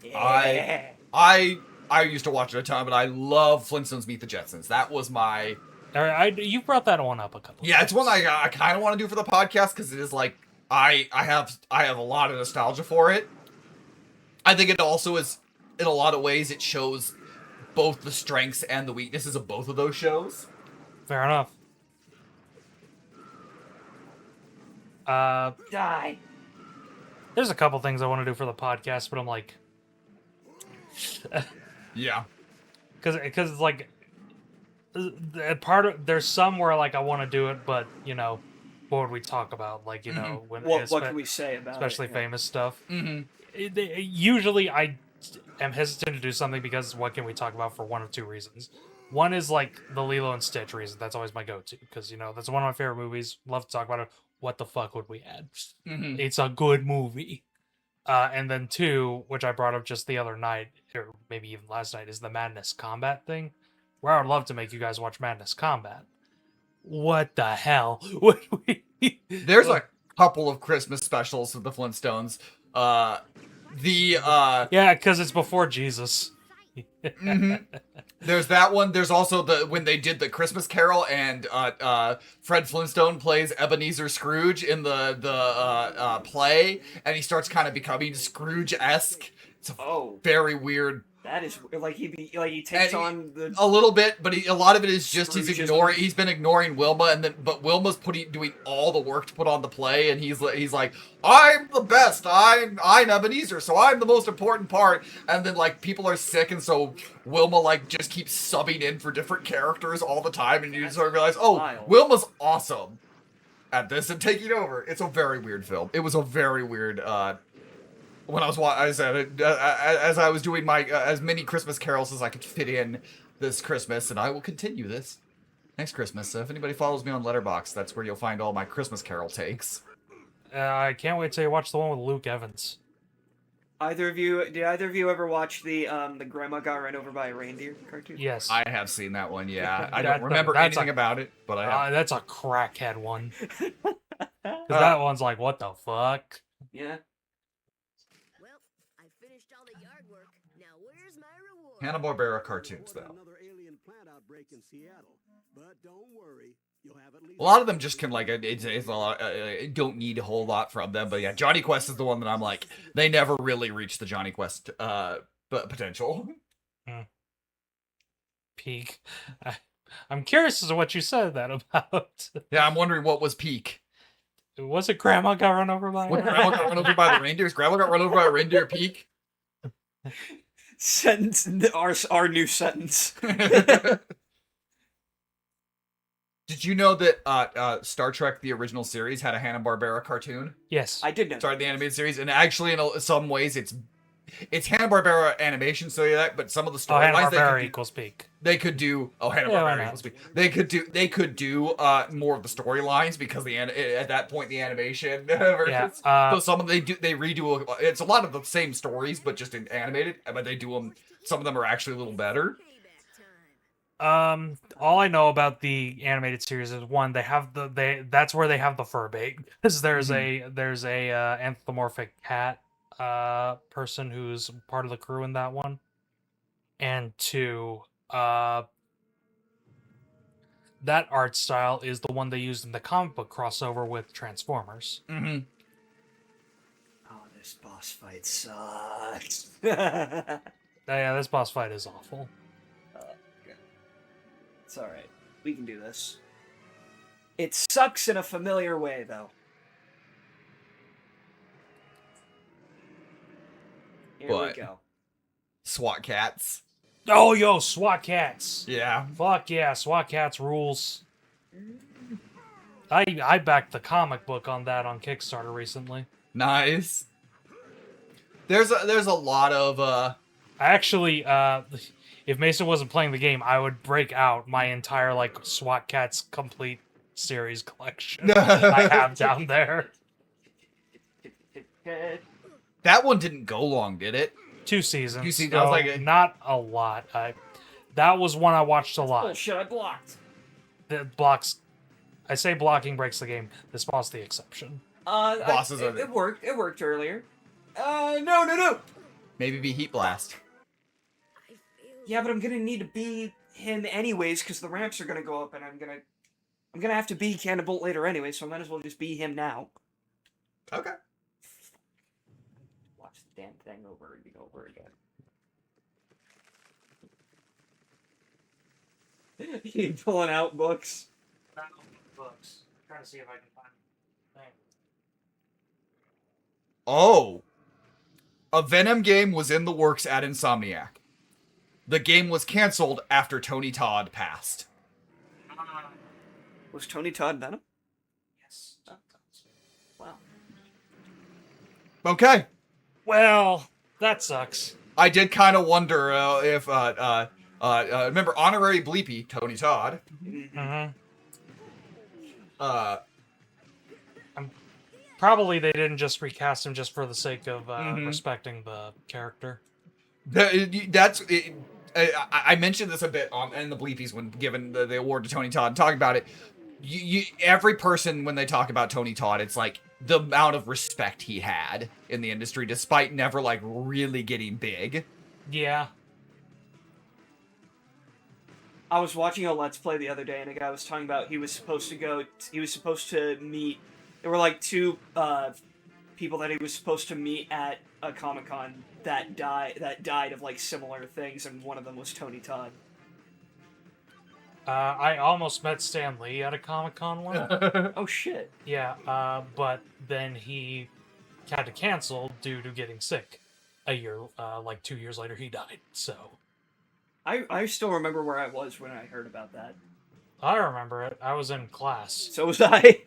Yeah. I used to watch it a ton, but I love Flintstones Meet the Jetsons. That was my... You brought that one up a couple Yeah, it's one I kind of want to do for the podcast, because it is like, I have a lot of nostalgia for it. I think it also is, in a lot of ways, it shows both the strengths and the weaknesses of both of those shows. Fair enough. Die. There's a couple things I want to do for the podcast, but I'm like... Yeah. Because it's like... There's some where, like, I want to do it, but, you know, what would we talk about? Like, you know... when What can we say about especially it? famous stuff. Mm-hmm. Usually, I am hesitant to do something because what can we talk about for one of two reasons. One is like the Lilo and Stitch reason. That's always my go-to because that's one of my favorite movies. Love to talk about it. What the fuck would we add? Mhm. It's a good movie. And then two, which I brought up just the other night, or maybe even last night, is the Madness Combat thing, where I would love to make you guys watch Madness Combat. What the hell would we? There's a couple of Christmas specials of the Flintstones. Yeah, because it's before Jesus. Mhm. There's that one. There's also when they did the Christmas Carol and Fred Flintstone plays Ebenezer Scrooge in the play, and he starts kind of becoming Scrooge-esque. It's a very weird. That is like he takes on the a little bit, but a lot of it is just Scroogeism. he's been ignoring Wilma, but Wilma's doing all the work to put on the play, and he's like, I'm the best, I'm Ebenezer, so I'm the most important part, and then like people are sick, and so Wilma like just keeps subbing in for different characters all the time, and you sort of realize, wild. Wilma's awesome at this and taking over. It's a very weird film. It was a very weird. When as I was doing my as many Christmas carols as I could fit in this Christmas, and I will continue this next Christmas. So if anybody follows me on Letterboxd, that's where you'll find all my Christmas carol takes. I can't wait till you watch the one with Luke Evans. Did either of you ever watch the Grandma Got Run Over by a Reindeer cartoon? Yes. I have seen that one. Yeah, I That- don't remember that's anything about it, but I have. That's a crackhead one. 'Cause that one's like, what the fuck? Yeah. Well, I finished all the yard work. Now where's my reward? Hanna-Barbera cartoons, though. Another alien plant outbreak in Seattle, but don't worry, you'll have at least A lot of them just can like it's a lot. Don't need a whole lot from them, but yeah, Johnny Quest is the one that I'm like they never really reached the Johnny Quest potential. Peak. I'm curious as to what you said that about. Yeah, I'm wondering what was peak. Was it Grandma got run over by? When Grandma got run over by the reindeers, Grandma got run over by a reindeer peak. Sentence our new sentence. Did you know that Star Trek the original series had a Hanna-Barbera cartoon? Yes. I did know. Sorry, the animated series, and actually in some ways it's Hanna-Barbera animation, so yeah, but some of the storylines Hanna-Barbera equals peak. they could do Hanna-Barbera equals peak. They could do more of the storylines because at that point the animation versions. Yeah. So some of they redo it's a lot of the same stories but just in animated, but they do them. Some of them are actually a little better. All I know about the animated series is one, that's where they have the fur bait because there's a anthropomorphic cat person who's part of the crew in that one, and two, that art style is the one they used in the comic book crossover with Transformers. Mm-hmm. Oh, this boss fight sucks. Yeah, this boss fight is awful. It's alright. We can do this. It sucks in a familiar way, though. Here we go. SWAT cats. Oh, yo, SWAT cats. Yeah. Fuck yeah, SWAT cats rules. I backed the comic book on that on Kickstarter recently. Nice. There's a lot of I actually, if Mason wasn't playing the game, I would break out my entire like SWAT Cats complete series collection I have down there. that one didn't go long, did it? 2 seasons. 2 seasons. No, I was like, not a lot. That was one I watched a lot. Oh shit, I blocked. The blocks. I say blocking breaks the game. This boss the exception. Bosses are it worked. It worked earlier. No. Maybe be Heat Blast. Yeah, but I'm gonna need to be him anyways, because the ramps are gonna go up, and I'm gonna have to be Cannonbolt later anyway, so I might as well just be him now. Okay. Watch the damn thing over and over again. You pulling out books? Not books. I'm trying to see if I can find thing. Oh. A Venom game was in the works at Insomniac. The game was canceled after Tony Todd passed. Was Tony Todd Venom? Yes. Wow. Okay. Well, that sucks. I did kind of wonder if remember honorary Bleepy Tony Todd. Mm-hmm. Uh, Probably they didn't just recast him just for the sake of Mhm. respecting the character. that's it, I mentioned this a bit in the Bleepies when giving the award to Tony Todd and talking about it. Every person when they talk about Tony Todd, it's like the amount of respect he had in the industry, despite never like really getting big. Yeah. I was watching a Let's Play the other day, and a guy was talking about he was supposed to meet. There were like two people that he was supposed to meet at a Comic-Con that died of like similar things, and one of them was Tony Todd. I almost met Stan Lee at a Comic-Con once. Oh shit. Yeah, but then he had to cancel due to getting sick. A year, like 2 years later, he died. So I still remember where I was when I heard about that. I remember it. I was in class. So was I.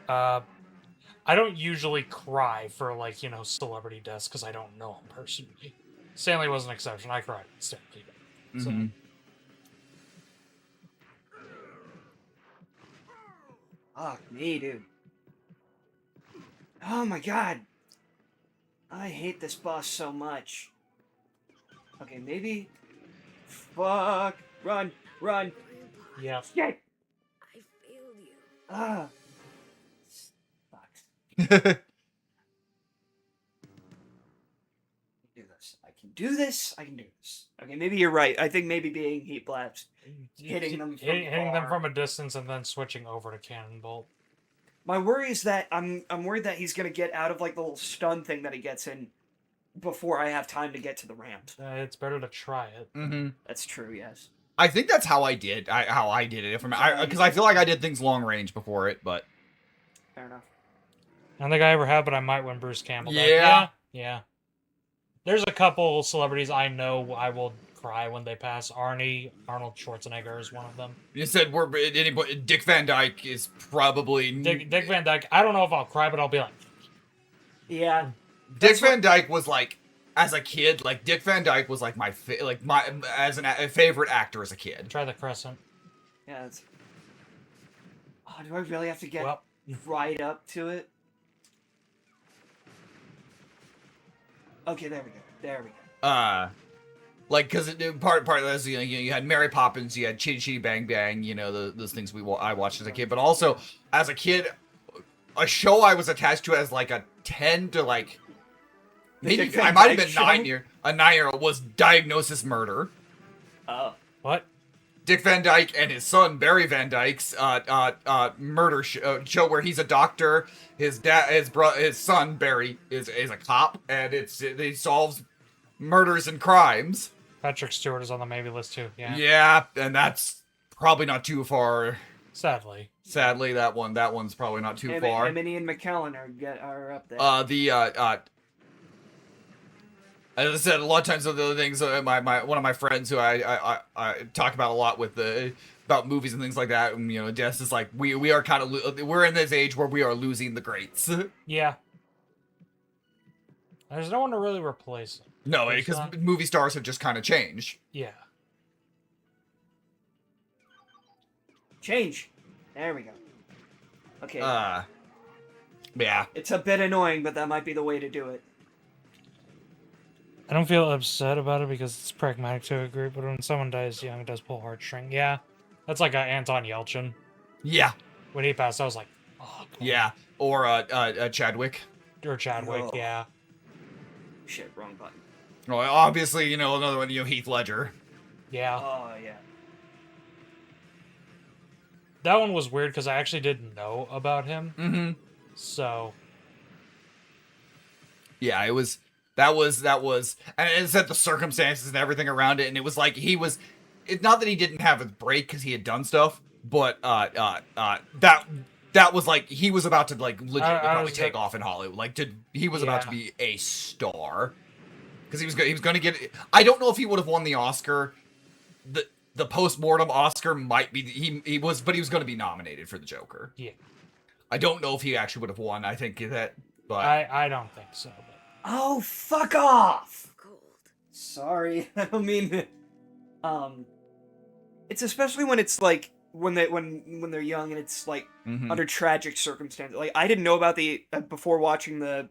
I don't usually cry for like celebrity deaths because I don't know him personally. Stanley was an exception. I cried at Stanley. So. Mhm. Fuck me, dude. Oh my god. I hate this boss so much. Okay, maybe. Fuck. Run. Run. Yeah. Shit. I failed you. Ah. Fuck. Do this. I can do this. I can do this. Okay, maybe you're right. I think maybe being heat blast, hitting them from hitting them far. from a distance and then switching over to cannon bolt. My worry is that I'm worried that he's gonna get out of like the little stun thing that he gets in before I have time to get to the ramp. It's better to try it. Mhm. That's true. Yes. I think that's how I did. How I did it. If because I feel like I did things long range before it, but Fair enough. I don't think I ever have, but I might when Bruce Campbell died. Yeah. Yeah. There's a couple celebrities I know I will cry when they pass. Arnold Schwarzenegger is one of them. you said Dick Van Dyke is probably Dick Van Dyke, I don't know if I'll cry, but I'll be like, Yeah. Dick Van Dyke was like, as a kid, like Dick Van Dyke was like my favorite actor as a kid. try the crescent. Yeah. It's... Oh, do I really have to get Well, right up to it? Okay, there we go. There we go. Like, because part of this, you had Mary Poppins, you had Chitty Chitty Bang Bang, those things I watched as a kid, but also as a kid, a show I was attached to as like a 10 to like maybe I might have been 9-year-old was Diagnosis Murder. Oh. what? Dick Van Dyke and his son Barry Van Dyke's murder show where he's a doctor. His son Barry is a cop, and he solves murders and crimes. Patrick Stewart is on the maybe list too. Yeah. Yeah, and that's probably not too far. Sadly. Sadly, that one's probably not too far. Emily and McKellen are up there. As I said, a lot of times the other things, one of my friends who I talk about a lot with about movies and things like that, and Des is like we are kind of we're in this age where we are losing the greats. Yeah. There's no one to really replace him. No, because movie stars have just kind of changed. Yeah. Change. There we go. Okay. Yeah. It's a bit annoying, but that might be the way to do it. I don't feel upset about it because it's pragmatic to agree, but when someone dies young, it does pull heartstring. Yeah. That's like Anton Yelchin. Yeah. When he passed, I was like, oh, yeah. Or Chadwick. Or Chadwick, Oh. yeah. Shit, wrong button. Well, obviously, another one, Heath Ledger. Yeah. Oh, yeah. That one was weird because I actually didn't know about him. Mm-hmm. So. Yeah, that was, and it said the circumstances and everything around it, and it was like it's not that he didn't have a break because he had done stuff, but that was like he was about to like legitimately probably take off in Hollywood, like he was about to be a star because he was going to get. I don't know if he would have won the Oscar. The post-mortem Oscar might be he was going to be nominated for the Joker. Yeah. I don't know if he actually would have won. I think that, but I don't think so. But... Oh, fuck off! Cold. Sorry. I don't mean it's especially when it's like when they're young and it's like Mhm. under tragic circumstances. Like I didn't know about the before watching the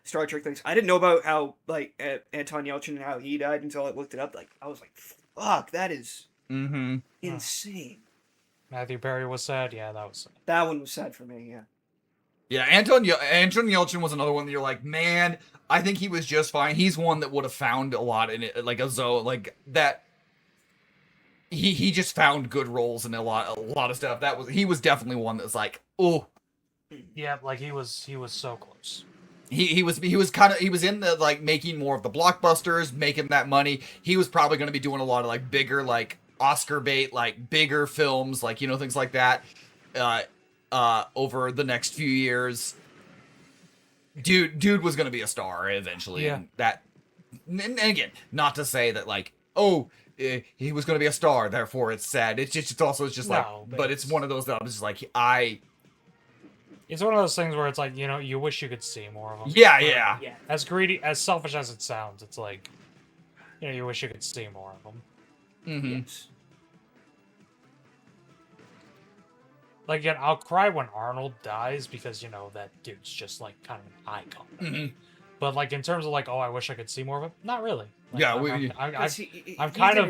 Star Trek things. I didn't know about how like Anton Yelchin and how he died until I looked it up. Like I was like, fuck, that is Mhm. insane. Matthew Perry was sad. Yeah, that was sad. That one was sad for me. Yeah. Yeah, Anton Yelchin was another one that you're like, man, I think he was just fine. He's one that would have found a lot in it, like a zone, like that. He just found good roles in a lot of stuff. He was definitely one that's like, oh, Yeah, like he was so close. he was in the like making more of the blockbusters, making that money. He was probably going to be doing a lot of like bigger like Oscar bait, like bigger films, like things like that. Over the next few years, dude was going to be a star eventually. Yeah. And again, not to say that like, he was going to be a star, therefore it's sad. It's just like, No, but it's one of those that I'm just like, It's one of those things where it's like, you wish you could see more of them. yeah, But yeah. Yeah. As greedy, as selfish as it sounds, it's like, you wish you could see more of them. Mm-hmm. Yes. Like, again, I'll cry when Arnold dies because, that dude's just, like, kind of an icon. Mm-hmm. But, like, in terms of, like, oh, I wish I could see more of him, not really. Like, Yeah,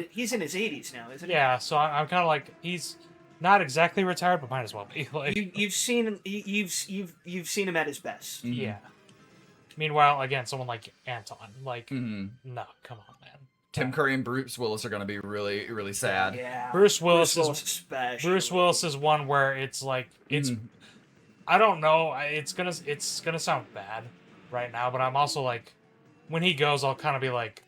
He's in his 80s now, isn't he? yeah, so I'm kind of like, he's not exactly retired, but might as well be. Like, You've seen him at his best. Mhm. yeah. Meanwhile, again, someone like Anton, like, Mm-hmm. no, come on, man. Tim Curry and Bruce Willis are going to be really, really sad. Yeah. Bruce Willis especially. Bruce Willis is one where it's like it's Mhm. I don't know, it's gonna sound bad right now, but I'm also like when he goes I'll kind of be like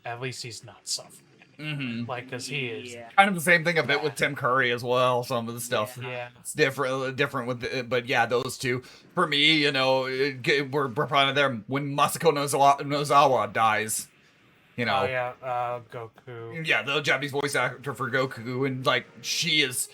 at least he's not suffering. Mm-hmm. Like cuz he is. Yeah. Kind of the same thing a bit with Tim Curry as well. Some of the stuff. Yeah. It's different with, but yeah, those two for me, we're probably there when Masako Nozawa dies. Oh yeah, Goku. Yeah, the Japanese voice actor for Goku, and like she is.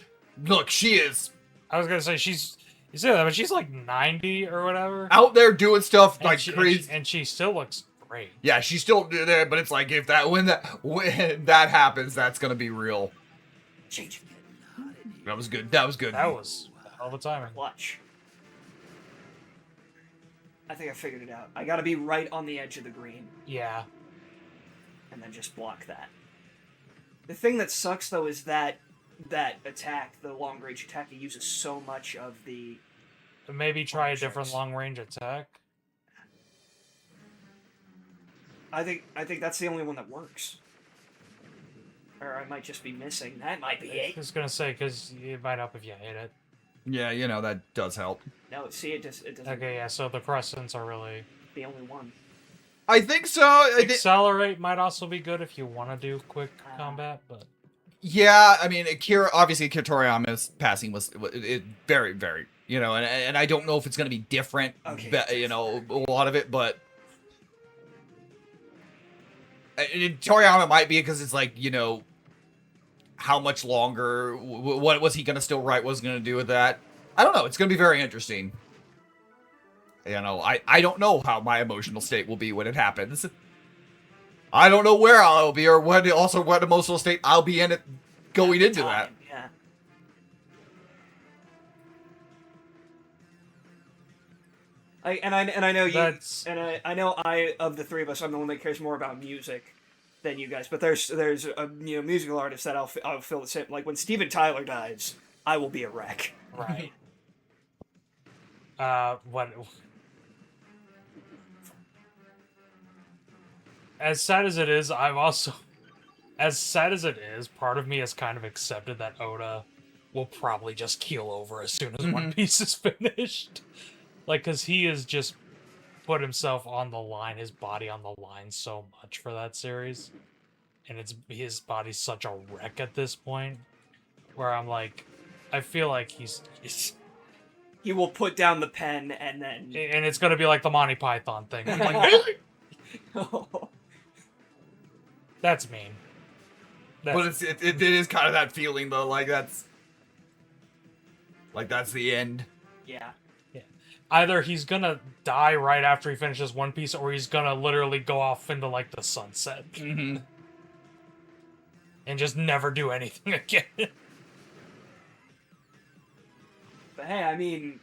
I was gonna say you say that, but she's like 90 or whatever. Out there doing stuff And like she- crazy. and she still looks great. Yeah, she's still there, but it's like when that happens, that's gonna be real. Change. That was good. That was good. That was all the timing. Clutch. I think I figured it out. I gotta be right on the edge of the green, Yeah. and then just block that. The thing that sucks though is that attack, the long range attack, it uses so much of the. Maybe try a Shucks. different long range attack. I think that's the only one that works. Or I might just be missing. That might be I it. was gonna say because it might help if you hit it. Yeah, that does help. No, see, it doesn't. Okay, yeah. So the crescents are really The only one. I think so. accelerate might also be good if you want to do quick combat, but Yeah, I mean, obviously Akira Toriyama's passing was it very, very, and I don't know if it's going to be different, Okay. a lot of it, but Toriyama might be because it's like, how much longer, what was he going to still write, what was he going to do with that? I don't know. It's going to be very interesting. I don't know how my emotional state will be when it happens. I don't know where I'll be or what emotional state I'll be in it going into that. Time, yeah. I know you That's- I know I of the three of us I'm the one that cares more about music than you guys, but there's a musical artist that I'll feel the same. Like when Steven Tyler dies, I will be a wreck. right. What? As sad as it is, as sad as it is, part of me has kind of accepted that Oda will probably just keel over as soon as One Piece is finished. Like, because he has just put himself on the line, his body on the line so much for that series. And his body's such a wreck at this point, where I'm like, I feel like he's He will put down the pen and then. and it's gonna be like the Monty Python thing. I'm like, that's mean. But it is kind of that feeling though, like that's the end. Yeah. either he's gonna die right after he finishes One Piece, or he's gonna literally go off into like the sunset Mm-hmm. and just never do anything again. But hey, I mean,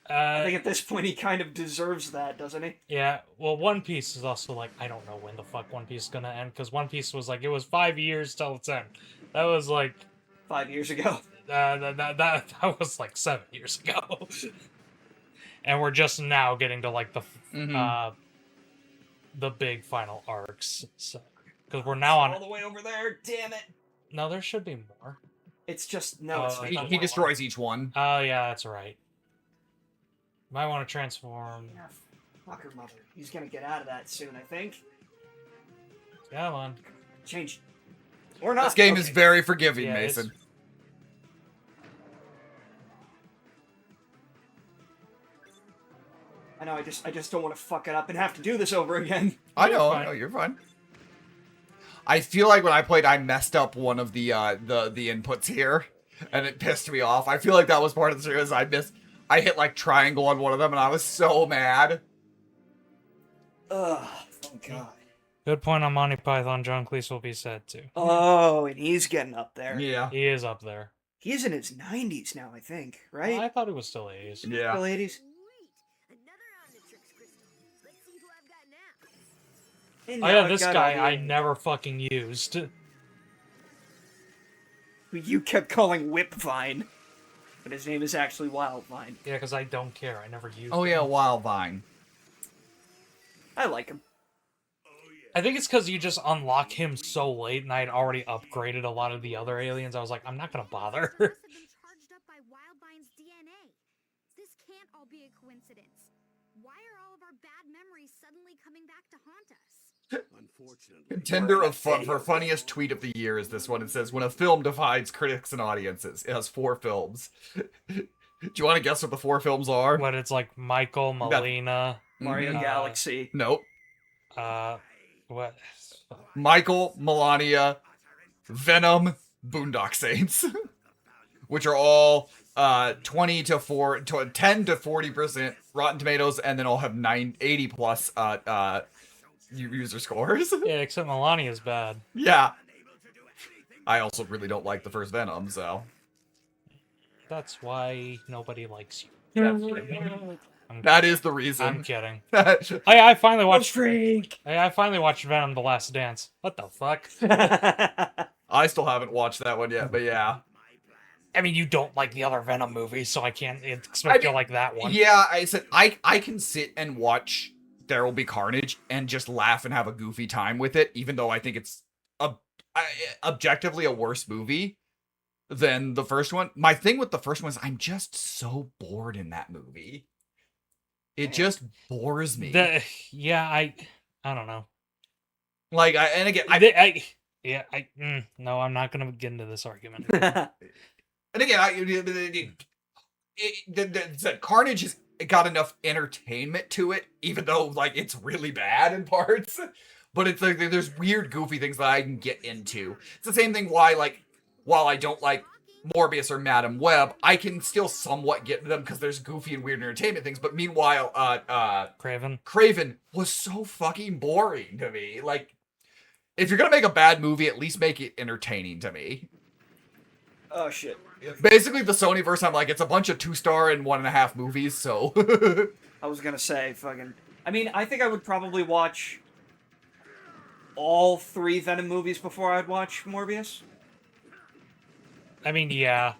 I think at this point he kind of deserves that, doesn't he? Yeah, well, One Piece is also like, I don't know when the fuck One Piece is gonna end, because One Piece was like, it was 5 years till its end. That was like, 5 years ago. that was like 7 years ago. And we're just now getting to like the big final arcs. So, because we're now all on. the way over there. Damn it! No, there should be more. It's just no. It's I He, thought he destroys each one. Oh yeah, that's right. Might want to transform. Yeah, fucker mother. He's gonna get out of that soon, I think. Come on. Change. Or not. This game is Okay. very forgiving, Yeah, Mason. I know. I just don't want to fuck it up and have to do this over again. I You're know, fine. I know, you're fine. I feel like when I played, I messed up one of the inputs here, and it pissed me off. I feel like that was part of the series. I hit like triangle on one of them, and I was so mad. Ugh. Thank God. Good point on Monty Python. John Cleese will be sad too. Oh, and he's getting up there. Yeah. He is up there. He's in his 90s now, I think. Right? I thought he was still 80s. Yeah. The ladies. Sweet. Another Omnitrix crystal. Let's see who I've got now. And Oh now yeah, I've this got guy all I the- never fucking used. who you kept calling Whipvine, but his name is actually Wildvine. Yeah, because I don't care. I never used. Oh him. yeah, Wildvine. I like him. I think it's because you just unlock him so late, and I had already upgraded a lot of the other aliens. I was like, I'm not gonna bother. Have been charged up by Wildvine's DNA. This can't all be a coincidence. Why are all of our bad memories suddenly coming back to haunt us? Unfortunately, Contender of fun for funniest tweet of the year is this one. It says, "When a film divides critics and audiences, it has 4 films." Do you want to guess what the 4 films are? But it's like Michael, Melina, Mario Mhm. Galaxy. Nope. What? Michael, Melania, Venom, Boondock Saints, which are all 10 to 40% Rotten Tomatoes, and then all have 80 plus user scores. Yeah, except Melania's bad. Yeah. I also really don't like the first Venom, so. That's why nobody likes you. That is the I'm reason. kidding. I I finally watched. Freak! I finally watched Venom: The Last Dance. What the fuck? still haven't watched that one yet, but yeah. I mean, you don't like the other Venom movies, so I can't expect you to like that one. Yeah, I said I can sit and watch There Will Be Carnage and just laugh and have a goofy time with it, even though I think it's objectively a worse movie than the first one. My thing with the first one is I'm just so bored in that movie. It just bores me. Yeah, I don't know. Like, and again, no, I'm not gonna get into this argument. and again, Carnage has got enough entertainment to it, even though like it's really bad in parts. But it's like there's weird, goofy things that I can get into. It's the same thing why, like, while I don't like Morbius or Madam Web, I can still somewhat get into them because there's goofy and weird entertainment things. But meanwhile, Craven was so fucking boring to me. Like, if you're gonna make a bad movie, at least make it entertaining to me. Oh shit. Basically, the Sonyverse, I'm like, it's a bunch of 2-star and 1.5 movies, so. I was gonna say, fucking. I mean, I think I would probably watch all 3 Venom movies before I'd watch Morbius. I mean, yeah,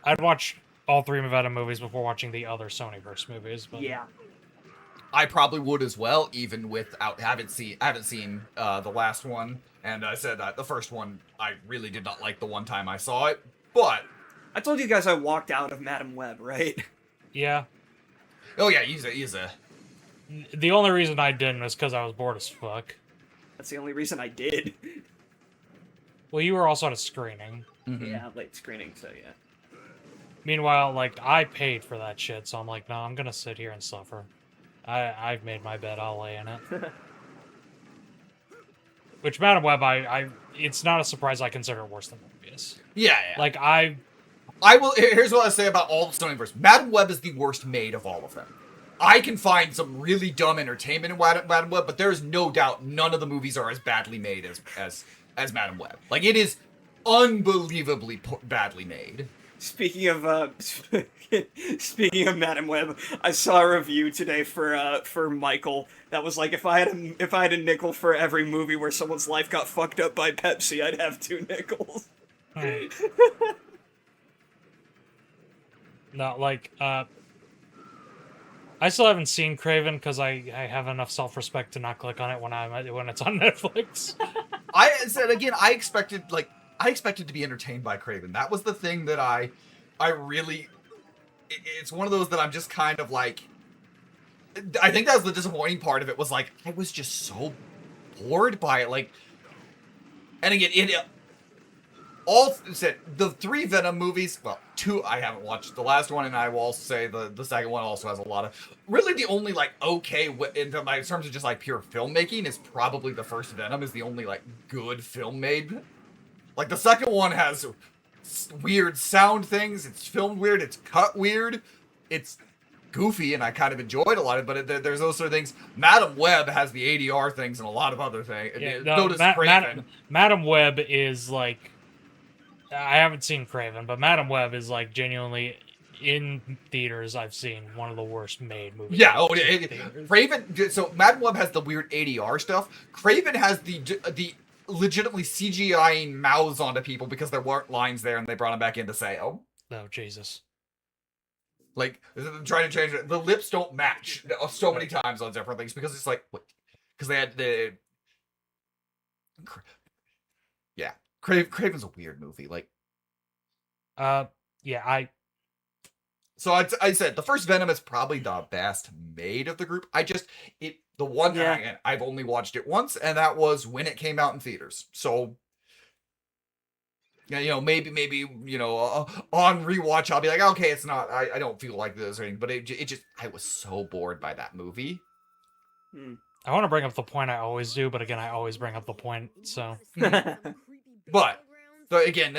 I'd watch all 3 Venom movies before watching the other Sonyverse movies. But Yeah. I probably would as well, even without haven't seen the last one. And I said that the first one I really did not like the one time I saw it, but I told you guys I walked out of Madam Web, right? yeah, oh yeah, he's a the only reason I didn't was because I was bored as fuck. That's the only reason I did. Well, you were also at a screening. Yeah, late screening, so yeah. Meanwhile, like, I paid for that shit, so I'm like, no, I'm gonna sit here and suffer. I've made my bed, I'll lay in it. Which, Madam Web, it's not a surprise I consider it worse than Morbius. yeah. Like, I Here's what I say about all the Sonyverse. Madam Web is the worst made of all of them. I can find some really dumb entertainment in Madam Web, but there's no doubt none of the movies are as badly made as Madam Web. Like, it is unbelievably badly made. Speaking of speaking of Madam Web, I saw a review today for Michael that was like, if I had a nickel for every movie where someone's life got fucked up by Pepsi, I'd have 2 nickels. No, like, I still haven't seen Craven because I have enough self-respect to not click on it when it's on Netflix. I said again, I expected to be entertained by Craven. That was the thing that I really. It's one of those that I'm just kind of like. I think that was the disappointing part of it. Was like I was just so bored by it. Like, and again, all said the 3 Venom movies. Well, 2 I haven't watched. The last one, and I will also say the second one also has a lot of. Really, the only like okay in terms of just like pure filmmaking is probably the first Venom is the only like good film made. Like the second one has weird sound things. It's filmed weird. It's cut weird. It's goofy, and I kind of enjoyed a lot of it. But there's those sort of things. Madam Web has the ADR things and a lot of other things. Yeah, So does Craven. Madam Web is like, I haven't seen Craven, but Madam Web is like genuinely in theaters. I've seen one of the worst made movies. Yeah. Oh, Craven. So Madam Web has the weird ADR stuff. Craven has the legitimately CGIing mouths onto people because there weren't lines there, and they brought them back in to say, "Oh, Jesus." Like trying to change it. The lips don't match so many times on different things because it's like what? Because they had the. Yeah, Craven's a weird movie. Like, yeah, So I said the first Venom is probably the best made of the group. The one Yeah. I've only watched it once, and that was when it came out in theaters. So, yeah, maybe on rewatch I'll be like, okay, it's not. I don't feel like this or anything, but it just I was so bored by that movie. I want to bring up the point I always do, but again, I always bring up the point. So, But again,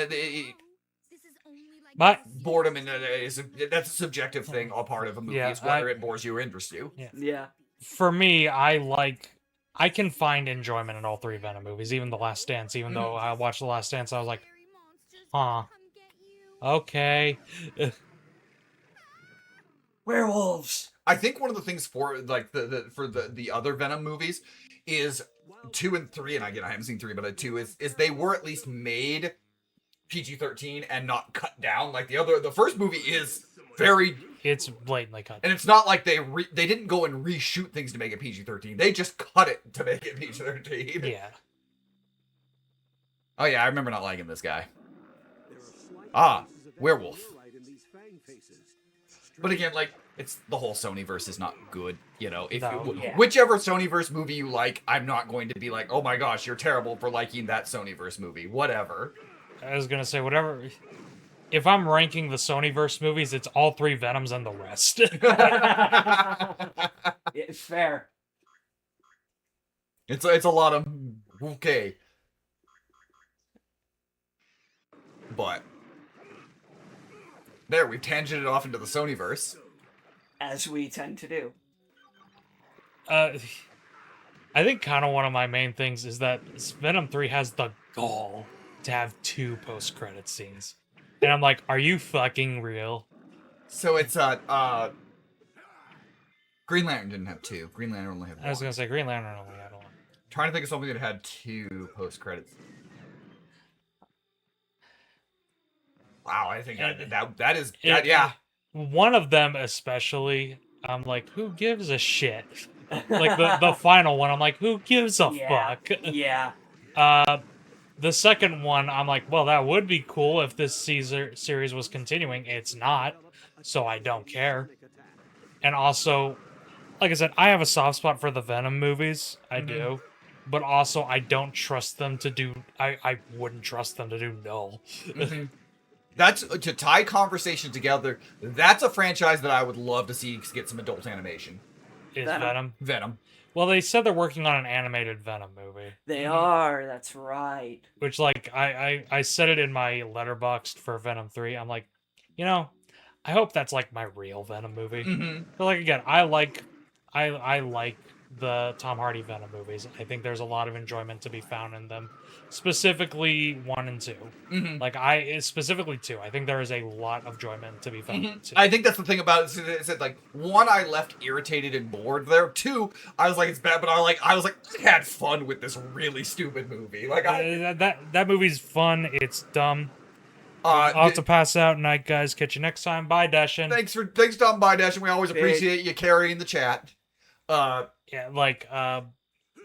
but boredom and that's a subjective thing. All part of a movie is whether it bores you or interests you. Yeah. For me, I can find enjoyment in all 3 Venom movies, even The Last Dance. Even though I watched The Last Dance, I was like, huh, okay. Werewolves. I think one of the things for like the other Venom movies is 2 and 3, and again I haven't seen 3, but 2 is they were at least made PG-13 and not cut down. Like the first movie is very. It's blatantly cut. And it's not like they didn't go and reshoot things to make it PG-13. They just cut it to make it PG-13. Yeah. Oh yeah, I remember not liking this guy. There are slight Ah, traces of werewolf. fluoride in these fang faces. But again, like it's the whole Sonyverse is not good. If No. whichever Sonyverse movie you like, I'm not going to be like, oh my gosh, you're terrible for liking that Sonyverse movie. Whatever. I was gonna say whatever. If I'm ranking the Sonyverse movies, it's all 3 Venoms and the rest. It's fair. It's a lot of okay. But there, we've tangented off into the Sonyverse. As we tend to do. I think kind of one of my main things is that Venom 3 has the gall to have 2 post-credit scenes. And I'm like, are you fucking real? So it's Green Lantern didn't have 2. Green Lantern only had 1. I was gonna say Green Lantern only had 1. Trying to think of something that had 2 post credits. Wow, I think that is yeah. One of them especially, I'm like, who gives a shit? Like the final one, I'm like, who gives a fuck? Yeah. The second one, I'm like, well, that would be cool if this series was continuing. It's not, so I don't care. And also, like I said, I have a soft spot for the Venom movies. I do. But also, I don't trust them to do... I wouldn't trust them to do Null. That's, to tie conversation together, that's a franchise that I would love to see get some adult animation. Is Venom? Venom. Well, they said they're working on an animated Venom movie. They are, that's right. Which, like, I said it in my letterboxd for Venom 3. I'm like, you know, I hope that's like my real Venom movie. Mm-hmm. But like again, I like the Tom Hardy Venom movies. I think there's a lot of enjoyment to be found in them, specifically 1 and 2. Mm-hmm. Like specifically 2. I think there is a lot of enjoyment to be found in 2. I think that's the thing about it. Is that like 1, I left irritated and bored there. 2, I was like, it's bad, but I was like, I had fun with this really stupid movie. Like that movie's fun. It's dumb. I'll have to pass out. Night, guys. Catch you next time. Bye, Dashin. Thanks Tom by Dash, and we always appreciate you carrying the chat. Yeah, like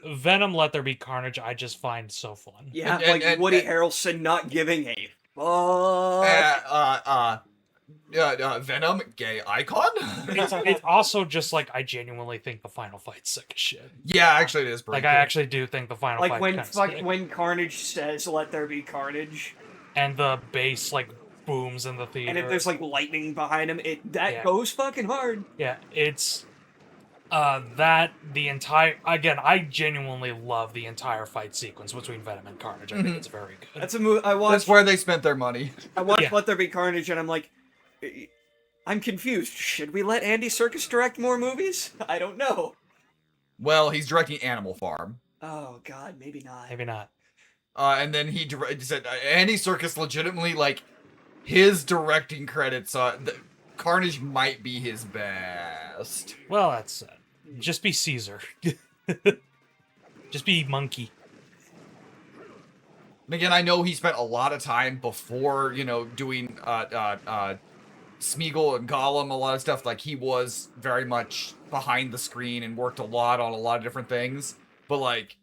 Venom, Let There Be Carnage. I just find so fun. Yeah, like Woody Harrelson not giving a fuck. Venom, gay icon. It's also just like I genuinely think the final fight's sick as shit. Yeah, actually, it is pretty. Like cool. I actually do think the final Like fight when Carnage says "Let there be carnage," and the bass like booms in the theater, and if there's like lightning behind him, Yeah. goes fucking hard. yeah, it's that the entire again. I genuinely love the entire fight sequence between Venom and Carnage. I think it's very good. That's a movie I watched. That's where they spent their money. I watched Yeah. Let There Be Carnage, and I'm like, I'm confused. Should we let Andy Serkis direct more movies? I don't know. Well, he's directing Animal Farm. Oh God, maybe not. Maybe not. And then he said Andy Serkis legitimately, like, his directing credits. Carnage might be his best. Well, that's just be Caesar. Just be Monkey. And again, I know he spent a lot of time before, doing Smeagol and Gollum, a lot of stuff. Like, he was very much behind the screen and worked a lot on a lot of different things. But, like...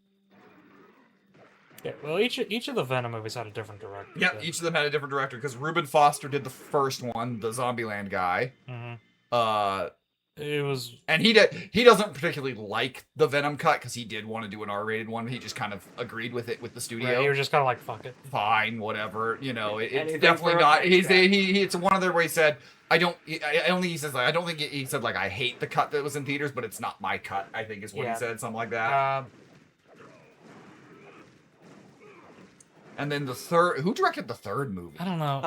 Yeah, well, each of the Venom movies had a different director. Yeah, each of them had a different director, because Reuben Foster did the first one, the Zombieland guy. Mm-hmm. It was... And he doesn't particularly like the Venom cut, because he did want to do an R-rated one. He just kind of agreed with it with the studio. Right, he was just kind of like, fuck it. Fine, whatever. It's Anything definitely for a not. fight, It's one of their where he said, I don't think he says, like, I don't think he said, like, I hate the cut that was in theaters, but it's not my cut, I think is what he said, something like that. And then the third, who directed the third movie? I don't know.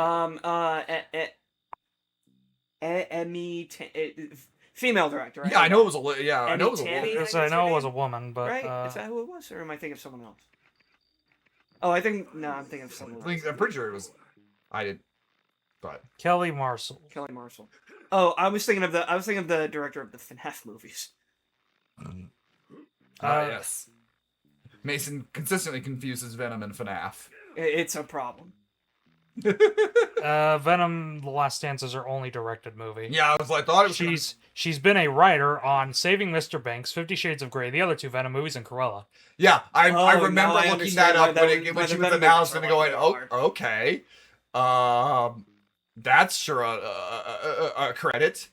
Female director, right? Yeah, I know it was a I know it was a Tammy, woman. I think I is her know it was name. a woman, but Right? Is that who it was, or am I thinking of someone else? Oh, I'm thinking of someone else. I'm pretty sure it was. I did, but Kelly Marshall. Kelly Marshall. Oh, I was thinking of the director of the FNAF movies. yes. Mason consistently confuses Venom and FNAF. It's a problem. Venom: The Last Dance is her only directed movie. Yeah, I thought it was. She's been a writer on Saving Mr. Banks, 50 Shades of Grey, the other 2 Venom movies, and Cruella. Yeah, I now remember I looking that understand up why when why she the was Venom announced movies and are going, like they oh, okay. That's sure a credit,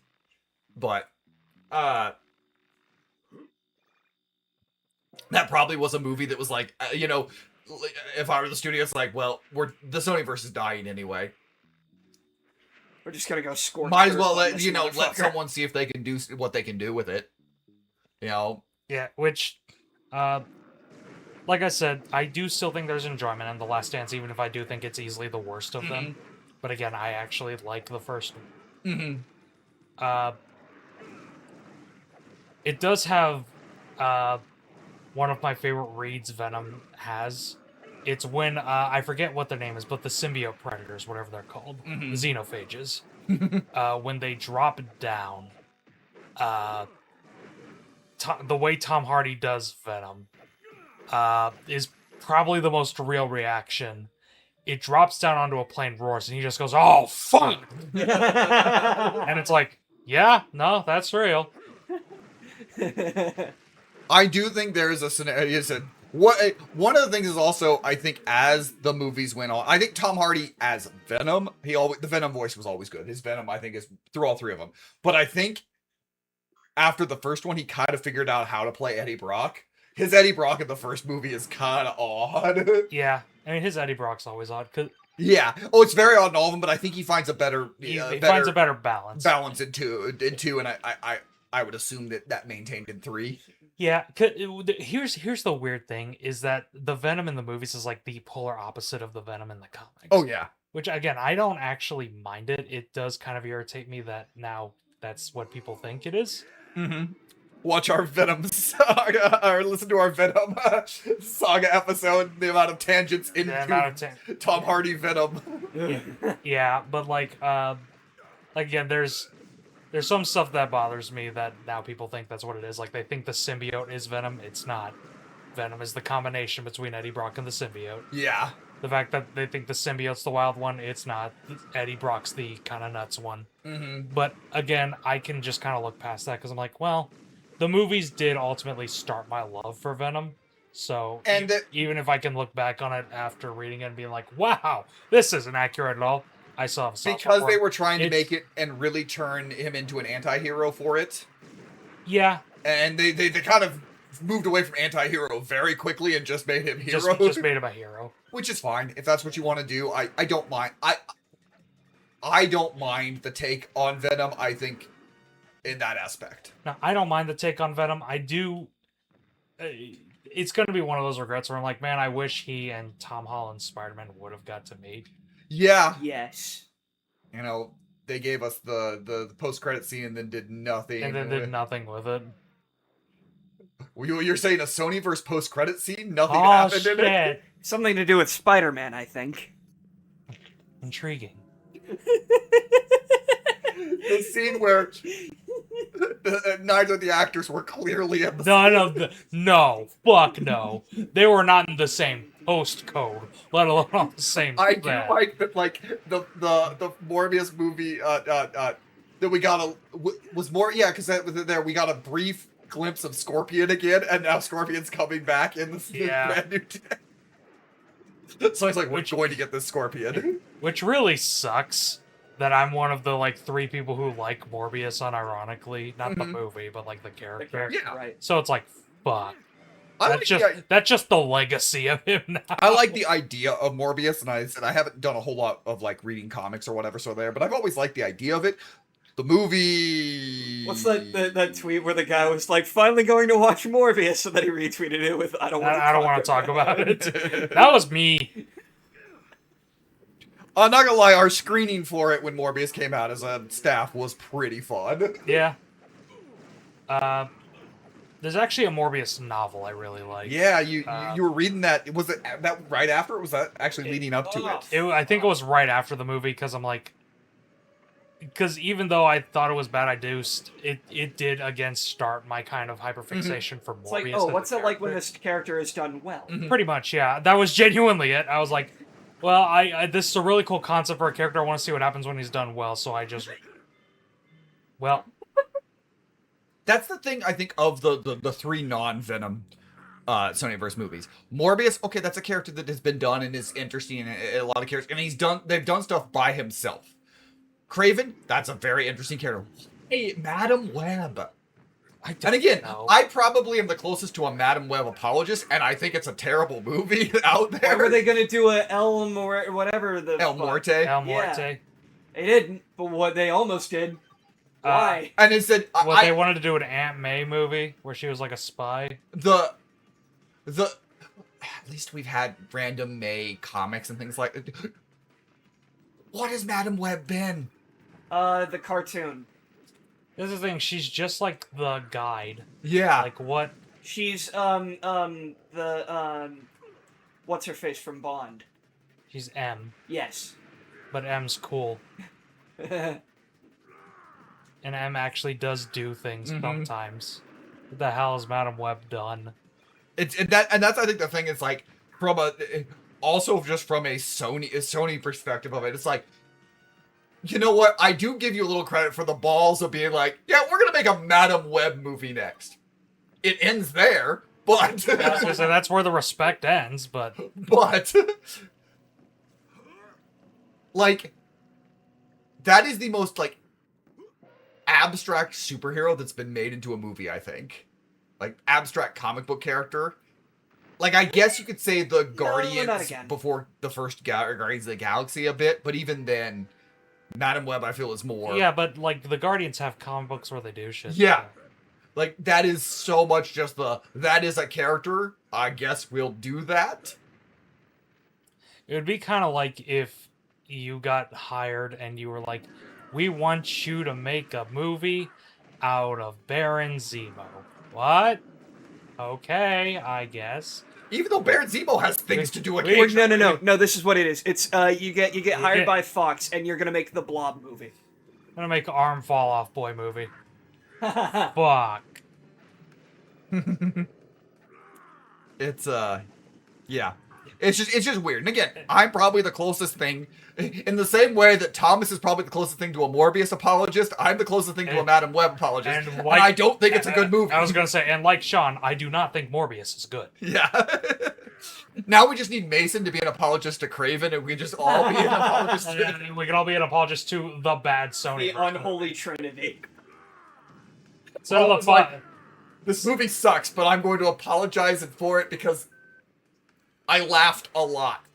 but that probably was a movie that was like, if I were the studio, it's like, well, the Sonyverse is dying anyway. We're just gonna go score. Might as well let someone see if they can do what they can do with it. Yeah, which, like I said, I do still think there's enjoyment in The Last Dance, even if I do think it's easily the worst of them. But again, I actually like the first one. It does have one of my favorite reads Venom has. It's when, I forget what their name is, but the symbiote predators, whatever they're called, the xenophages, when they drop down, the way Tom Hardy does Venom is probably the most real reaction. It drops down onto a plane, roars, and he just goes, "Oh, fuck!" And it's like, yeah, no, that's real. I do think there is a scenario. One of the things is also, I think, as the movies went on, I think Tom Hardy as Venom, the Venom voice was always good. His Venom, I think, is through all 3 of them. But I think after the first one, he kind of figured out how to play Eddie Brock. His Eddie Brock in the first movie is kind of odd. Yeah, I mean, his Eddie Brock's always odd. Yeah. Oh, it's very odd in all of them, but I think he finds a better... He finds a better balance. Balance in two, and I would assume that maintained in 3. Yeah, here's the weird thing, is that the Venom in the movies is like the polar opposite of the Venom in the comics. Oh, yeah. Which again, I don't actually mind it. It does kind of irritate me that now that's what people think it is. Mm-hmm. Watch our Venom saga, or listen to our Venom saga episode. The amount of tangents into The amount of Tom Hardy Venom. Yeah, but like again, there's some stuff that bothers me that now people think that's what it is. Like they think the symbiote is Venom. It's not. Venom is the combination between Eddie Brock and the symbiote. Yeah. The fact that they think the symbiote's the wild one, it's not. Eddie Brock's the kind of nuts one. Mm-hmm. But again, I can just kind of look past that because I'm like, well, the movies did ultimately start my love for Venom. So And even if I can look back on it after reading it and being like, wow, this isn't accurate at all, I still have a soft because spot they for were it. trying to It's- make it and really turn him into an anti-hero for it. Yeah, And they kind of moved away from anti-hero very quickly and just made him hero. just made him a hero. Which is fine. If that's what you want to do, I don't mind. I don't mind the take on Venom, I think, in that aspect. Now, I don't mind the take on Venom. I do. It's going to be one of those regrets where I'm like, man, I wish he and Tom Holland's Spider-Man would have got to meet. Yeah. Yes. You know, they gave us the post-credit scene and then did nothing. And then did nothing with it. You're saying a Sony versus post-credit scene? Nothing Oh, happened in it? shit. Something to do with Spider-Man, I think. Intriguing. The scene where neither of the actors were clearly in the None of the... No. Fuck no. They were not in the same post code, let alone on the same I do thread. like that, like the Morbius movie that we got was more, yeah, because there we got a brief glimpse of Scorpion again, and now Scorpion's coming back in this Yeah. brand new so it's like, we're going to get this Scorpion. Which really sucks that I'm one of the like 3 people who like Morbius unironically, not the Mhm. movie, but like the The character. character, Yeah. right. So it's like, fuck. I That's like just that's just the legacy of him now. I like the idea of Morbius, and I said I haven't done a whole lot of like reading comics or whatever, so there, but I've always liked the idea of it. The movie. What's that tweet where the guy was like, finally going to watch Morbius, and then he retweeted it with, I don't want to talk about it. That was me. I'm not gonna lie, our screening for it when Morbius came out as a staff was pretty fun. Yeah. There's actually a Morbius novel I really like. Yeah, you were reading that. Was it that right after? Or was that actually leading up to it? I think it was right after the movie because I'm like, because even though I thought it was bad, it did again start my kind of hyperfixation for Morbius. It's like, as oh, a what's it like when character. this character is done well? Pretty much, yeah. That was genuinely it. I was like, well, I this is a really cool concept for a character. I want to see what happens when he's done well. So I just, well, That's the thing I think of the 3 non-Venom Sonyverse movies. Morbius, okay, that's a character that has been done and is interesting in a lot of characters, and they've done stuff by himself. Craven, that's a very interesting character. Hey, Madam Web. And again, know. I probably am the closest to a Madam Web apologist, and I think it's a terrible movie out Why there. were they gonna do a El whatever the El fuck? Muerte. El Muerte. They didn't, but what they almost did. Why? And it said What they wanted to do an Aunt May movie where she was like a spy. the at least we've had random May comics and things like that. What has Madam Web been? The cartoon. This is the thing. She's just like the guide. Yeah. Like what? She's what's her face from Bond? She's M, Yes. but M's cool, and M actually does do things sometimes. What the hell has Madam Web done? That's I think the thing is like from a also just from a Sony perspective of it. It's like, you know what? I do give you a little credit for the balls of being like, yeah, we're gonna make a Madam Web movie next. It ends there, but So that's where the respect ends. But but like that is the most like abstract superhero that's been made into a movie, I think. Like abstract comic book character. Like I guess you could say the not Guardians again. before the first Guardians of the Galaxy a bit, but even then, Madam Web I feel is more. yeah, but like the Guardians have comic books where they do shit. Yeah. Like that is so much just that is a character. I guess we'll do that. It would be kind of like if you got hired and you were like, we want you to make a movie out of Baron Zemo. What? Okay, I guess. Even though Baron Zemo has things to do Wait, occasionally. No. This is what it is. It's you get hired get- by Fox, and you're gonna make the Blob movie. I'm gonna make an arm fall off boy movie. Fuck. It's yeah. It's just weird. And again, I'm probably the closest thing in the same way that Thomas is probably the closest thing to a Morbius apologist, I'm the closest thing to a And- Madam Web apologist. and And, like- I don't think it's a good movie. I was gonna say, and like Sean, I do not think Morbius is good. Yeah. Now we just need Mason to be an apologist to Craven, and we just all be an apologist to And we can all be an apologist to the bad Sony. The version. unholy trinity. So the it's like- fun. This movie sucks, but I'm going to apologize for it because I laughed a lot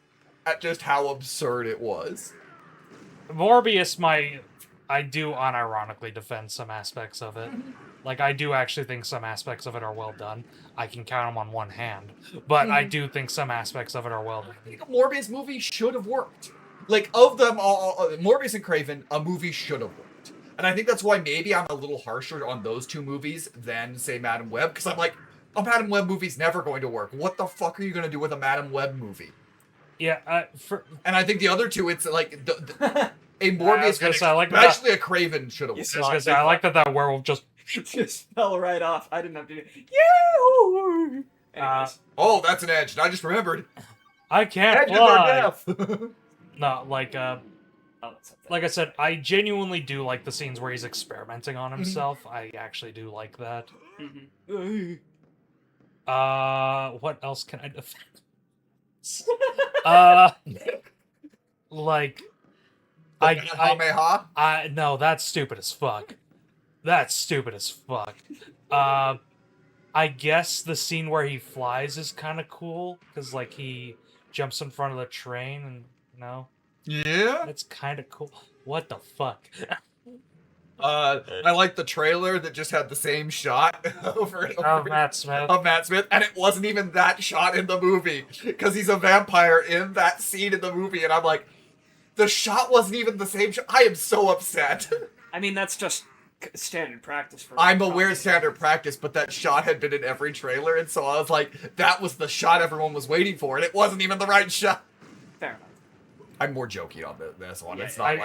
at just how absurd it was. Morbius, I do unironically defend some aspects of it. Like, I do actually think some aspects of it are well done. I can count them on one hand. But I do think some aspects of it are well done. I think a Morbius movie should have worked. Like, of them all, Morbius and Craven, a movie should have worked. And I think that's why maybe I'm a little harsher on those two movies than, say, Madam Web, because I'm like, a Madam Web movie's never going to work. What the fuck are you going to do with a Madam Web movie? Yeah, And I think the other two, it's like, a Morbius gonna and say, I like that- especially a Craven should have You worked. I was gonna say, I like that werewolf just... Just fell right off. I didn't have to do it. Yeah. Anyways. Oh, that's an edge. And I just remembered. I can't Edges are fly! death. No, like, Oh, that's something. like I said, I genuinely do like the scenes where he's experimenting on himself. I actually do like that. Mhm. What else can I defend? Like, Kamehameha? no, that's stupid as fuck. That's stupid as fuck. I guess the scene where he flies is kind of cool because, like, he jumps in front of the train and Yeah. that's kind of cool. What the fuck? I like the trailer that just had the same shot over and Oh, over Matt Smith. of Matt Smith, and it wasn't even that shot in the movie because he's a vampire in that scene in the movie, and I'm like, the shot wasn't even the same shot. I am so upset. I mean, that's just standard practice for. I'm aware it's standard practice, but that shot had been in every trailer, and so I was like, that was the shot everyone was waiting for, and it wasn't even the right shot. Fair enough. I'm more joking on this one. Yeah, It's not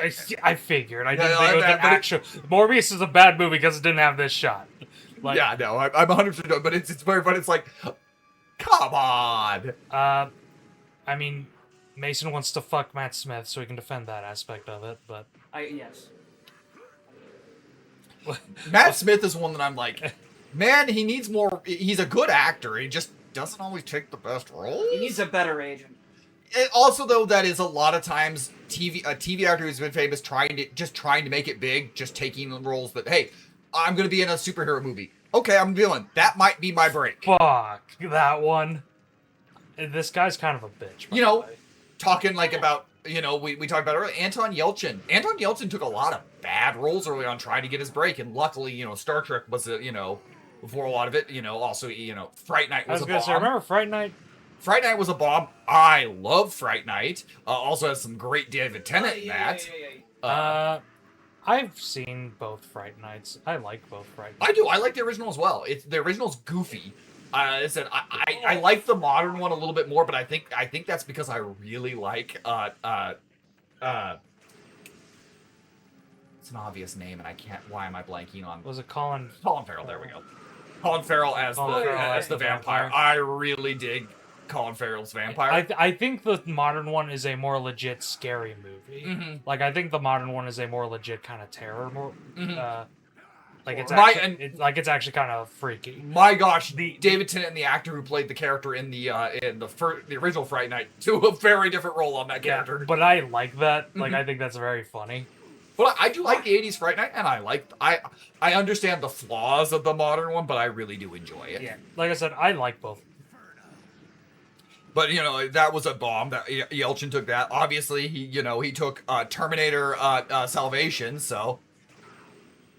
I figured. I Yeah, didn't I think it was bet, an but it- actual. Morbius is a bad movie because it didn't have this shot. Like, yeah, no, I'm 100% done, but it's very, but it's like, come on. I mean, Mason wants to fuck Matt Smith, so he can defend that aspect of it. But Yes. Matt Smith is one that I'm like, man, he needs more. He's a good actor. He just doesn't always take the best roles. He needs a better agent. Also, though, that is a lot of times a TV actor who's been famous trying to make it big, just taking the roles that, hey, I'm gonna be in a superhero movie. Okay, I'm feeling that might be my break. fuck that one. This guy's kind of a bitch. by You the know, way. talking like about, we talked about earlier, Anton Yelchin. Anton Yelchin took a lot of bad roles early on trying to get his break, and luckily, Star Trek was before a lot of it, also, Fright Night I was was a gonna bomb. say, remember Fright Night? Fright Night was a bomb. I love Fright Night. Also has some great David Tennant in that. I've seen both Fright Nights. I like both Fright Nights. I do. I like the original as well. The original's goofy. I said I like the modern one a little bit more, but I think that's because I really like it's an obvious name and I can't. Why am I blanking on Was it Colin? Colin Farrell? There we go. Colin Farrell as the vampire. I really dig Colin Farrell's vampire. I think the modern one is a more legit scary movie. Mhm. Like, I think the modern one is a more legit kind of terror. Mhm. Like it's My- actually, it's actually kind of freaky. My gosh, David Tennant and the actor who played the character in the original Fright Night do a very different role on that character. But I like that. Like, Mhm. I think that's very funny. But I do like the '80s Fright Night, and I understand the flaws of the modern one, but I really do enjoy it. Yeah. Like I said, I like both. But that was a bomb. That Yelchin took that. Obviously, he took Terminator Salvation. So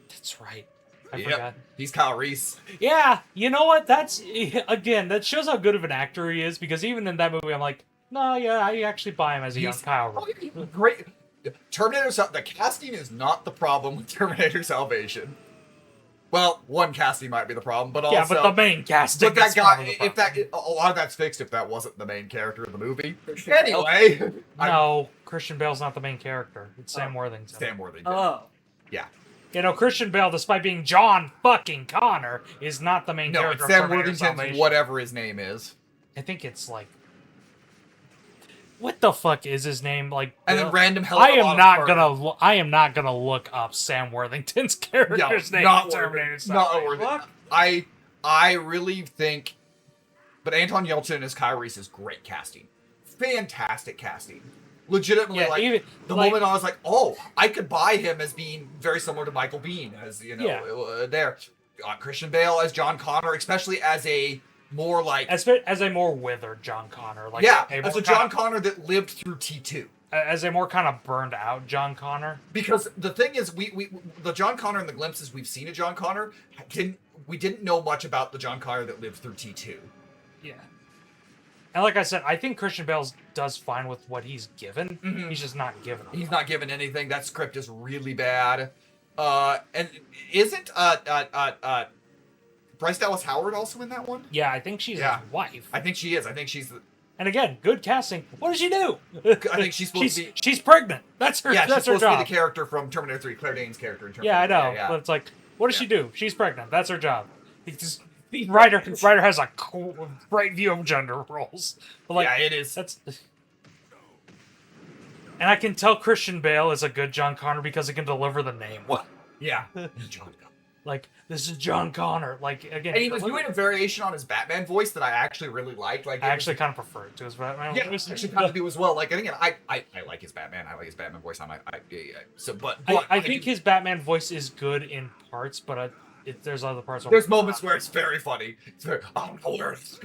That's right. I yep, forgot. he's Kyle Reese. Yeah, you know what? That's again, that shows how good of an actor he is. Because even in that movie, I'm like, No, yeah, I actually buy him as a young He's- Kyle. Oh, he's great. The casting is not the problem with Terminator Salvation. Well, one casting might be the problem, but also... Yeah, but the main casting. But that is guy, probably the if that, problem. a lot of that's fixed if that wasn't the main character of the movie. Christian Bale. Anyway, No, Christian Bale's not the main character. It's Sam Worthington. Sam Worthington. Oh. Yeah. You know, Christian Bale, despite being John fucking Connor, is not the main No, character it's of Sam Terminator Worthington's Salvation. whatever his name is. I think it's like... What the fuck is his name? Like, And then random hell. I am not gonna look up Sam Worthington's character's name not in Terminator worth it. Not worth Fuck. it. I really think, but Anton Yelchin as Kyle Reese is great casting, fantastic casting. Legitimately, Yeah, like even- the like- moment I was like, oh, I could buy him as being very similar to Michael Biehn, as you know, Yeah. there. Christian Bale as John Connor, especially as a more like As a more withered John Connor, like yeah, a as more a John kind Connor that lived through T2. as a more kind of burned out John Connor. Because the thing is, we the John Connor and the glimpses we've seen of John Connor didn't know much about the John Connor that lived through T2. Yeah. And like I said, I think Christian Bale does fine with what he's given. Mhm. He's just not given. He's not given anything. That script is really bad. And isn't Bryce Dallas Howard also in that one? Yeah, I think she's Yeah. his wife. I think she is. I think she's. And again, good casting. What does she do? I think she's supposed to be. She's pregnant. That's her. Yeah, she's that's her supposed to be job. the character from Terminator 3, Claire Danes' character in Terminator. Yeah, I know. Yeah. But it's like, what does she do? She's pregnant. That's her job. The writer has a cool, bright view of gender roles. But like, Yeah, it is. That's. And I can tell Christian Bale is a good John Connor because he can deliver the name. What? Yeah. John Connor. Like, this is John Connor. Like, again, And he was doing a variation on his Batman voice that I actually really liked. Like, I actually kind of prefer it to his Batman. yeah, voice. actually kind of do as well. Like, and again, I like his Batman. I like his Batman voice. But I think his Batman voice is good in parts, but there's other parts. there's moments where it's very funny. It's very, I don't know where it is.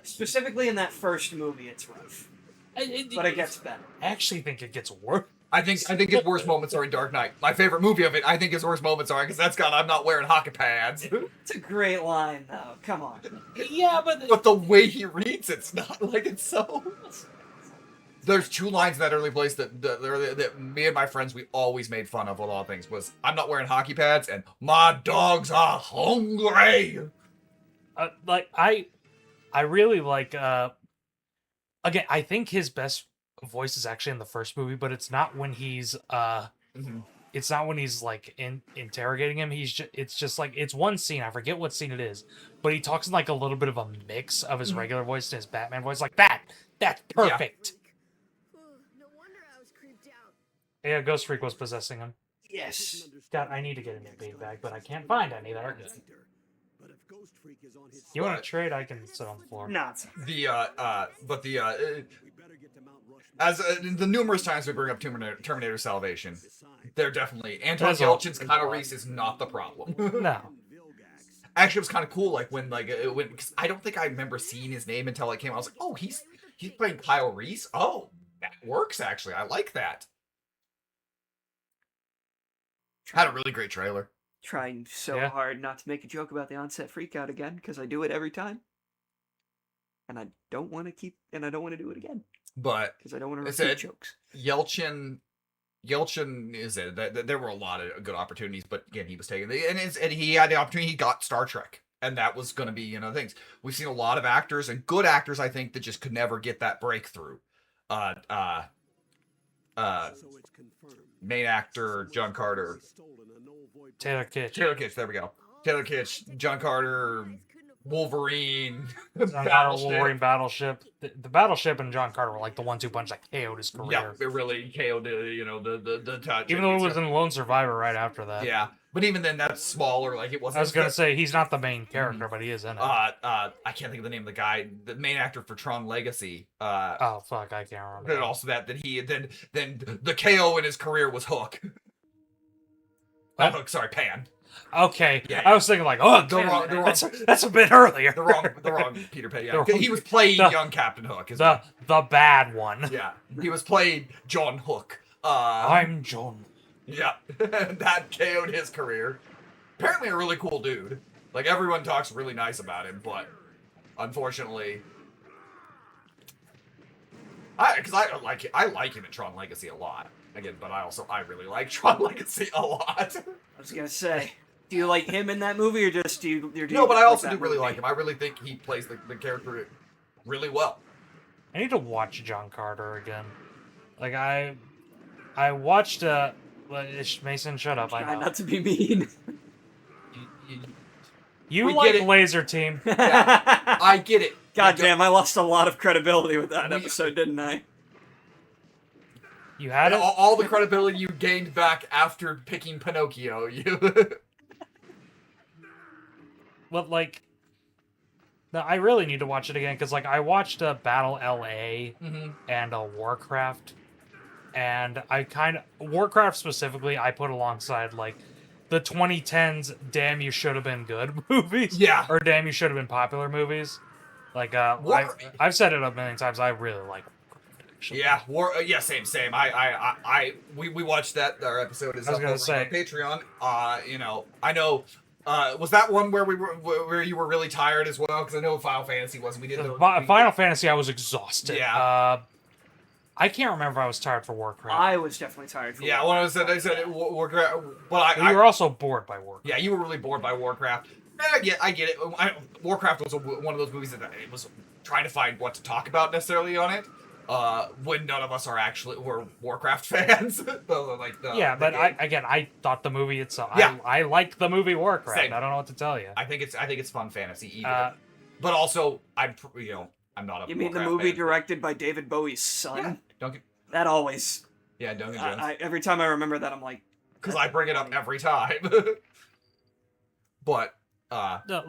Specifically in that first movie, it's rough. But it gets better. I actually think it gets worse. I think his worst moments are in Dark Knight. My favorite movie of it. I think his worst moments are because that's got I'm not wearing hockey pads. It's a great line, though. Come on. Yeah, But the way he reads, it's not like it's so. There's two lines in that early place that me and my friends we always made fun of a lot of things was I'm not wearing hockey pads and my dogs are hungry. Like I really like. Again, I think his best voice is actually in the first movie, but it's not when he's it's not when he's like interrogating him. It's just like it's one scene. I forget what scene it is, but he talks in like a little bit of a mix of his regular voice and his Batman voice. Like that's perfect. No wonder I was creeped out. Yeah, Ghost Freak was possessing him. Yes. God, I need to get a new big bag, but I can't find any that are good. But if Ghost Freak is on his You want to trade? I can sit on the floor. Not. we better get to Mount Rushmore. As the numerous times we bring up Terminator Salvation, they're definitely Anton That's a- Yelchin's Kyle Reese is not the problem. No. Actually, it was kind of cool. Like when cause I don't think I remember seeing his name until it came out. I was like, oh, he's playing Kyle Reese. Oh, that works actually. I like that. Had a really great trailer. Trying so Yeah. hard not to make a joke about the onset freakout again, because I do it every time. And I don't want to do it again, But because I don't want to It's repeat a- jokes. Yelchin is it. There were a lot of good opportunities, but again, he was taken. And he had the opportunity. He got Star Trek, and that was going to be things. We've seen a lot of actors and good actors, I think, that just could never get that breakthrough. So it's confirmed. Main actor John Carter, Stolen an old void Taylor Kitsch. Taylor Kitsch. There we go. Taylor Kitsch, John Carter, Wolverine, John Carter, Battleship. Wolverine, Battleship. The Battleship and John Carter were like the 1-2 punch that KO'd his career. Yeah, it really KO'd the touch. Even though it was in Lone Survivor right after that. Yeah, but even then, that's smaller. Like it wasn't. I was gonna say he's not the main character, but he is in it. I can't think of the name of the guy, the main actor for Tron Legacy. Oh fuck, I can't remember. And also that he then the KO in his career was Hook. Not Hook, sorry, Pan. Okay, Yeah. I was thinking like, oh, The wrong- that's a bit earlier. The wrong Peter Pan. Yeah, The wrong- he was playing the- young Captain Hook. the bad one. Yeah, he was playing John Hook. I'm John. Yeah, that KO'd his career. Apparently a really cool dude. Like everyone talks really nice about him, but unfortunately, Because I like him in Tron Legacy a lot. Again, but I really like Tron Legacy a lot. I was gonna say, do you like him in that movie, or just do you? No, but I like also that do really movie? like him. I really think he plays the character really well. I need to watch John Carter again. Like I watched Mason, shut up. I Try know. not to be mean. You We like get it. Laser Team. Yeah, I get it. God damn, I lost a lot of credibility with that We- episode, didn't I? You had And it. all the credibility you gained back after picking Pinocchio. You. But like, no, I really need to watch it again because like I watched Battle LA Mm-hmm. and Warcraft, and I kind of Warcraft specifically I put alongside like the 2010s Damn You Should Have Been Good movies, Yeah. or Damn You Should Have Been Popular movies. Like I've said it a million times. I really like Warcraft. Actually. Yeah, yeah, same. We watched that. Our episode is I was up gonna over say. on Patreon. I know. Was that one where where you were really tired as well? Because I know Final Fantasy was. We did the Final Fantasy. I was exhausted. Yeah. I can't remember if I was tired for Warcraft. I was definitely tired. For Yeah, Warcraft. when I said it, Warcraft, but You were also bored by Warcraft. yeah, you were really bored by Warcraft. And I get it. Warcraft was one of those movies that it was trying to find what to talk about necessarily on it. When none of us were Warcraft fans. But I thought the movie itself. Yeah. I liked the movie Warcraft. Same. I don't know what to tell you. I think it's fun fantasy either. Uh, But also I'm not a You mean the Warcraft movie fan. directed by David Bowie's son? Yeah, Duncan. That always. Yeah, Duncan Jones. Every time I remember that, I'm like. Because I bring it up every time. But no,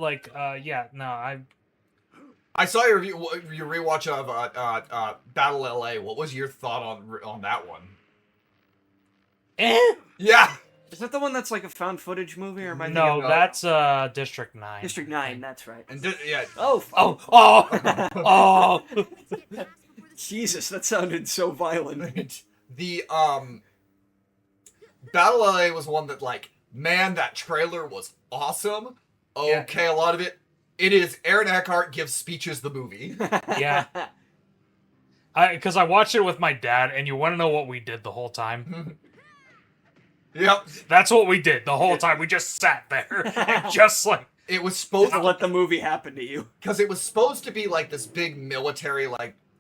I saw your rewatch of Battle LA. What was your thought on that one? Yeah. Is that the one that's like a found footage movie, or am I No, thinking of that's District 9. District 9? That's right. And yeah. Oh, Oh! Jesus, that sounded so violent. The Battle LA was one that man, that trailer was awesome. Okay, a lot of it is Aaron Eckhart gives speeches the movie. Yeah. Because I watched it with my dad, and you want to know what we did the whole time? Yep. That's what we did the whole time. We just sat there and just like It was supposed To let the movie happen to you. because it was supposed to be like this big military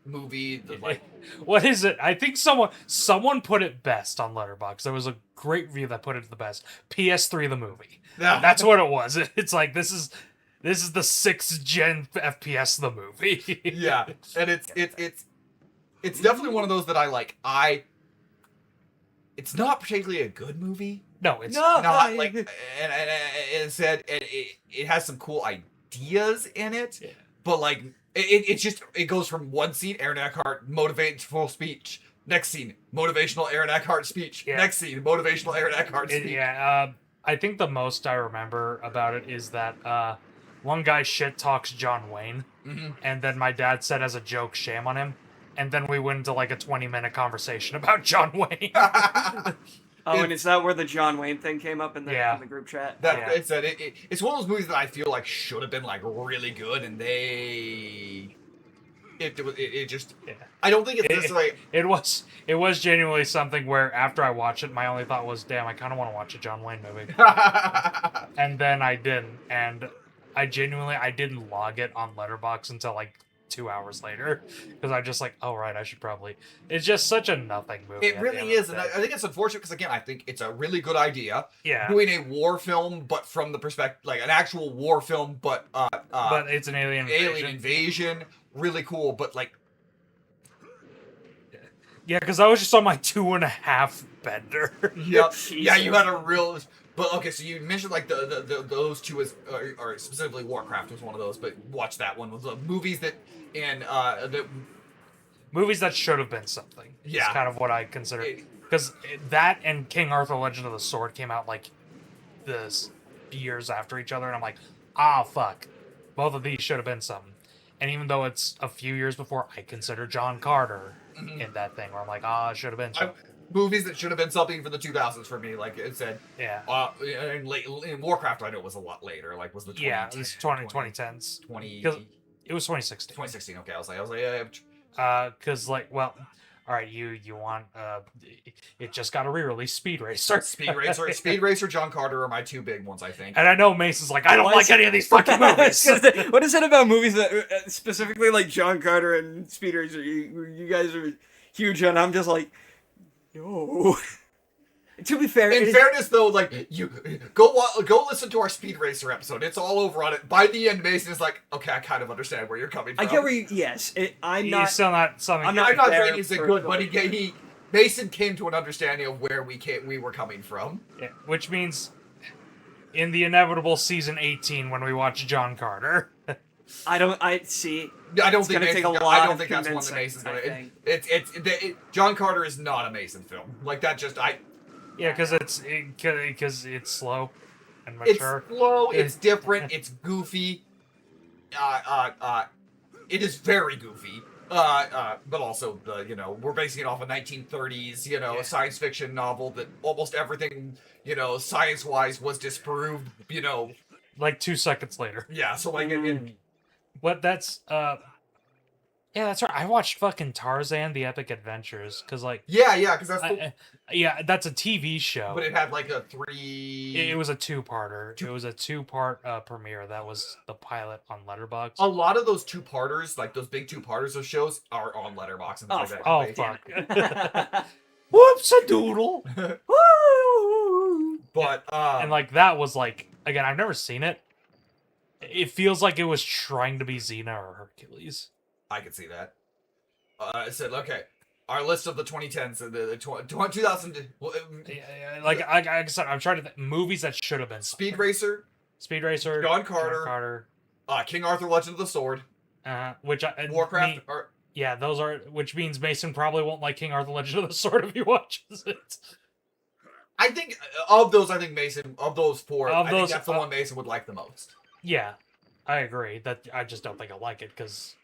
movie that, what is it? I think someone put it best on Letterboxd. There was a great review that put it the best. PS3 the movie. Yeah. That's what it was. It's like this is the 6th gen FPS the movie. yeah, and it's definitely one of those that I like. It's not particularly a good movie. No, it's No. Not and it said it has some cool ideas in it, Yeah. but it goes from one scene, Aaron Eckhart motivational speech. Next scene, motivational Aaron Eckhart speech. Yeah. Next scene, motivational Aaron Eckhart speech. I think the most I remember about it is that one guy shit talks John Wayne, Mhm. and then my dad said as a joke, "Shame on him," and then we went into like a 20-minute conversation about John Wayne. Oh, and is that where the John Wayne thing came up in the group chat? Yeah. It's one of those movies that I feel like should have been really good, and it just Yeah. I don't think it's necessarily It was genuinely something where after I watched it, my only thought was, "Damn, I kind of want to watch a John Wayne movie," and then I didn't, and I didn't log it on Letterboxd until like 2 hours later because I'm just like, "Oh right, I should probably." It's just such a nothing movie. It at the really end is, of the and day. I think it's unfortunate because again, I think it's a really good idea Yeah, doing a war film, but from the perspective an actual war film, but but it's an alien invasion, really cool, but Yeah, because I was just on my 2.5 bender. Yep. Jesus. Yeah, you had a real. But okay, so you mentioned those two or specifically Warcraft was one of those, but watch that one was movies that Movies that should have been something. Yeah. Is kind of what I consider. Because that and King Arthur Legend of the Sword came out like this years after each other, and I'm like, fuck. Both of these should have been something. And even though it's a few years before, I consider John Carter in that thing where I'm like, it should have been something. movies that should have been something for the 2000s for me, like it said. Yeah. In Warcraft, I know it was a lot later. Was the 2010s. 20 Because it was 2016. 2016. Okay, I was like, Cause like, well, all right, you want it just got a re-release, Speed Racer. Speed Racer, John Carter are my two big ones, I think. And I know Mason's like, I don't Why like is- any of these fucking movies. What is it about movies that specifically like John Carter and Speed Racer? You guys are huge on. I'm just like, no. To be fair, In fairness, though, like you go listen to our Speed Racer episode. It's all over on it. By the end, Mason is like, okay, I kind of understand where you're coming from. I get where you. Yes, I'm He's not. still not something. I'm not I'm not there saying he's a good, but Mason came to an understanding of where we were coming from. Yeah, which means in the inevitable season 18 when we watch John Carter. I see. I don't It's think gonna take Mason's a gonna- lot I don't of think that's one that convincing, Mason's gonna. I think. John Carter is not a Mason film. Like that just Yeah, because it's slow and It's mature. slow. It's different. It's goofy. It is very goofy. But also we're basing it off a 1930s science fiction novel that almost everything science wise was disproved. Like 2 seconds later. Yeah. So like What that's yeah, that's right. I watched fucking Tarzan: The Epic Adventures because like yeah, because that's the, yeah, that's a TV show. but it had like a 3. It was a 2-parter. It was a 2-part premiere. That was the pilot on Letterboxd. A lot of those 2-parters, like those big 2-parters of shows, are on Letterboxd and things like that. Oh They- fuck! Whoops a doodle. But And like that was like again, I've never seen it. It feels like it was trying to be Xena or Hercules. I could see that. I said, okay, our list of the 2010s, the 2000, Yeah, like I said, I'm trying to think movies that should have been Speed Racer, Speed Racer, John Carter. King Arthur: Legend of the Sword, which Warcraft. Yeah, those are, which means Mason probably won't like King Arthur: Legend of the Sword if he watches it. I think of those. I think Mason of those 4. Of I those, think that's the one Mason would like the most. Yeah, I agree. That I just don't think I like it because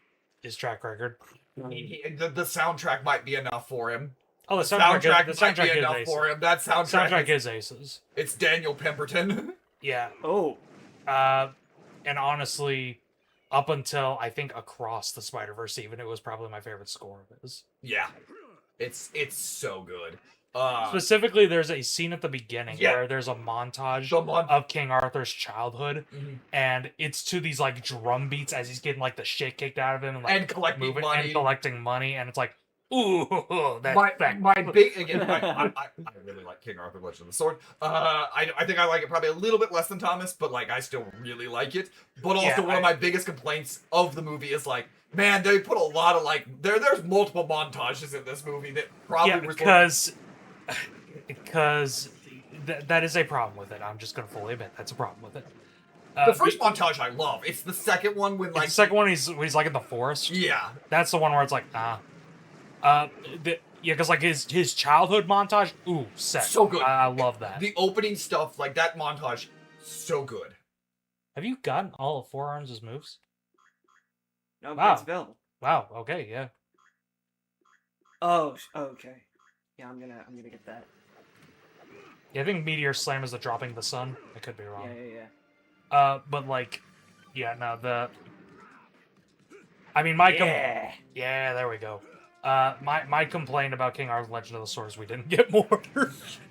his track record. The soundtrack might be enough for him. Oh, the The soundtrack, soundtrack is, the might soundtrack be is enough aces. for him. That Soundtrack is, is aces. it's Daniel Pemberton. Yeah. Oh, And honestly, up until I think Across the Spider-Verse, even it was probably my favorite score of his. Yeah, it's so good. Specifically, there's a scene at the beginning Yeah. where there's a montage The mon- of King Arthur's childhood, Mhm. and it's to these like drum beats as he's getting like the shit kicked out of him and like And collecting moving money. and collecting money, and it's like, ooh, that my big again. I really like King Arthur: Legend of the Sword. I think I like it probably a little bit less than Thomas, but like I still really like it. But also Yeah, one of my biggest complaints of the movie is like, man, they put a lot of like there's multiple montages in this movie that probably yeah, were because that is a problem with it. I'm just gonna fully admit that's a problem with it. the first montage I love. It's the second one when like the second one he's like in the forest. yeah. That's the one where it's like yeah, because like his childhood montage, ooh, set. So good. I love that. The opening stuff, like that montage, so good. Have you gotten all of Four Arms' moves? no, Wow. it's Bill. Wow. Okay. Yeah. Oh, okay. Yeah, I'm gonna get that. Yeah, I think Meteor Slam is the dropping the sun. I could be wrong. Yeah. But like, yeah, no, I mean, my yeah, there we go. My complaint about King Arthur: Legend of the Sword is we didn't get more.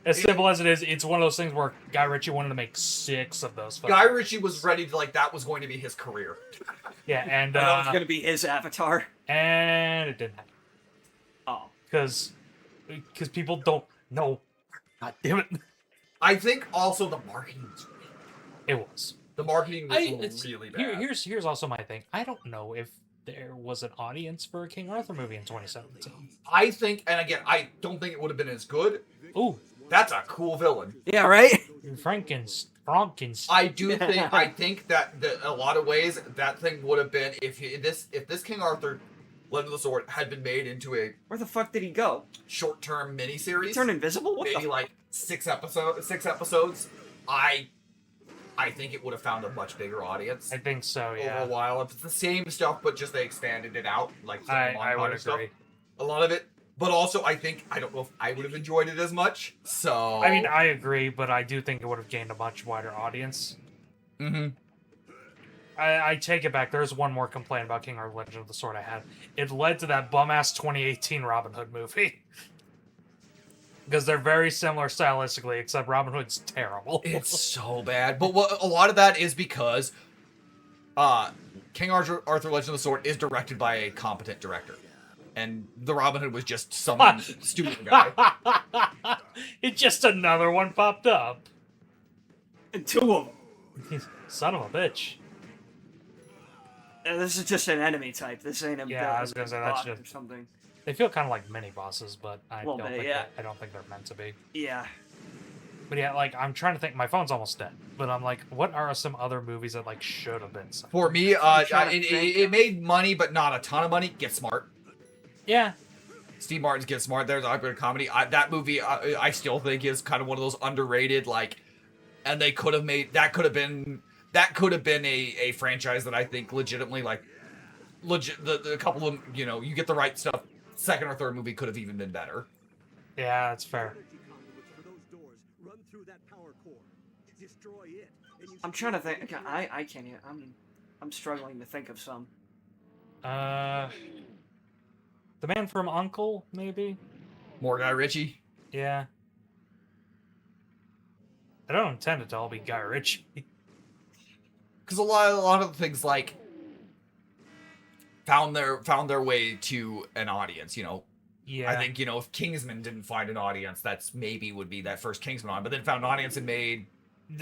As simple as it is, it's one of those things where Guy Ritchie wanted to make 6 of those. Guy Ritchie was ready to like that was going to be his career. Yeah, and that was gonna be his avatar. and it didn't happen Oh, because people don't know. God damn it! I think also the marketing was It was. the marketing was It's- really bad. Here's also my thing. I don't know if there was an audience for a King Arthur movie in 2017. I think, and again, I don't think it would have been as good. Ooh, That's a cool villain. yeah, right. Frankenstein. I do think. I think that a lot of ways that thing would have been if this King Arthur, Legend of the Sword had been made into a Where the fuck did he go? short-term He miniseries, turned invisible? What maybe the? like 6 episodes. I think it would have found a much bigger audience I think so. over Yeah, a while. If it's the same stuff, but just they expanded it out, like some I would montage stuff. agree. A lot of it. But also, I don't know if I would have enjoyed it as much. So I mean, I agree, but I do think it would have gained a much wider audience. Mm-hmm. I take it back. There's one more complaint about King Arthur Legend of the Sword I had. It led to that bum-ass 2018 Robin Hood movie. Because they're very similar stylistically, except Robin Hood's terrible. It's so bad. But a lot of that is because King Arthur Legend of the Sword is directed by a competent director. And the Robin Hood was just some stupid guy. It's just another one popped up. And two of them. Son of a bitch. This is just an enemy type. This ain't a Yeah, I was gonna say, that's boss just- or something. They feel kind of like mini bosses, but I Little don't bit, think yeah. I don't think they're meant to be. Yeah. But yeah, like I'm trying to think. My phone's almost dead, but I'm like, what are some other movies that like should have been? Some? For me, trying to think. it made money, but not a ton of money. Get Smart. Yeah, Steve Martin's Get Smart. There's a good comedy. That movie, I still think is kind of one of those underrated. Like, and they could have made that could have been a franchise that I think legitimately the couple of you get the right stuff. Second or third movie could have even been better. yeah, that's fair. Energy conduits for those doors run through that power core. Destroy it. And you I'm trying to think. I can't even. I'm struggling to think of some. The Man from Uncle, maybe. More Guy Ritchie. Yeah. I don't intend it to all be Guy Ritchie. Because a lot of the things like found their way to an audience. Yeah. I think if Kingsman didn't find an audience, that's maybe would be that first Kingsman on, but then found an audience and made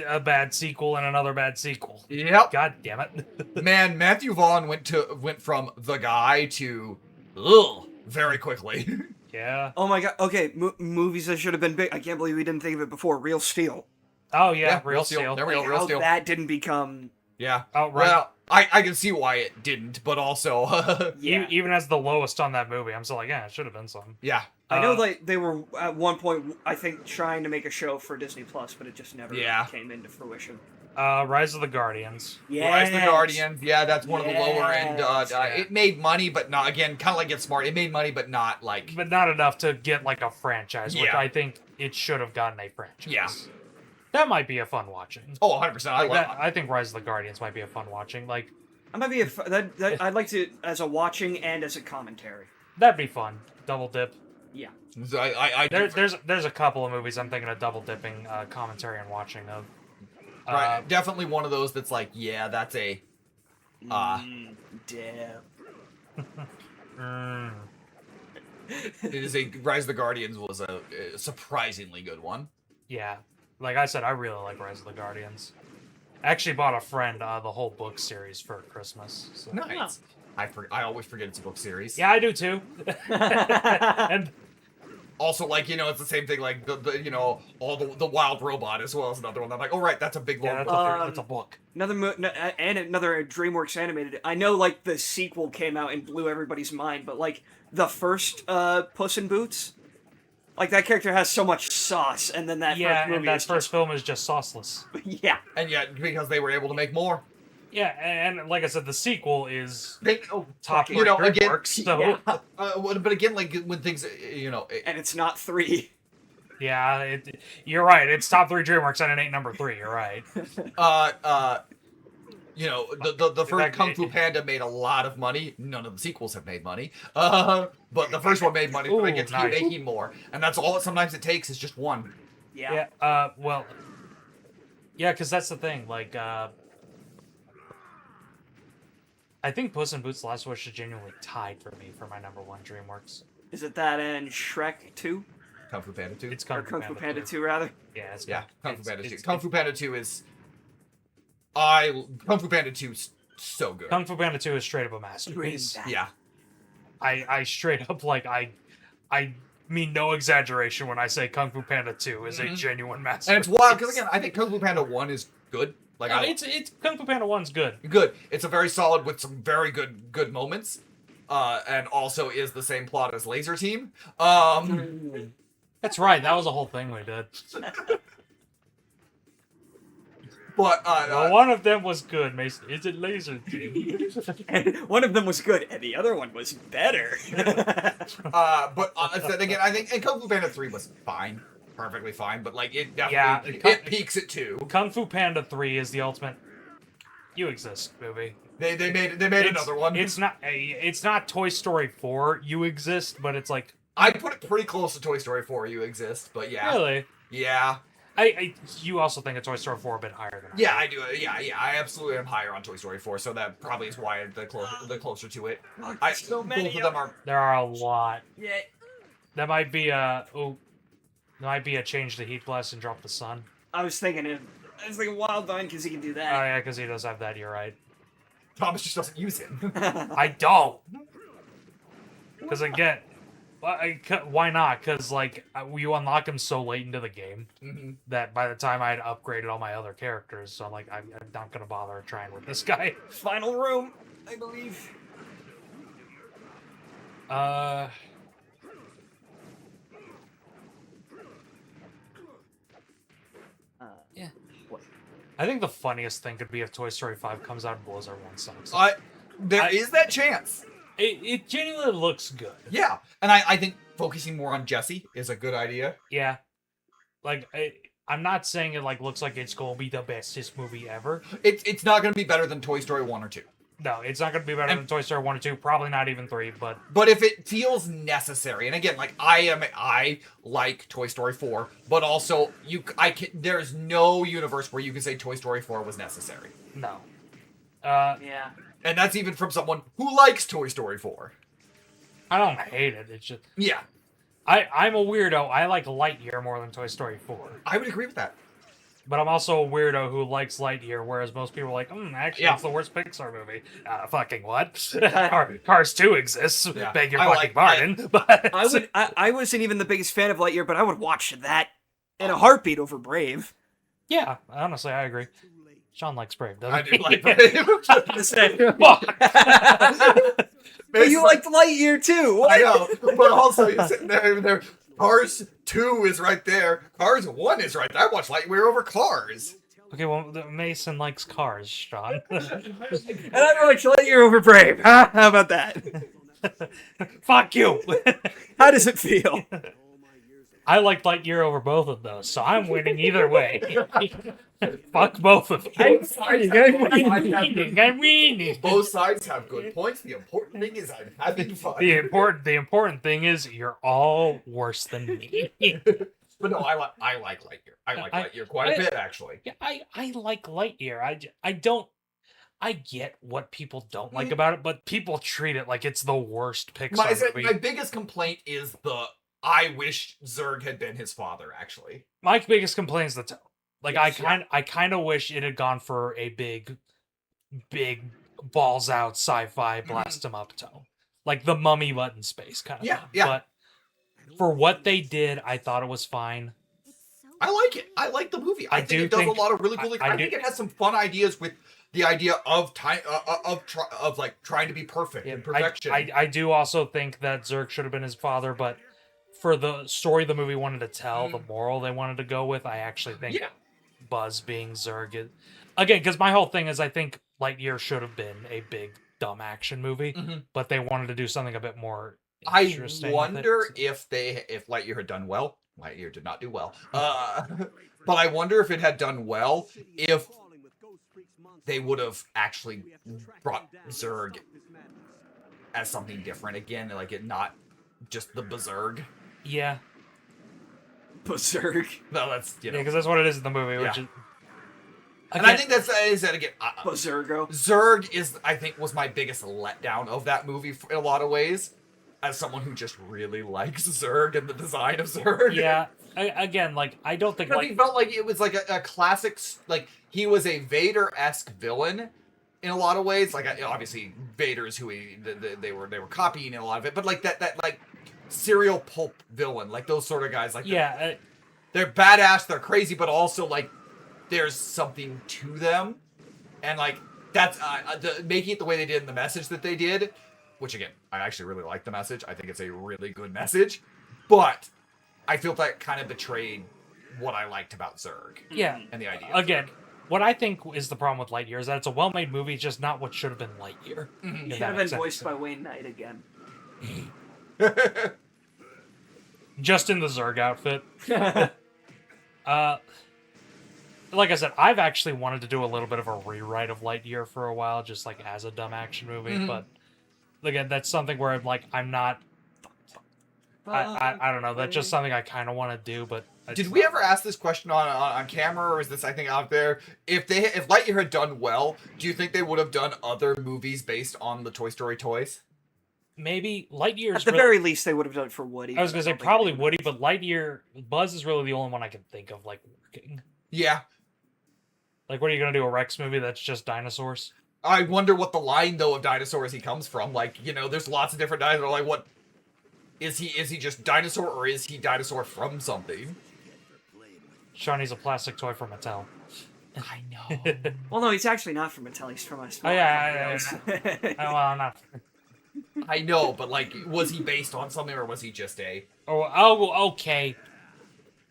a bad sequel and another bad sequel. Yep. God damn it. Man, Matthew Vaughn went from the guy to ugh very quickly. Yeah. Oh my god. Okay, movies that should have been big. I can't believe we didn't think of it before. Real Steel. Oh yeah, Yeah, Real Steel. There we go. Like, Real how Steel. that didn't become. Yeah. Oh right. Well, I can see why it didn't, but also Yeah. Even as the lowest on that movie, I'm still like, yeah, it should have been some. yeah. I know they were at one point, I think, trying to make a show for Disney Plus, but it just never Yeah. came into fruition. Rise of the Guardians. Rise of the Guardians. Yeah, that's one of the lower end. Yes. It made money, but not again. Kind of like Get Smart. It made money, but not like. But not enough to get like a franchise, which Yeah. I think it should have gotten a franchise. Yeah. That might be a fun watching. Oh, 100%. I think Rise of the Guardians might be a fun watching. Like, I might be that I'd like to as a watching and as a commentary. that'd be fun. Double dip. Yeah. There's a couple of movies I'm thinking of double dipping commentary and watching of. Right, definitely one of those that's like, yeah, that's a. Damn. It is a Rise of the Guardians was a surprisingly good one. Yeah, like I said, I really like Rise of the Guardians. I actually bought a friend the whole book series for Christmas. So. Nice. I always forget it's a book series. Yeah, I do too. And Also, like it's the same thing. Like the all the Wild Robot as well as another one. I'm like, oh right, that's a big yeah, long that's a book. Another and another DreamWorks animated. I know, like the sequel came out and blew everybody's mind, but like the first Puss in Boots, like that character has so much sauce, and then that Yeah, first movie and that is first film is just sauceless. yeah. And yet, because they were able to make more. Yeah, and like I said, the sequel is They, top again, DreamWorks. So yeah. but again, like when things, And it's not 3. yeah, you're right. It's top 3 DreamWorks, and it ain't number 3. You're right. the first That- Kung Fu Panda made a lot of money. None of the sequels have made money. But the first one made money, so they Ooh, get to nice. keep making more. And that's all sometimes it takes is just one. Yeah. Yeah. Well. Yeah, because that's the thing. Like, I think Puss in Boots: Last Wish is genuinely tied for me for my number 1 DreamWorks. Is it that and Shrek 2? Kung Fu Panda 2. It's Or Kung Kung Fu Panda 2, rather? Yeah, it's Yeah, Kung Fu it's- Panda 2. it's- Kung Fu Panda 2 is... Kung Fu Panda 2 is so good. Kung Fu Panda 2 is straight up a masterpiece. Bring Yeah. I straight up like I mean no exaggeration when I say Kung Fu Panda 2 is a genuine masterpiece. And it's wild, because again, I think Kung Fu Panda 1 is good. Like, No, it's Kung Fu Panda 1's good. good. It's a very solid with some very good moments. And also is the same plot as Laser Team. That's right. That was a whole thing we did. But Well, one of them was good, Mason. Is it Laser Team? And one of them was good, and the other one was better. but again, I think and Kung Fu Panda 3 was fine, perfectly fine. But like it definitely Yeah, it peaks at 2. Kung Fu Panda 3 is the ultimate. You Exist movie. They made It's- another one. It's not Toy Story 4 You Exist, but it's like I'd put it pretty close to Toy Story 4 You Exist, but yeah. really. Yeah. You also think of Toy Story 4 a bit higher than I Yeah, do. I do. Yeah, I absolutely am higher on Toy Story 4, so that probably is why the closer to it. So many both of them are. There are a lot. Yeah. That might be a change the heat blast and drop the sun. I was thinking Wildvine because he can do Oh that. yeah, because he does have that. You're right. Thomas just doesn't use it. I don't. Because again, why not? Because like you unlock him so late into the game that by the time I had upgraded all my other characters, so I'm like, I'm not gonna bother trying with this guy. Final room, I believe. Yeah. I think the funniest thing could be if Toy Story 5 comes out and blows everyone's socks. There is that chance. It genuinely looks good. Yeah, and I think focusing more on Jesse is a good idea. Yeah. Like, I'm not saying it like looks like it's gonna be the bestest movie ever. It's not going to be better than Toy Story 1 or 2. No, it's not gonna be better than Toy Story 1 or 2, probably not even 3, but But if it feels necessary, and again, like I like Toy Story 4, but also there's no universe where you can say Toy Story 4 was necessary. no. Yeah. And that's even from someone who likes Toy Story 4. I don't hate it. It's just Yeah, I'm a weirdo. I like Lightyear more than Toy Story 4. I would agree with that. But I'm also a weirdo who likes Lightyear, whereas most people are like, actually, Yeah. it's the worst Pixar movie. Fucking what? Cars 2 exists. Yeah. Beg your I fucking pardon. But I wasn't even the biggest fan of Lightyear, but I would watch that in a heartbeat over Brave. yeah, honestly, I agree. Sean likes Brave, doesn't I he? do like Brave. Fuck. But you liked Lightyear too. What? I know, but also you're sitting there. Cars 2 is right there. Cars 1 is right there. I watched Lightyear over Cars. Okay, well, Mason likes cars, Sean. And I watched Lightyear over Brave. Huh? How about that? Fuck you! How does it feel? I like Lightyear over both of those, so I'm winning either way. Fuck both of you. I'm winning. Both sides have good points. The important thing is I'm having fun. The important thing is you're all worse than me. But no, I like Lightyear. I like Lightyear quite a bit, actually. Yeah, I like Lightyear. I get what people don't like about it, but people treat it like it's the worst Pixar movie. My biggest complaint is I wish Zurg had been his father, actually. My biggest complaint is the tone. Like, Yes, I kind of wish it had gone for a big balls out sci-fi blast 'em up tone, like the Mummy button space kind of. Yeah, thing. yeah. But for what they did, I thought it was fine. I like it. I like the movie. I think it does a lot of really cool things. I think it has some fun ideas with the idea of time of like trying to be perfect and perfection. I do also think that Zurg should have been his father, but for the story the movie wanted to tell, the moral they wanted to go with, I actually think Buzz being Zurg is... Again, because my whole thing is I think Lightyear should have been a big, dumb action movie, but they wanted to do something a bit more interesting. I wonder if Lightyear had done well. Lightyear did not do well. But I wonder if it had done well if they would have actually brought Zurg as something different again, like it not just the Berserk. Yeah. Berserk. No, that's Yeah, because that's what it is in the movie. Which is, and I think that's that again. Bersergo. Zurg I think was my biggest letdown of that movie in a lot of ways. As someone who just really likes Zurg and the design of Zurg. Yeah. Again, like I don't think he felt like it was like a classic, like he was a Vader-esque villain in a lot of ways. Like obviously Vader's who they were copying in a lot of it, but like that like serial pulp villain, like those sort of guys. Like they're badass, they're crazy, but also like there's something to them, and like that's making it the way they did in the message that they did. Which again, I actually really like the message. I think it's a really good message, but I feel that kind of betrayed what I liked about Zurg. Yeah. And the idea. Again, what I think is the problem with Lightyear is that it's a well-made movie, just not what should have been Lightyear. It should have been voiced by Wayne Knight again. Just in the Zurg outfit. like I said, I've actually wanted to do a little bit of a rewrite of Lightyear for a while, just like as a dumb action movie. But again, that's something where I'm not. I don't know. That's just something I kind of want to do, but Did we ever ask this question on camera, or is this, I think, out there? If Lightyear had done well, do you think they would have done other movies based on the Toy Story toys? Maybe Lightyear. At the very least, they would have done it for Woody. I was gonna say probably Woody, but Lightyear, Buzz is really the only one I can think of like working. Yeah. Like, what are you gonna do? A Rex movie that's just dinosaurs? I wonder what the line though of dinosaurs he comes from. Like, there's lots of different dinosaurs. Like, what is he? Is he just dinosaur, or is he dinosaur from something? Shawnee's a plastic toy from Mattel. I know. Well, no, he's actually not from Mattel. He's from us. Oh yeah. Well, not. I know, but like, was he based on something, or was he just a? Oh, okay.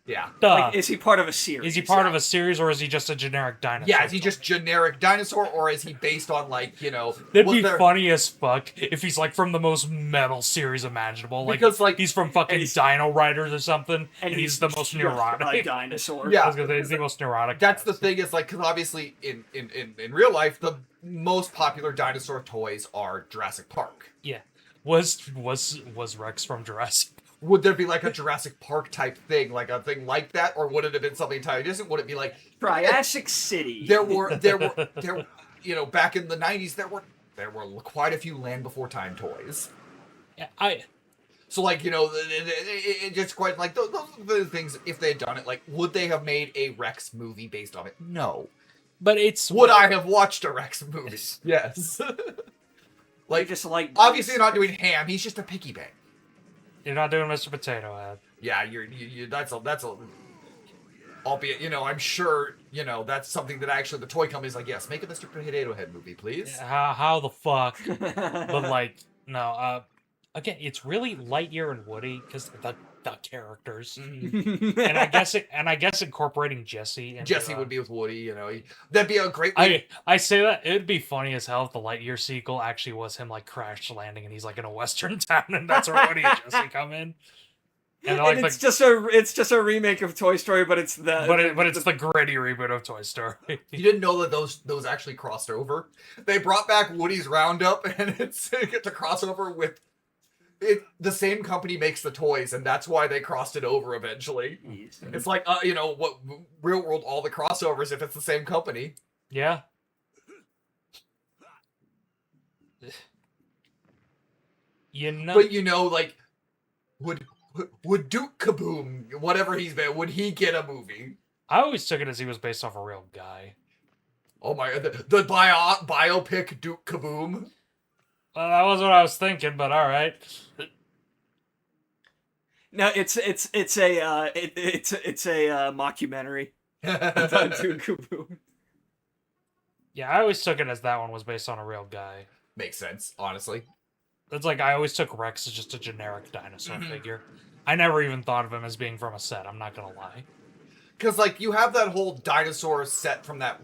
Yeah. Duh. Like, is he part of a series? Is he part of a series, or is he just a generic dinosaur? Yeah, is he just generic dinosaur, or is he based on, like, That'd be funny as fuck if he's, like, from the most metal series imaginable. Like, because, like, he's from fucking Dino Riders or something, and he's the most neurotic. A dinosaur. Yeah. I was gonna say, he's the most neurotic. That's the thing, is, like, because obviously, in real life, the most popular dinosaur toys are Jurassic Park. Yeah. Was Rex from Jurassic? Would there be like a Jurassic Park type thing, like a thing like that, or would it have been something entirely different? Would it be like Triassic City? There were back in the 90s, there were quite a few Land Before Time toys. Yeah, So like, it just quite like those are the things. If they had done it, like, would they have made a Rex movie based on it? No. But it's would I have watched a Rex movie? Yes. Like, just like obviously you're not doing Ham. He's just a piggy bank. You're not doing Mr. Potato Head. Yeah, that's a. Albeit, I'm sure, that's something that actually the toy company's like, yes, make a Mr. Potato Head movie, please. How the fuck? But like, no. Again, it's really Lightyear and Woody because the characters, and I guess incorporating Jesse. Jesse would be with Woody, that'd be a great way. I say that it'd be funny as hell if the Lightyear sequel actually was him like crash landing and he's like in a western town and that's where Woody and Jesse come in. And, like, it's just a remake of Toy Story, but it's the gritty reboot of Toy Story. You didn't know that those actually crossed over. They brought back Woody's Roundup, and it's to cross over with. The same company makes the toys, and that's why they crossed it over eventually. It's like, what real world, all the crossovers if it's the same company. Yeah. But like, would Duke Kaboom, whatever he's been, would he get a movie? I always took it as he was based off a real guy. Oh my god, the biopic Duke Kaboom. Well, that was what I was thinking, but all right. No, it's a mockumentary. Duke Kaboom. Yeah, I always took it as that one was based on a real guy. Makes sense, honestly. It's like I always took Rex as just a generic dinosaur figure. I never even thought of him as being from a set. I'm not gonna lie. Because like you have that whole dinosaur set from the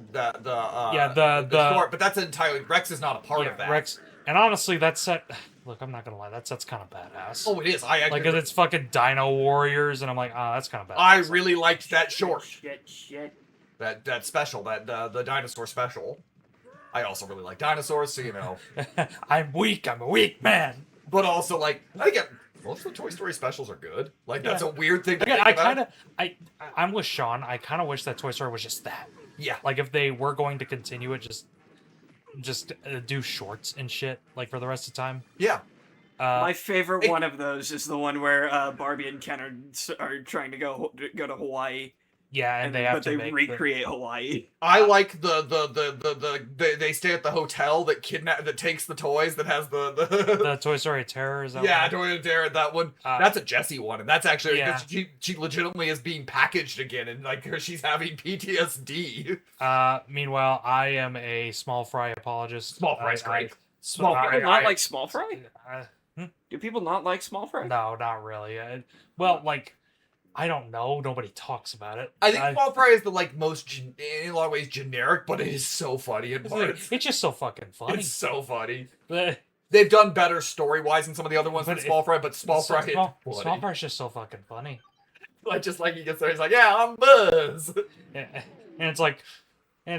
short, but that's entirely Rex is not a part of that. Rex, and honestly, that set. Look, I'm not gonna lie. That set's kind of badass. Oh, it is. I like because it's fucking Dino Warriors, and I'm like, that's kind of badass. I really liked that short. Shit. That special, the dinosaur special. I also really like dinosaurs, so I'm weak. I'm a weak man. But also, like, I get most of the Toy Story specials are good. Like, that's a weird thing to think about. I'm with Sean. I kind of wish that Toy Story was just that. Yeah. Like, if they were going to continue it, just do shorts and shit, like, for the rest of the time. Yeah. My favorite one of those is the one where Barbie and Ken are trying to go to Hawaii. Yeah, and they recreate Hawaii. I like they stay at the hotel that takes the toys that has the Toy Story Terror. Is that Toy Story Terror. That one. That's a Jessie one, and that's actually she legitimately is being packaged again, and like she's having PTSD. Meanwhile, I am a Small Fry apologist. Small Fry's great. Small Fry. Not like Small Fry. Do people not like Small Fry? No, not really. Well, like. I don't know. Nobody talks about it. I think Small Fry is the most, in a lot of ways, generic, but it is so funny in parts. It's just so fucking funny. It's so funny. They've done better story-wise than some of the other ones than Small Fry, but Small Fry is funny. Small Fry's just so fucking funny. Like, just like he gets there, he's like, yeah, I'm Buzz. Yeah. And it's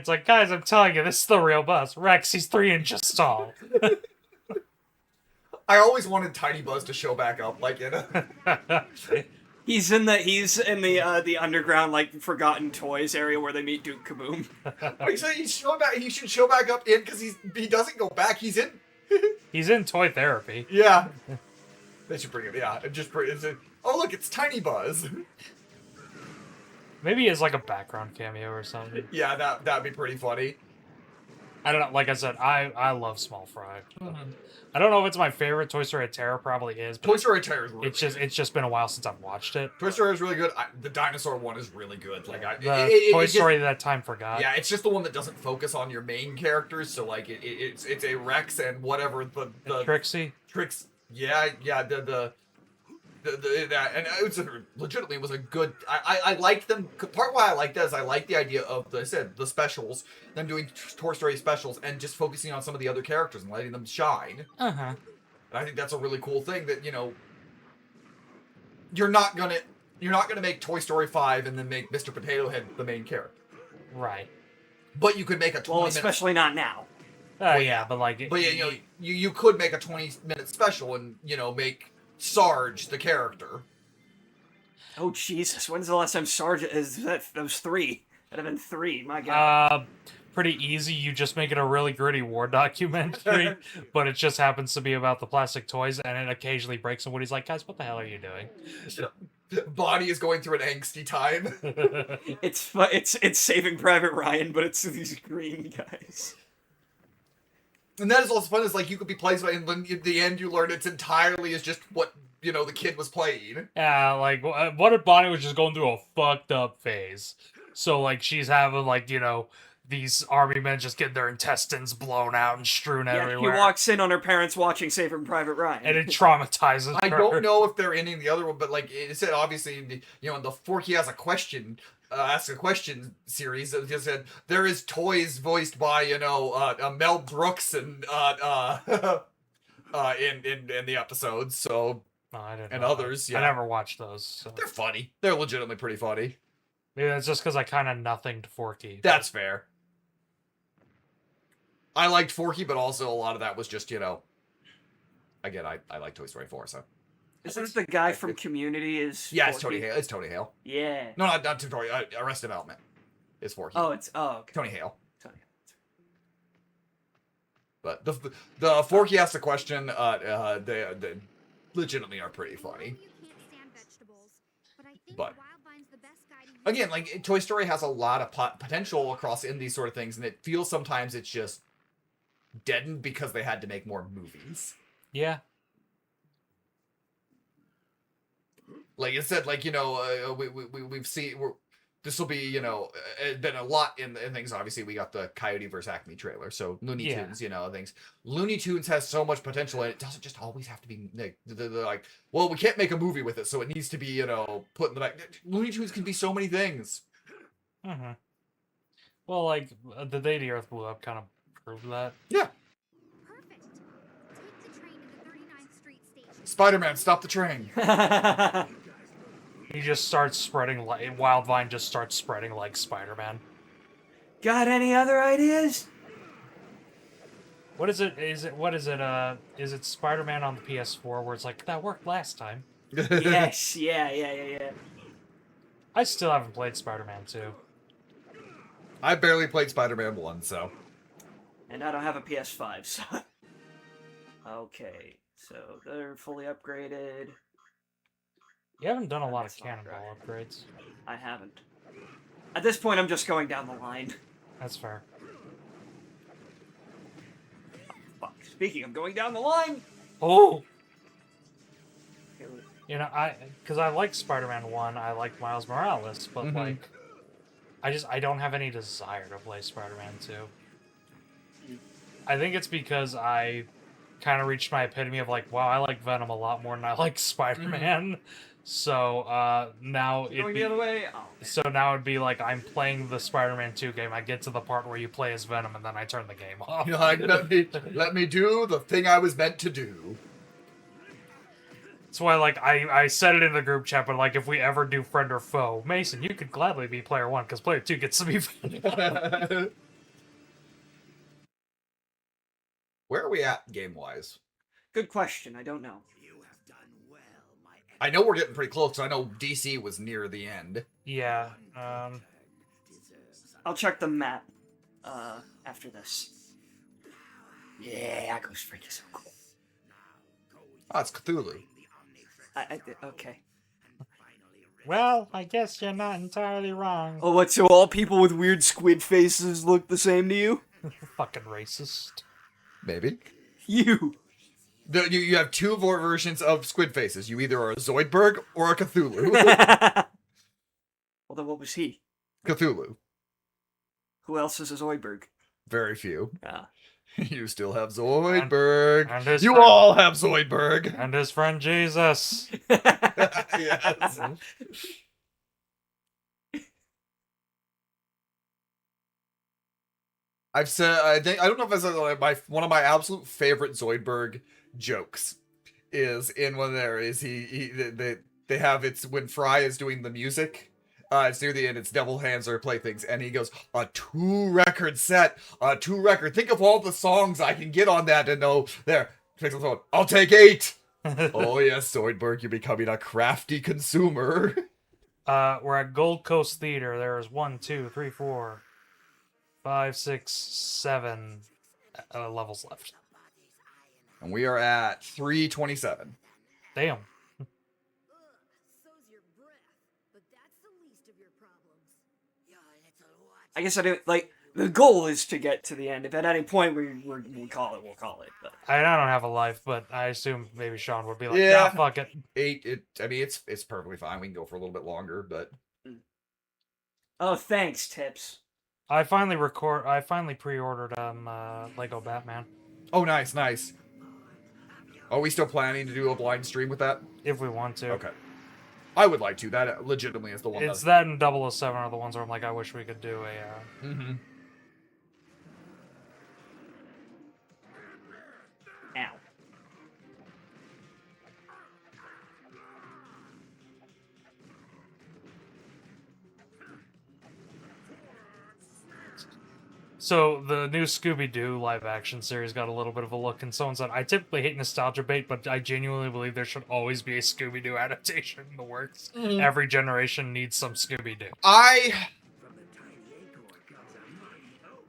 like, guys, I'm telling you, this is the real bus. Rex, he's 3 inches tall. I always wanted Tiny Buzz to show back up, like in a... He's in the underground like forgotten toys area where they meet Duke Kaboom. Like, so he should show back up in because he doesn't go back. He's in. He's in toy therapy. Yeah. They should bring him. Yeah, just bring it. Oh look, it's Tiny Buzz. Maybe he has like a background cameo or something. Yeah, that'd be pretty funny. I don't know. Like I said, I love Small Fry. I don't know if it's my favorite Toy Story Terror. Probably is. But Toy Story Terror is really it's just been a while since I've watched it. Toy Story is really good. The dinosaur one is really good. Like Toy Story that time forgot. Yeah, it's just the one that doesn't focus on your main characters. So like it's a Rex and whatever the Trixie. Yeah, that, and it was legitimately was a good. I liked them. Part why I liked that is I like the idea of the specials, them doing Toy Story specials and just focusing on some of the other characters and letting them shine. Uh-huh. And I think that's a really cool thing that you're not gonna make Toy Story 5 and then make Mr. Potato Head the main character. Right. But you could make a 20 especially not now. Yeah, but like. But yeah, you could make a 20-minute special and make Sarge the character. Oh Jesus! When's the last time Sarge that was 3? That'd have been 3. My God. Pretty easy. You just make it a really gritty war documentary, but it just happens to be about the plastic toys, and it occasionally breaks. And Woody's like, "Guys, what the hell are you doing?" Bonnie is going through an angsty time. It's Saving Private Ryan, but it's these green guys. And that is also fun. Is like you could be played by, and when at the end you learn it's entirely is just what the kid was playing. Yeah, like what if Bonnie was just going through a fucked up phase? So like she's having like these army men just get their intestines blown out and strewn everywhere. He walks in on her parents watching Saving Private Ryan, and it traumatizes her. I don't know if they're ending the other one, but like it said, obviously in the Forky Has a Question. Ask a Question series. It just said there is toys voiced by Mel Brooks and in the episodes. So I didn't and know others. that. Yeah, I never watched those. So. They're funny. They're legitimately pretty funny. Maybe that's just because I kind of nothinged Forky. That's fair. I liked Forky, but also a lot of that was just again I like Toy Story 4, so. Is this the guy from Community? Yeah, it's Tony Hale. It's Tony Hale. Yeah. No, not Tony. Arrested Development is Forky. Okay. Tony Hale. Tony. But the Forky Asks a Question. They legitimately are pretty funny. But again, like Toy Story has a lot of potential across in these sort of things, and it feels sometimes it's just deadened because they had to make more movies. Yeah. Like I said, like we've seen this will be been a lot in things. Obviously, we got the Coyote vs. Acme trailer, so Looney Tunes, things. Looney Tunes has so much potential, and it doesn't just always have to be like, well, we can't make a movie with it, so it needs to be put in the back. Looney Tunes can be so many things. Mm-hmm. Well, like the day the Earth blew up kind of proved that. Yeah. Perfect. Take the train to the 39th Street station. Spider-Man, stop the train. He just starts spreading like Wildvine just starts spreading like Spider-Man. Got any other ideas? What is it? Is it Spider-Man on the PS4 where it's like that worked last time? Yes. Yeah. I still haven't played Spider-Man 2. I barely played Spider-Man 1, so. And I don't have a PS5, so. Okay, so they're fully upgraded. You haven't done a lot of Cannonball upgrades. I haven't. At this point, I'm just going down the line. That's fair. Fuck. Speaking of going down the line. Oh. Because I like Spider-Man 1, I like Miles Morales, but like, I don't have any desire to play Spider-Man 2. I think it's because I kind of reached my epitome of like, wow, I like Venom a lot more than I like Spider-Man. So now Going the other way. Oh, so now it'd be like I'm playing the Spider-Man 2 game. I get to the part where you play as Venom, and then I turn the game off. Like, let me do the thing I was meant to do. That's why, like, I said it in the group chat, but, like, if we ever do friend or foe, Mason, you could gladly be player 1, because player 2 gets to be friend 1. Where are we at game-wise? Good question. I don't know. You have done well, my I know we're getting pretty close. I know DC was near the end. Yeah, deserves I'll check the map after this. Yeah, Ghost Freak is so cool. Oh, it's Cthulhu. Okay. well, I guess you're not entirely wrong. Oh, what? So all people with weird squid faces look the same to you? Fucking racist. Maybe. You. You have two versions of squid faces. You either are a Zoidberg or a Cthulhu. Well, then what was he? Cthulhu. Who else is a Zoidberg? Very few. Ah. You still have Zoidberg. And his You friend- all have Zoidberg. And his friend Jesus. Yes. I've said I don't know if I said one of my absolute favorite Zoidberg jokes is in one there is they have it's when Fry is doing the music. It's near the end. It's Devil Hands or Playthings, and he goes a 2-record set, a 2-record. Think of all the songs I can get on that, and no, there. Takes the phone. I'll take 8. Oh yes, Zoidberg, you're becoming a crafty consumer. We're at Gold Coast Theater. There's 1, 2, 3, 4, 5, 6, 7 levels left. And we are at 327. Damn. So's your breath, but that's the least of your problems. your little what? I guess I don't like. The goal is to get to the end. If at any point we call it, we'll call it. But I don't have a life, but I assume maybe Sean would be like, Yeah. nah, fuck it. 8. I mean, it's perfectly fine. We can go for a little bit longer, but oh, thanks, Tips. I finally pre-ordered Lego Batman. oh, nice. Are we still planning to do a blind stream with that? If we want to. Okay. I would like to. That legitimately is the one. It's that and 007 are the ones where I'm like, I wish we could do a Mm-hmm. Ow. So the new Scooby-Doo live-action series got a little bit of a look, and someone said, I typically hate nostalgia bait, but I genuinely believe there should always be a Scooby-Doo adaptation in the works. Every generation needs some Scooby-Doo.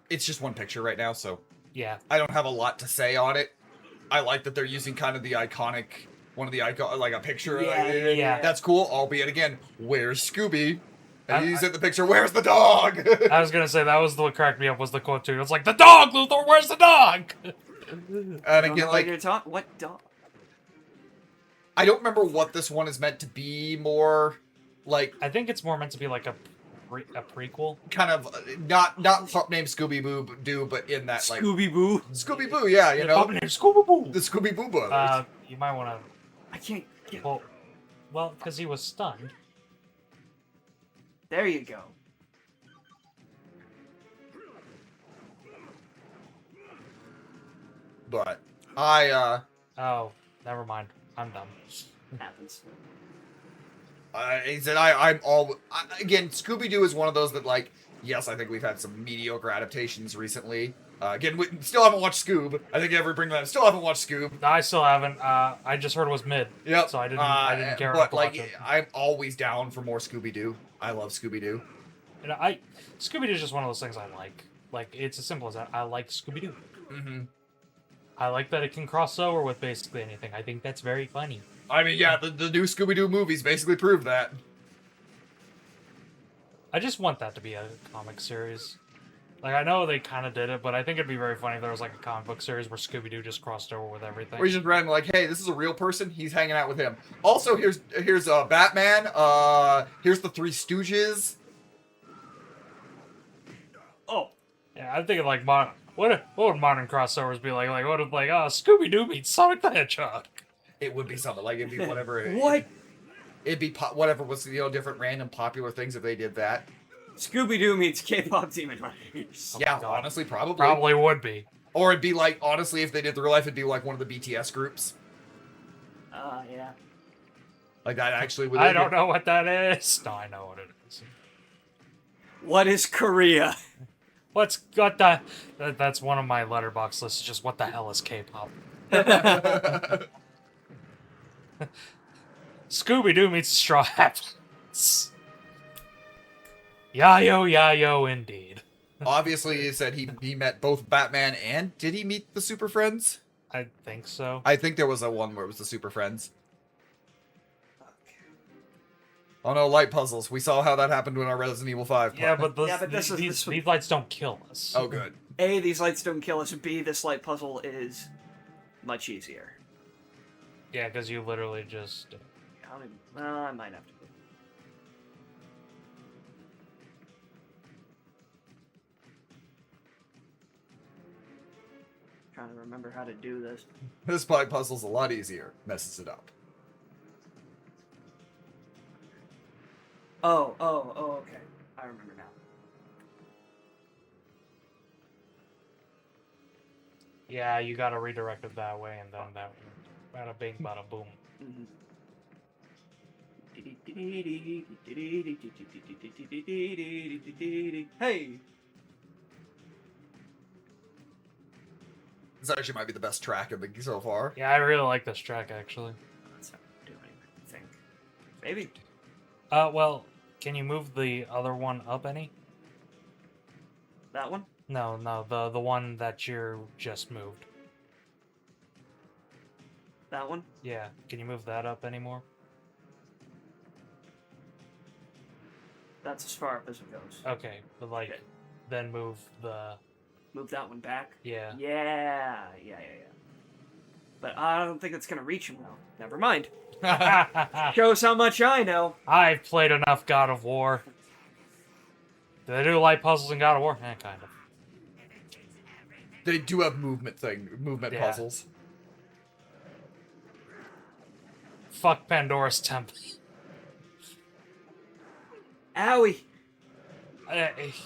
It's just one picture right now, so Yeah. I don't have a lot to say on it. I like that they're using kind of the iconic, one of the icon, like a picture. Yeah. That's cool. Albeit again, where's Scooby? And I- he's in the picture. Where's the dog? I was gonna say, that was what cracked me up, was the quote, too. It's like, the dog, Luthor, where's the dog? And I don't again, know what like you're talking. What dog? I don't remember what this one is meant to be. More like I think it's more meant to be like a prequel. kind of not pup named Scooby Doo, but in that like Scooby Boo. Scooby Boo. Yeah, you know Puppet named Scooby-Boo. the Scooby Boo brothers. You might want I can't. to... Well, because he was stunned. There you go. But I Oh, never mind. I'm dumb. Happens. he said I'm all again. Scooby Doo is one of those that like yes, I think we've had some mediocre adaptations recently. Again, we still haven't watched Scoob. I think every bring that still haven't watched Scoob. I still haven't. I just heard it was mid. Yep. So I didn't care But to like, watch it. I'm always down for more Scooby Doo. I love Scooby Doo. And Scooby-Doo is just one of those things I like. Like, it's as simple as that. I like Scooby-Doo. Mm-hmm. I like that it can cross over with basically anything. I think that's very funny. I mean, yeah, the new Scooby Doo movies basically prove that. I just want that to be a comic series. Like, I know they kind of did it, but I think it'd be very funny if there was like a comic book series where Scooby-Doo just crossed over with everything. Or he's just random like, hey, this is a real person. He's hanging out with him. Also, here's Batman. Here's the Three Stooges. Oh, Yeah, I'm thinking like, what would modern crossovers be like? Like, what if like, Scooby-Doo meets Sonic the Hedgehog? It would be something like it'd be whatever. what? It'd be whatever was different random popular things if they did that. Scooby Doo meets K-pop Demon Hunters. Yeah, God. honestly, probably. Probably would be. Or it'd be like honestly, if they did the real life, it'd be like one of the BTS groups. Yeah. Like that actually would. I don't know what that is. No, I know what it is. What is Korea? What the? That's one of my letterbox lists. Just what the hell is K-pop? Scooby Doo meets Straw Hats. Yayo, indeed. Obviously, he said he met both Batman and did he meet the Super Friends? I think so. I think there was a one where it was the Super Friends. Oh no, light puzzles. We saw how that happened in our Resident Evil 5. Yeah, but, this these lights don't kill us. Oh, good. A, these lights don't kill us. B, this light puzzle is much easier. Yeah, because you literally just... I don't even, well, I might have to. Trying to remember how to do this. This light puzzle's a lot easier. Messes it up. Oh, okay. I remember now. Yeah, you gotta redirect it that way, and then that... Bada bing, bada boom. Hey! This actually might be the best track in the so far. Yeah, I really like this track, actually. That's not doing anything, I think. Maybe. Well, can you move the other one up any? That one? No, the one that you just moved. That one? Yeah, can you move that up anymore? That's as far up as it goes. Okay, but like, Okay. then move the... Move that one back? Yeah. Yeah. But I don't think it's gonna reach him, though. Never mind. Shows how much I know. I've played enough God of War. Do they do light puzzles in God of War? Kind of. They do have movement Yeah. puzzles. Fuck Pandora's Temple. Owie!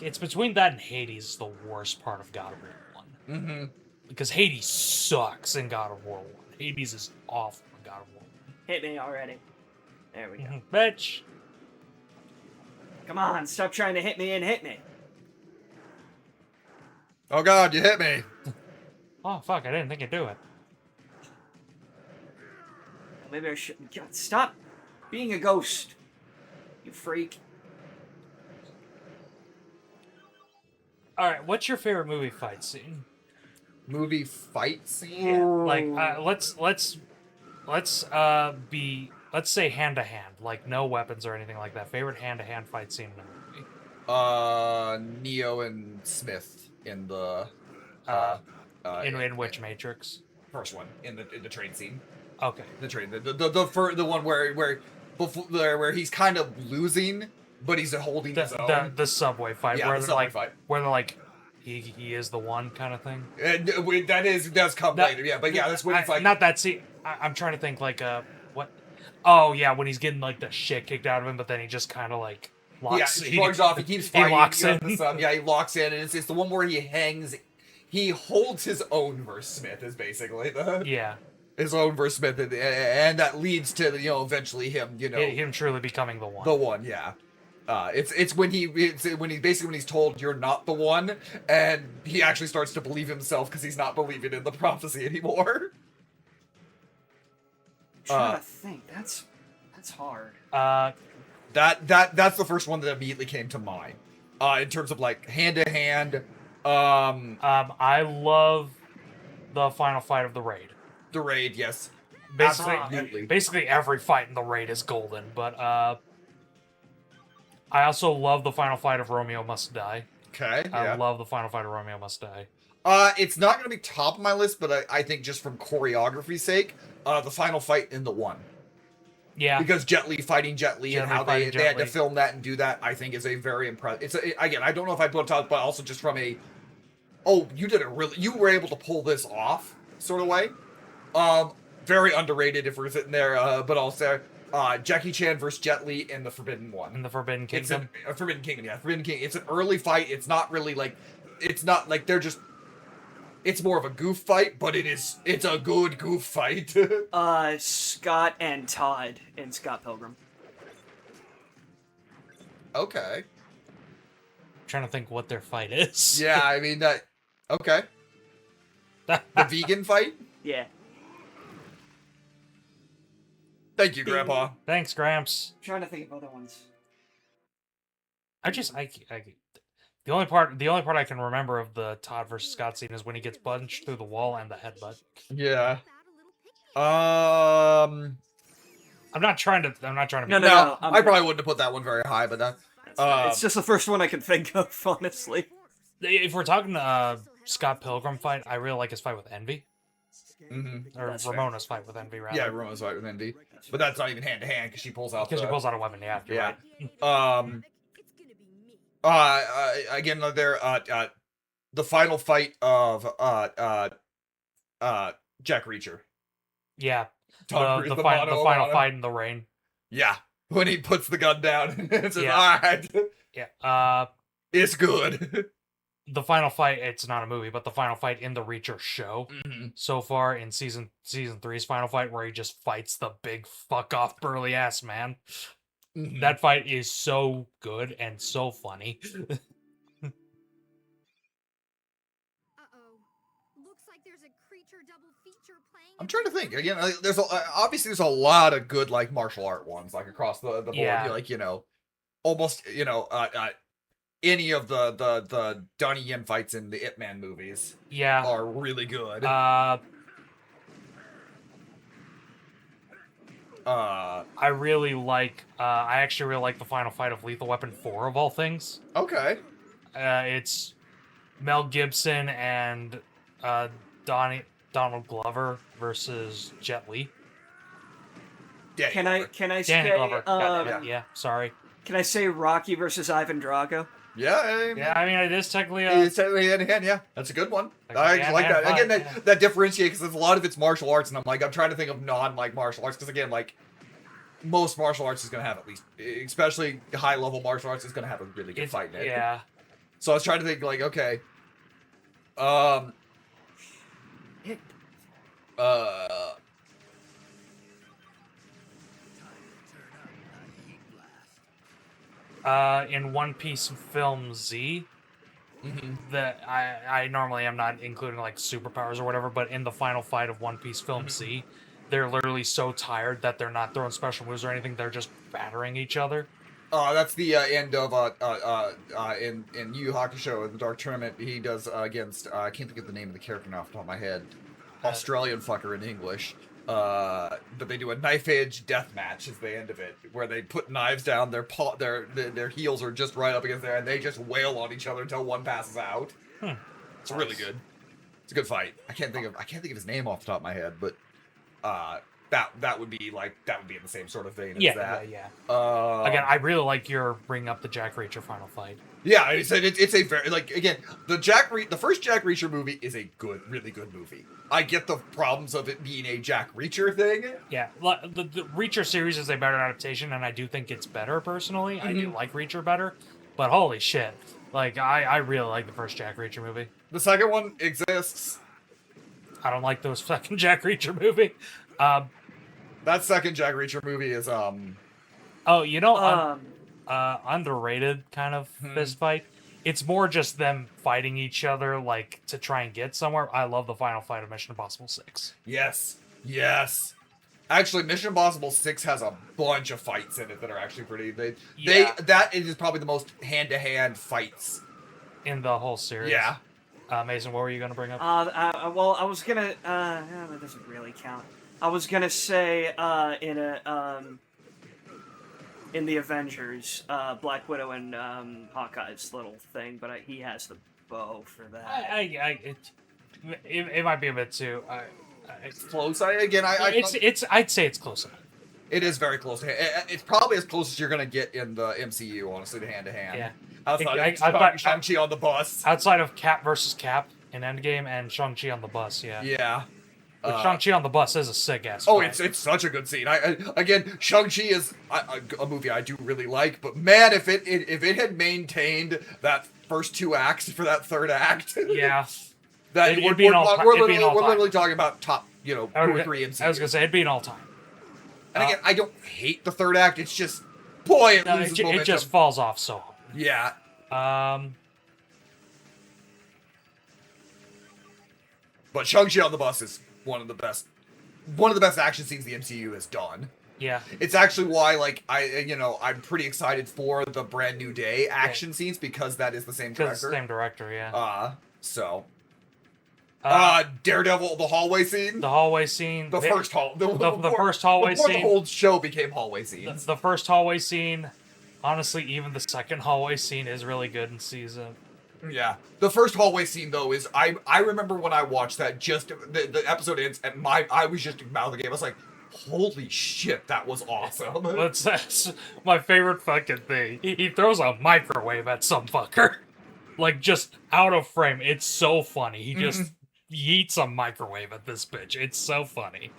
It's between that and Hades is the worst part of God of War 1. Mm-hmm. Because Hades sucks in God of War 1. Hades is awful in God of War Hit me already. There we 1. go. Bitch! Come on, stop trying to hit me and hit me. Oh god, you hit me! Oh, fuck, I didn't think you'd do it. Maybe I should. God, stop being a ghost, you freak. Alright, what's your favorite movie fight scene? Movie fight scene? Like, let's say hand to hand, like no weapons or anything like that. Favorite hand to hand fight scene in a movie? Neo and Smith in the In which Matrix? first one in the train scene. Okay. The train, the one where he's kind of losing, but he's holding his own. The subway fight, Yeah, where the they're subway like, fight. where they're like, he is the one kind of thing. And does come That- later, yeah. But yeah, that's when it's like not that scene. I'm trying to think like what? Oh yeah, when he's getting like the shit kicked out of him, but then he just kind of like locks. he shrugs off. He keeps fighting. locks you know, in. the sub. Yeah, he locks in, and it's the one where he hangs. He holds his own versus Smith is basically Yeah, his own versus Smith, and that leads to eventually him him truly becoming the one. the one. Yeah. It's when he's told you're not the one, and he actually starts to believe himself because he's not believing in the prophecy anymore. Trying to think. That's hard. That's the first one that immediately came to mind. In terms of like hand to hand, I love the final fight of the raid. the raid, yes, absolutely. Basically every fight in the raid is golden, but I also love the final fight of Romeo Must Die. Okay, I yeah. love the final fight of Romeo Must Die. It's not going to be top of my list, but I think just from choreography's sake, the final fight in the one. Yeah. Because Jet Li fighting Jet Li Jet and Li how fighting they Jet had to Li. film that and do that, I think is a very impressive. Again, I don't know if I put it top, but also just from a, oh, you were able to pull this off sort of way. Very underrated if we're sitting there, but also Jackie Chan versus Jet Li in the Forbidden One. In the Forbidden It's Kingdom. Forbidden Kingdom, yeah, Forbidden King. It's an early fight. It's not like they're just it's more of a goof fight, but it's a good goof fight. Scott and Todd in Scott Pilgrim. Okay. I'm trying to think what their fight is. Yeah, I mean that. Okay. The vegan fight. Yeah. Thank you, Grandpa. Thanks, Gramps. I'm trying to think of other ones. The only part I can remember of the Todd versus Scott scene is when he gets punched through the wall and the headbutt. Yeah. I'm not trying to. No, No, I'm I probably wouldn't have put that one very high, but that. it's just the first one I can think of, honestly. If we're talking Scott Pilgrim fight, I really like his fight with Envy. Or That's fair. Ramona's fight with Envy, rather. Yeah, Roman's fight with Envy, but that's not even hand to hand because she pulls out. Because she pulls out a weapon, yeah. You're Yeah. right. Again, the final fight of Jack Reacher. Yeah. Tom Cruise, The the final mono. fight in the rain. Yeah, when he puts the gun down and says, Yeah. "All right, Yeah. it's good." The final fight, it's not a movie, but the final fight in the Reacher show so far in season 3's final fight where he just fights the big fuck off burly ass man. That fight is so good and so funny. Uh-oh. Looks like there's a creature double feature playing. I'm trying to think again. There's obviously there's a lot of good like martial art ones like across the board. Yeah. Like almost any of the Donnie Yen fights in the Ip Man movies Yeah. are really good. I really like. I actually really like the final fight of Lethal Weapon 4 of all things. Okay. It's Mel Gibson and Donald Glover versus Jet Li. Yeah. Can I Danny say Glover. God damn it, yeah, sorry. can I say Rocky versus Ivan Drago? Yeah. Yeah, I mean it is technically It's technically hand in hand, yeah. That's a good one. Like I hand like in that. hand Again, fight, that differentiates because a lot of it's martial arts, and I'm trying to think of non martial arts because again, like most martial arts is gonna have at least, especially high level martial arts, is gonna have a really good fight in it. Yeah. So I was trying to think like, okay, In One Piece Film Z, that I normally am not including like superpowers or whatever, but in the final fight of One Piece Film Z, they're literally so tired that they're not throwing special moves or anything, they're just battering each other. that's the end of in Yu Yu Hakusho in the Dark Tournament. He does against I can't think of the name of the character now off the top of my head. Australian fucker in English. But they do a knife edge death match as the end of it, where they put knives down. Their heels are just right up against there, and they just wail on each other until one passes out. It's really good. It's a good fight. I can't think of his name off the top of my head, but that would be in the same sort of vein as that. Yeah. Uh, Again, I really like your bringing up the Jack Reacher final fight. Yeah, it's a very again the first Jack Reacher movie is a really good movie. I get the problems of it being a Jack Reacher thing. Yeah, the Reacher series is a better adaptation, and I do think it's better personally. I do like Reacher better, but holy shit, like I really like the first Jack Reacher movie. The second one exists. I don't like those fucking Jack Reacher movie. That second Jack Reacher movie is Oh, you know, underrated kind of fist fight. It's more just them fighting each other, like to try and get somewhere. I love the final fight of Mission Impossible 6. Yes. Actually, Mission Impossible 6 has a bunch of fights in it that are actually pretty. That is probably the most hand-to-hand fights In the whole series. Yeah. Mason, what were you going to bring up? Well, I was gonna. That doesn't really count. I was gonna say in the Avengers, Black Widow and Hawkeye's little thing, but he has the bow for that. It might be a bit too. It's close. I'd say it's close enough. It is very close. It's probably as close as you're gonna get in the MCU, honestly, to hand to hand. Yeah. Outside I of thought- Shang-Chi on the bus. Outside of Cap versus Cap in Endgame and Shang-Chi on the bus, yeah. Yeah. But Shang-Chi on the bus is a sick ass. Oh, fight. it's such a good scene. Again, Shang-Chi is a movie I do really like, but man, if it had maintained that first two acts for that third act, Yeah. That It'd be an all-time- it'd be an we're all-time. literally talking about top, you know, 2 or 3 MCU. I was gonna say it'd be an all time. And again, I don't hate the third act. It's just, boy, it No, loses it momentum. just falls off so hard. Yeah. But Shang-Chi on the bus is one of the best action scenes the MCU has done. Yeah. It's actually why, like, I'm pretty excited for the Brand New Day action scenes because that is the same Because director. same director, yeah. Daredevil, the hallway scene. The hallway scene. The first hallway hallway before scene. the whole show became hallway scenes. The first hallway scene. Honestly, even the second hallway scene is really good in season. Yeah, the first hallway scene though is I remember when I watched that, just the episode ends and I was just mouthing it. I was like, holy shit, that was awesome. That's my favorite fucking thing. He throws a microwave at some fucker, like just out of frame. It's so funny. He just yeets a microwave at this bitch. It's so funny.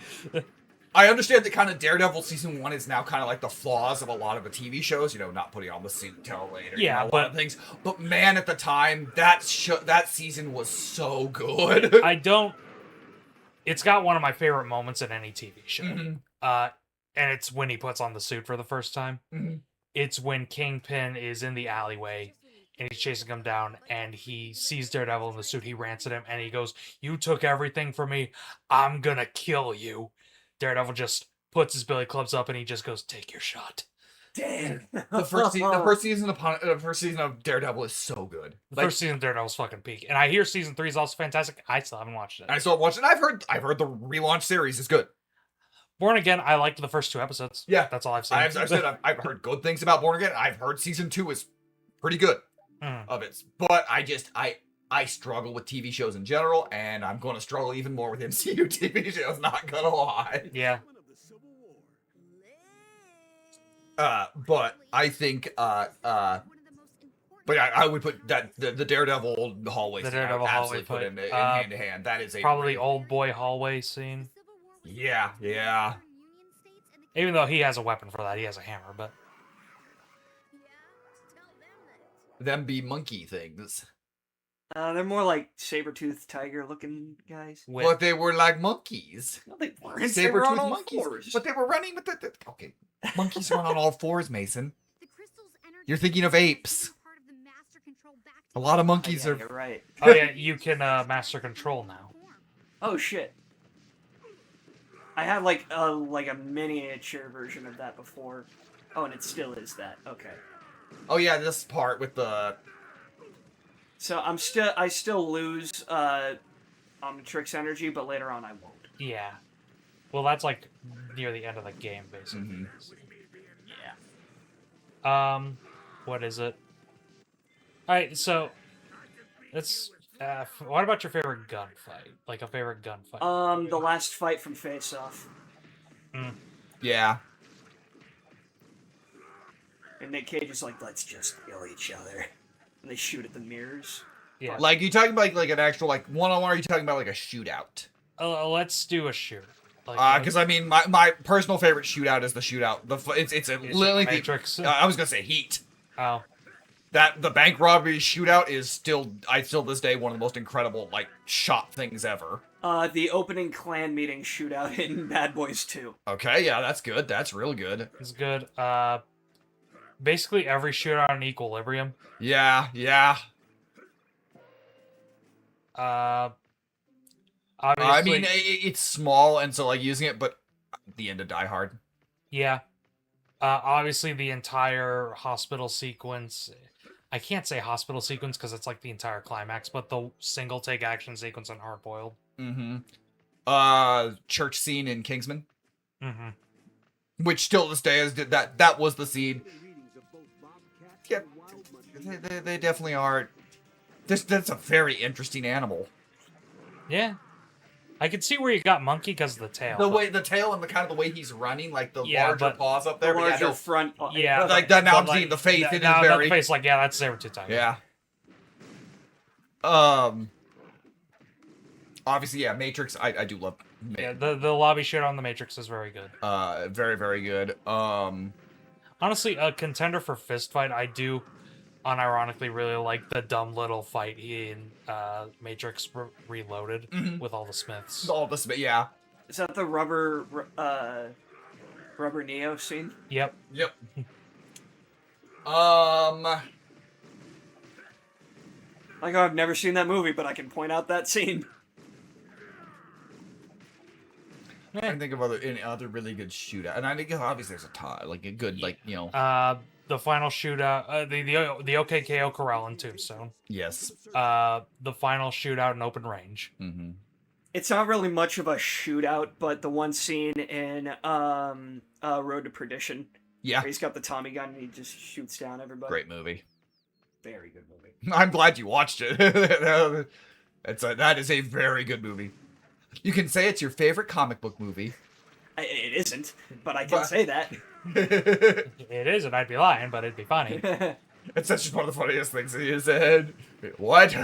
I understand that kind of Daredevil season 1 is now kind of like the flaws of a lot of the TV shows, you know, not putting on the scene until later. Yeah, you know, a lot of things. But man, at the time, that season was so good. It's got one of my favorite moments in any TV show. Mhm. And it's when he puts on the suit for the first time. Mhm. It's when Kingpin is in the alleyway and he's chasing him down and he sees Daredevil in the suit. He rants at him and he goes, "You took everything from me. I'm gonna kill you." Daredevil just puts his billy clubs up and he just goes, "Take your shot." Damn. The first season of Daredevil is so good. The first season of Daredevil's fucking peak. And I hear season 3 is also fantastic. I still haven't watched it. I still watched it. I've heard the relaunch series is good. Born Again, I liked the first 2 episodes. Yeah. That's all I've seen. I've heard good things about Born Again. I've heard season 2 is pretty good of it. But I struggle with TV shows in general, and I'm going to struggle even more with MCU TV shows, not gonna lie. Yeah. But I think, but I would put that the Daredevil hallway The scene, I would Daredevil hallway absolutely put in fight. hand to hand. That is Probably the old boy hallway scene. Yeah. Even though he has a weapon for that, he has a hammer, but Them be monkey things. They're more like saber-toothed tiger-looking guys. But they were like monkeys. No, they weren't. They were on Saber-toothed all monkeys. fours. But they were running with the okay. Monkeys run on all fours, Mason. You're thinking of apes. A lot of monkeys yeah, are. You're right. oh yeah, you can master control now. Oh shit. I had like a miniature version of that before. Oh, and it still is that. Okay. Oh yeah, this part with the. So I still lose Omnitrix energy, but later on I won't. Yeah. Well, that's like near the end of the game, basically. Yeah. What is it? All right, so let's. What about your favorite gunfight? Like a favorite gunfight? The last fight from Face Off. Yeah. And Nick Cage is like, let's just kill each other. And they shoot at the mirrors. Yeah. Like you talking about like an actual like one-on-one, or are you talking about like a shootout? Let's do a shooter. Like, Because I mean, my personal favorite shootout is the shootout. It's literally the Matrix. I was gonna say Heat. Oh. That the bank robbery shootout is still this day one of the most incredible like shot things ever. The opening clan meeting shootout in Bad Boys 2. Okay, yeah, that's good. That's real good. It's good. Basically every shootout in Equilibrium. Yeah. Obviously, I mean, it's small, and so like using it, but the end of Die Hard. yeah. Obviously, the entire hospital sequence. I can't say hospital sequence because it's like the entire climax, but the single take action sequence on Hard Boiled. Church scene in Kingsman, Mm-hmm. which still to this day is that was the scene. Yeah, they definitely are. That's a very interesting animal. Yeah. I could see where you got monkey because of the tail. The tail and the kind of the way he's running, like the Yeah, larger but- paws up The there. but larger no, front. Yeah. like that. Now I'm But, seeing the face. It is now very. the face, like, yeah, that's Saber-tooth tiger. Yeah. Obviously, yeah. Matrix. I do love. Yeah, the lobby shit on the Matrix is very good. Very very good. Honestly, a contender for fist fight, I do. unironically really like the dumb little fight in Matrix Reloaded Mhm. with all the Smiths. All this, but yeah. Is that the rubber Neo scene? Yep. Yep. Like, I've never seen that movie, but I can point out that scene. I can think of any other really good shootout, and I think obviously there's a ton, like a good, like, you know. The final shootout, the OKKO Corral in Tombstone. Yes. The final shootout in Open Range. Mm-hmm. It's not really much of a shootout, but the one scene in Road to Perdition, Yeah. where he's got the Tommy gun and he just shoots down everybody. Great movie. Very good movie. I'm glad you watched it. That is a very good movie. You can say it's your favorite comic book movie. It isn't, but I can say that. It is, and I'd be lying, but it'd be funny. It's such one of the funniest things he said. Wait, what?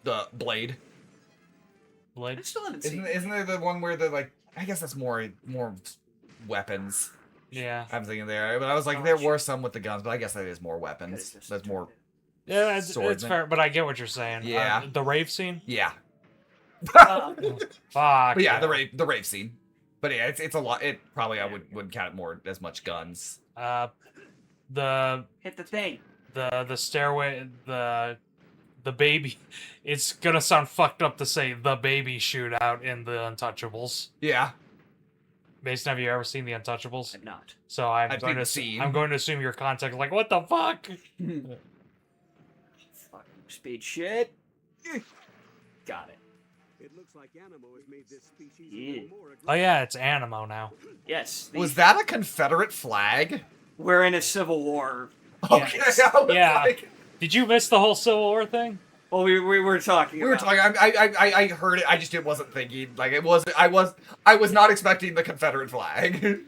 The Blade. Blade. I still haven't seen Isn't there the one where the, like, I guess that's more weapons. Yeah. I'm thinking there, but I was like, there were some with the guns, but I guess that is more weapons. That's more. Yeah, it's Swordsman. fair, but I get what you're saying. Yeah. The rave scene? Yeah. Fuck. But yeah, the rave scene. But yeah, it's a lot. It probably I wouldn't count it more as much guns. The Hit the thing. the stairway, the baby. It's gonna sound fucked up to say the baby shootout in the Untouchables. Yeah. Mason, have you ever seen the Untouchables? I'm not. So I've seen the scene. I'm going to assume your context like, what the fuck? Fucking speed shit. Got it. It looks like Animo has made this species a Yeah. little more Oh yeah, it's Animo now. Yes. Was that a Confederate flag? We're in a civil war. Okay. Yes. I was Yeah. like- Did you miss the whole Civil War thing? Well, we were talking. we were about talking. I heard it. I just wasn't thinking. Like it was. I was not expecting the Confederate flag.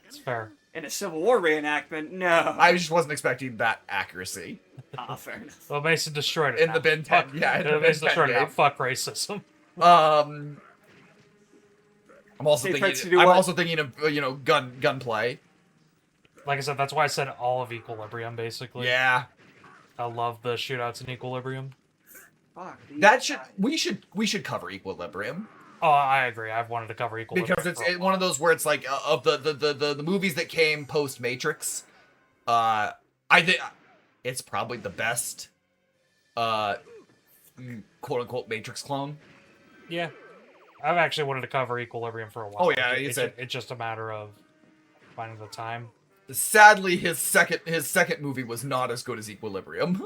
It's fair. in a Civil War reenactment. No. I just wasn't expecting that accuracy. Fair enough. Well, Mason destroyed it. In now. the Ben 10, Fuck- yeah, in the Ben Mason 10 destroyed it. Now. game. Fuck racism. I'm also State threats to thinking. do I'm what? also thinking of gunplay. Like I said, that's why I said all of Equilibrium. Basically. Yeah, I love the shootouts in Equilibrium. Fuck. that should we should cover Equilibrium Oh, I agree. I've wanted to cover Equilibrium because it's for a one of those where it's like of the movies that came post Matrix. I think it's probably the best, quote unquote Matrix clone. Yeah. I've actually wanted to cover Equilibrium for a while. Oh, yeah, you said- it's just a matter of finding the time. Sadly, his second movie was not as good as Equilibrium.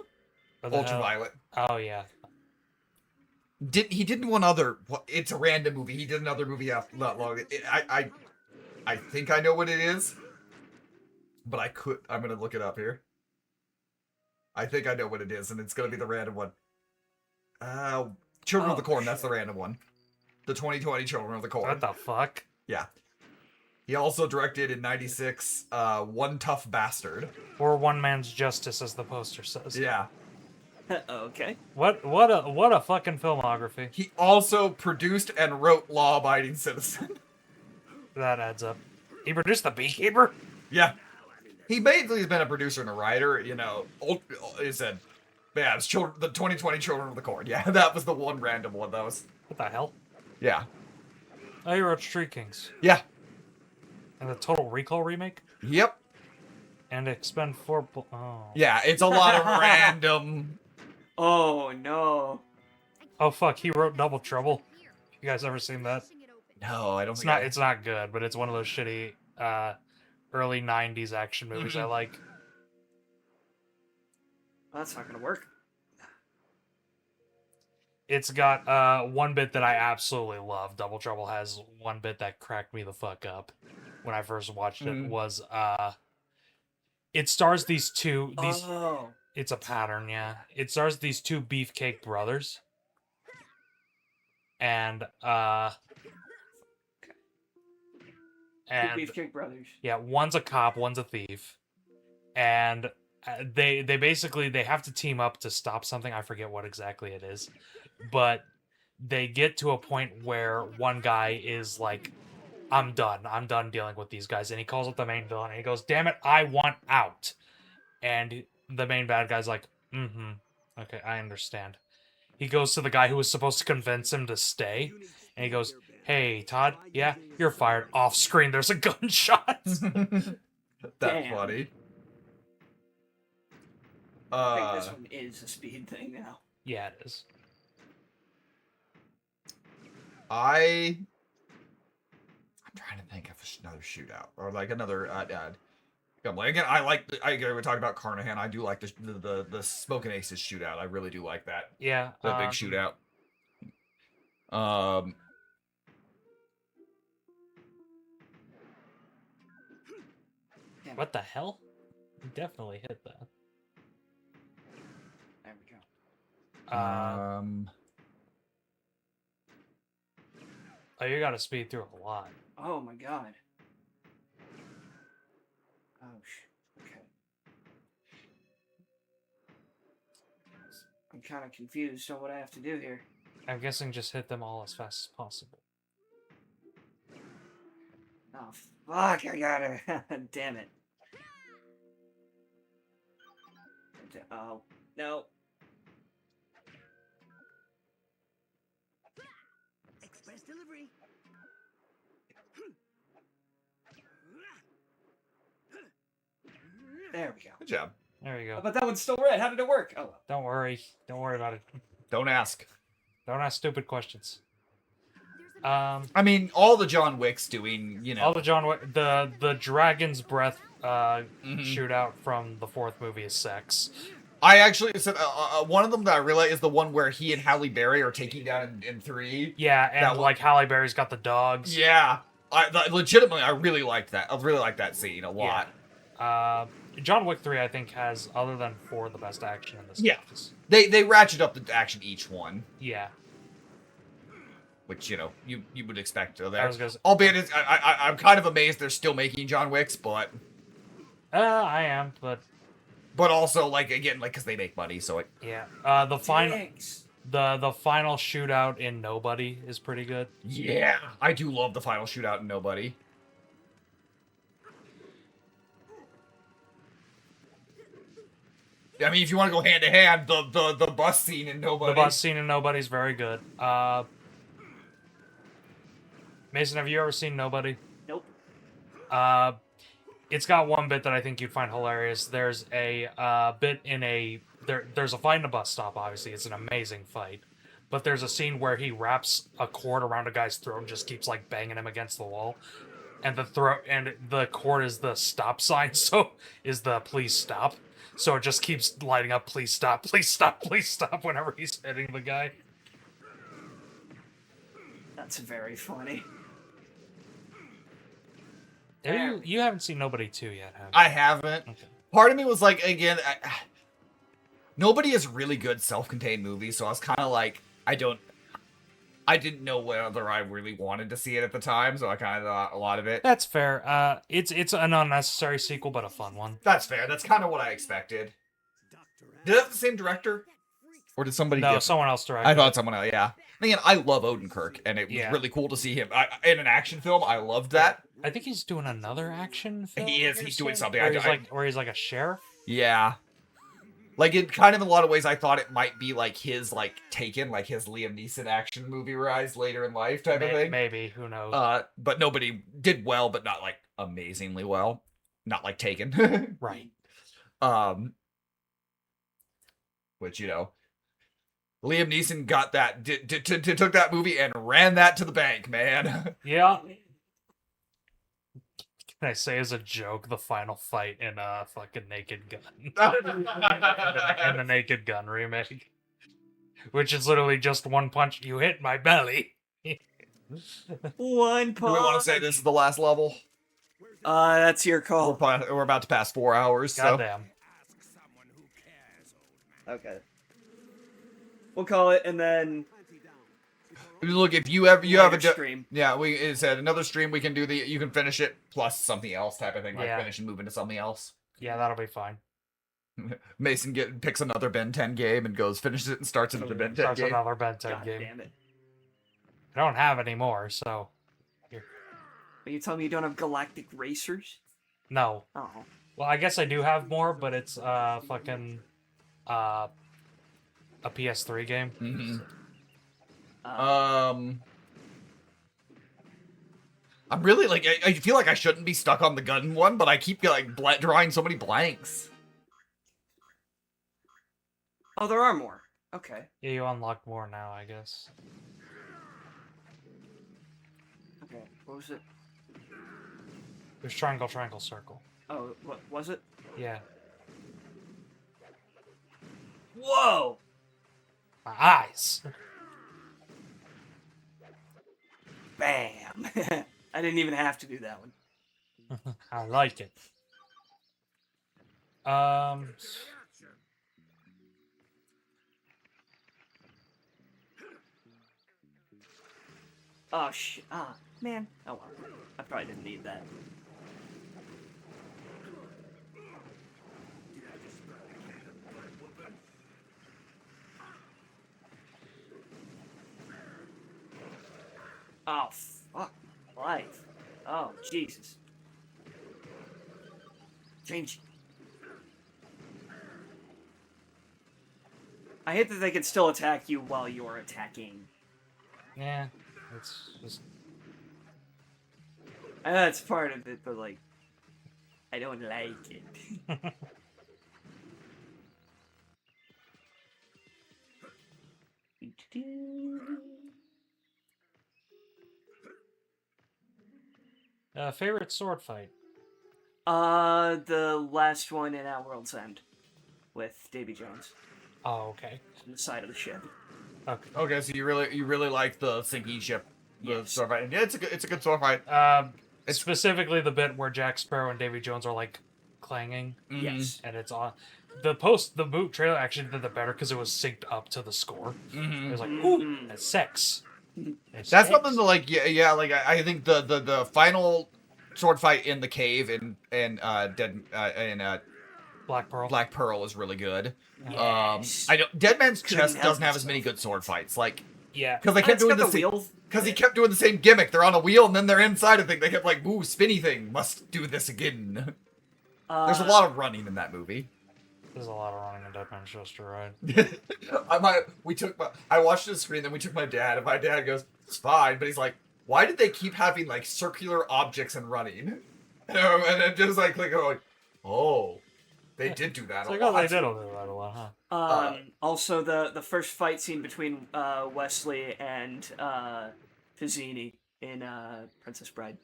But then, Ultraviolet. oh yeah. He did one other. It's a random movie. He did another movie after not long. I think I know what it is, but I'm gonna look it up here. I think I know what it is, and it's gonna be the random one. Children of the Corn. That's the random one. The 2020 Children of the Corn. What the fuck? Yeah. He also directed in '96 One Tough Bastard. Or One Man's Justice, as the poster says. Yeah. Okay. What a fucking filmography. He also produced and wrote Law Abiding Citizen. That adds up. He produced The Beekeeper? Yeah. He basically has been a producer and a writer, he said, yeah, it's the 2020 Children of the Corn. Yeah, that was the one random one. That was, What the hell? yeah. Oh, he wrote Street Kings. Yeah. And the Total Recall remake? Yep. And Expend 4... Oh. Yeah, it's a lot of random. Oh no. Oh, fuck, he wrote Double Trouble. You guys ever seen that? No, I don't It's think not. It's not good, but it's one of those shitty early '90s action movies I like. That's not gonna work. It's got one bit that I absolutely love. Double Trouble has one bit that cracked me the fuck up when I first watched it. Was it stars these two. Oh. It's a pattern, yeah. It stars these two beefcake brothers, and Two Beefcake Brothers. yeah, one's a cop, one's a thief, and they basically they have to team up to stop something. I forget what exactly it is, but they get to a point where one guy is like I'm done. I'm done dealing with these guys. And he calls up the main villain and he goes, damn it, I want out. And the main bad guy's like, mm-hmm. Okay, I understand. He goes to the guy who was supposed to convince him to stay. And he goes, hey, Todd, yeah, you're fired. Off screen, there's a gunshot. That's Damn. funny. I think this one is a speed thing now. Yeah, it is. I'm trying to think of another shootout or like another. Again, I agree. We talked about Carnahan. I do like the Smoking Aces shootout. I really do like that. Yeah. The big shootout. What the hell? You definitely hit that. There we go. Oh, you gotta speed through a lot. Oh my god. Oh, okay. I'm kind of confused on what I have to do here. I'm guessing just hit them all as fast as possible. Oh, fuck, I gotta... Damn it. Oh, no. Express delivery. There we go. Good job. There you go. But that one's still red. How did it work? Oh, well. Don't worry. Don't worry about it. Don't ask. Don't ask stupid questions. There's a I mean, all the John Wicks doing, you know. All the John Wick, the Dragon's Breath Mhm. shootout from the fourth movie is sex. I actually said one of them that I really like is the one where he and Halle Berry are taking down in 3. Yeah, That and one- like Halle Berry's got the dogs. Yeah, legitimately, I really liked that. I really liked that scene a lot. John Wick 3, I think, has, other than 4, the best action in this. Yeah. movies. They ratchet up the action each one, Yeah. which you would expect. I There, was gonna say, albeit I'm kind of amazed they're still making John Wicks, but I am, but also like again because they make money, so yeah. The final Dicks. the final shootout in Nobody is pretty good. yeah, I do love the final shootout in Nobody. I mean, if you want to go hand to hand, the bus scene in Nobody. The bus scene in Nobody's very good. Mason, have you ever seen Nobody? Nope. It's got one bit that I think you'd find hilarious. There's a bit in there's a fight in a bus stop, obviously. It's an amazing fight. But there's a scene where he wraps a cord around a guy's throat and just keeps like banging him against the wall. And the cord is the stop sign, so is the please stop. So it just keeps lighting up, please stop, please stop, please stop whenever he's hitting the guy. That's very funny. You haven't seen Nobody 2 yet, have you? I haven't. Okay. Part of me was like, again, Nobody is really good self-contained movies, so I was kind of like, I didn't know whether I really wanted to see it at the time, so I kind of thought a lot of it. That's fair. It's an unnecessary sequel, but a fun one. That's fair. That's kind of what I expected. Did it have the same director? Or did somebody No, different? someone else directed. I thought someone else, yeah. Again, I love Odenkirk, and it was Yeah. really cool to see him in an action film. I loved that. I think he's doing another action film. He is. He's doing something. Where he's like a sheriff. Yeah. Like, it kind of in a lot of ways, I thought it might be like his, like, Taken, like his Liam Neeson action movie rise later in life type of thing. Maybe, who knows? But Nobody did well, but not, like, amazingly well. Not like Taken. Right. Which, you know, Liam Neeson got that, took that movie and ran that to the bank, man. Yeah. Can I say as a joke the final fight in fucking Naked Gun? in the Naked Gun remake. Which is literally just one punch. You hit my belly. One Do we want to say this is the last level? That's your call. We're about to pass 4 hours, so. Goddamn. Okay. We'll call it, and then Look, if you have a stream. yeah, it said another stream. We can do you can finish it plus something else type of thing, like Yeah. finish and move into something else. Yeah, that'll be fine. Mason picks another Ben 10 game and finishes it and starts another Ben 10 Starts game. another Ben 10 God game. damn it. I don't have any more, so. Here. Are you telling me you don't have galactic racers? No. Oh. Well, I guess I do have more, but it's fucking a PS3 game. Mm-hmm. Uh, I'm really like I feel like I shouldn't be stuck on the gun one, but I keep like drawing so many blanks. oh, there are more. Okay. Yeah, you unlock more now, I guess. Okay. What was it? There's triangle, triangle, circle. Oh, what was it? Yeah. Whoa! My eyes. Bam! I didn't even have to do that one. I like it. Oh, man. Oh, well. I probably didn't need that. Oh, fuck. Life. Oh, Jesus. Change. I hate that they can still attack you while you're attacking. Yeah, it's just I know that's part of it, but, like, I don't like it. favorite sword fight. The last one in At World's End with Davy Jones Oh, okay. on the side of the ship. Okay. Okay, so you really like the sinking ship, the Yes. sword fight. Yeah, it's a good sword fight. It's- Specifically the bit where Jack Sparrow and Davy Jones are like clanging, Mhm. Yes. and it's on the boot trailer actually did it better because it was synced up to the score. It was like, ooh, Mhm. that's sex. It's That's sex. something to like. Yeah. Like I think the final sword fight in the cave in Black Pearl. Black Pearl is really good. Yes. I know Dead Man's Couldn't Chest help doesn't have as myself. many good sword fights. Like Yeah. because they kept It's doing got the same. wheel. Because he kept doing the same gimmick. They're on a wheel and then they're inside a thing. They kept like, ooh, spinny thing. Must do this again. There's a lot of running in that movie. There's a lot of running in Dead Man's Chest, you're right. I watched the screen, then we took my dad, and my dad goes, it's fine, but he's like, why did they keep having like circular objects and running? And then just like going, oh, they did do that It's a like, lot. oh, they did do that a lot, huh? Also, the first fight scene between Wesley and Pizzini in Princess Bride.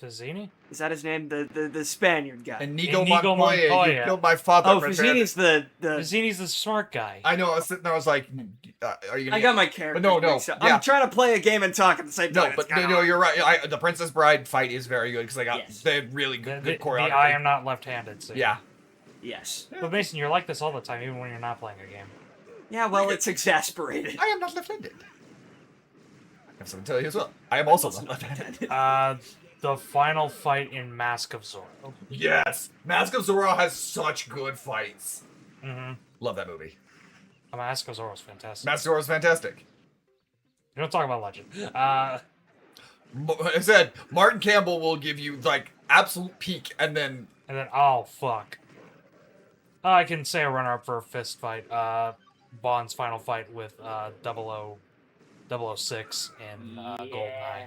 Fizzini? Is that his name? The Spaniard guy. And Nico Inigo Montoya, you Montoya. killed my father. Oh, my Pizzini's the. Fizzini's the smart guy. I know. I was sitting there. I was like, "Are you?" Gonna I got my character. No, mixed up. yeah. I'm trying to play a game and talk at the same No, time. but It's kinda no, hard. you're right. The Princess Bride fight is very good because they had really good The choreography. I am not left-handed. So. Yeah. Yes. But Mason, you're like this all the time, even when you're not playing a game. Yeah. Well, it's exasperated. I am not left-handed. I have something to tell you as well. I am also not left-handed. The final fight in Mask of Zorro. Yes, Mask of Zorro has such good fights. Mm-hmm. Love that movie. Mask of Zorro is fantastic. Mask of Zorro is fantastic. You don't talk about Legend. I said Martin Campbell will give you like absolute peak, and then And then, oh, fuck. I can say a runner-up for a fist fight. Bond's final fight with 006 in GoldenEye.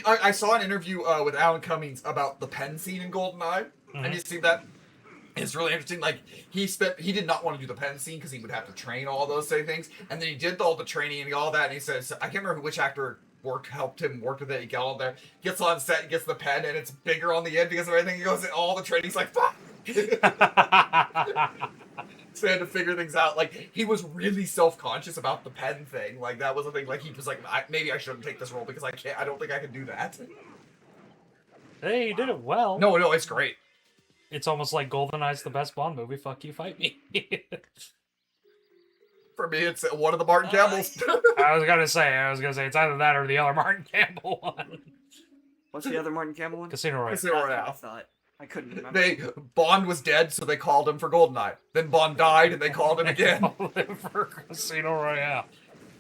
I saw an interview with Alan Cummings about the pen scene in GoldenEye. And you see that? It's really interesting. Like he did not want to do the pen scene because he would have to train all those same things, and then he did all the training and all that. And he says, I can't remember which actor helped him work with it. He got all there, gets on set, and gets the pen, and it's bigger on the end because of everything. He goes in all the training. He's like, fuck. So he had to figure things out. Like he was really self-conscious about the pen thing. Like that was a thing. Like he was like, maybe I shouldn't take this role because I can't. I don't think I can do that. Hey, you did it well. No, it's great. It's almost like GoldenEye's the best Bond movie. Fuck you, fight me. For me, it's one of the Martin Campbells. I was gonna say it's either that or the other Martin Campbell one. What's the other Martin Campbell one? Casino Royale. Casino I Royale. thought. I couldn't remember. Bond was dead, so they called him for GoldenEye. Then Bond died, and they called him again. For Casino Royale.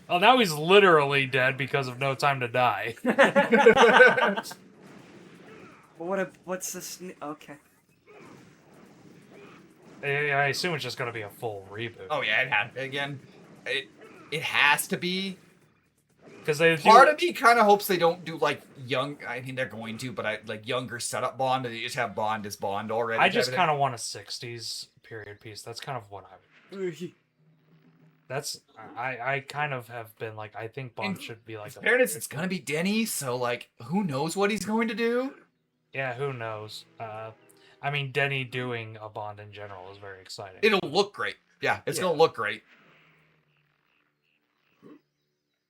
Oh, now he's literally dead because of No Time to Die. What's this? Okay. I assume it's just gonna be a full reboot. Oh yeah, it had again. It has to be. Because they Part of me kind of hopes they don't do like young. I mean, they're going to, but like younger setup Bond, and they just have Bond as Bond already. I just kind of want a '60s period piece. That's kind of what I would. That's I kind of have been like, I think Bond should be like. In fairness, it's gonna be Denny, so like, who knows what he's going to do? Yeah, who knows? I mean, Denny doing a Bond in general is very exciting. It'll look great. Yeah, it's gonna look great.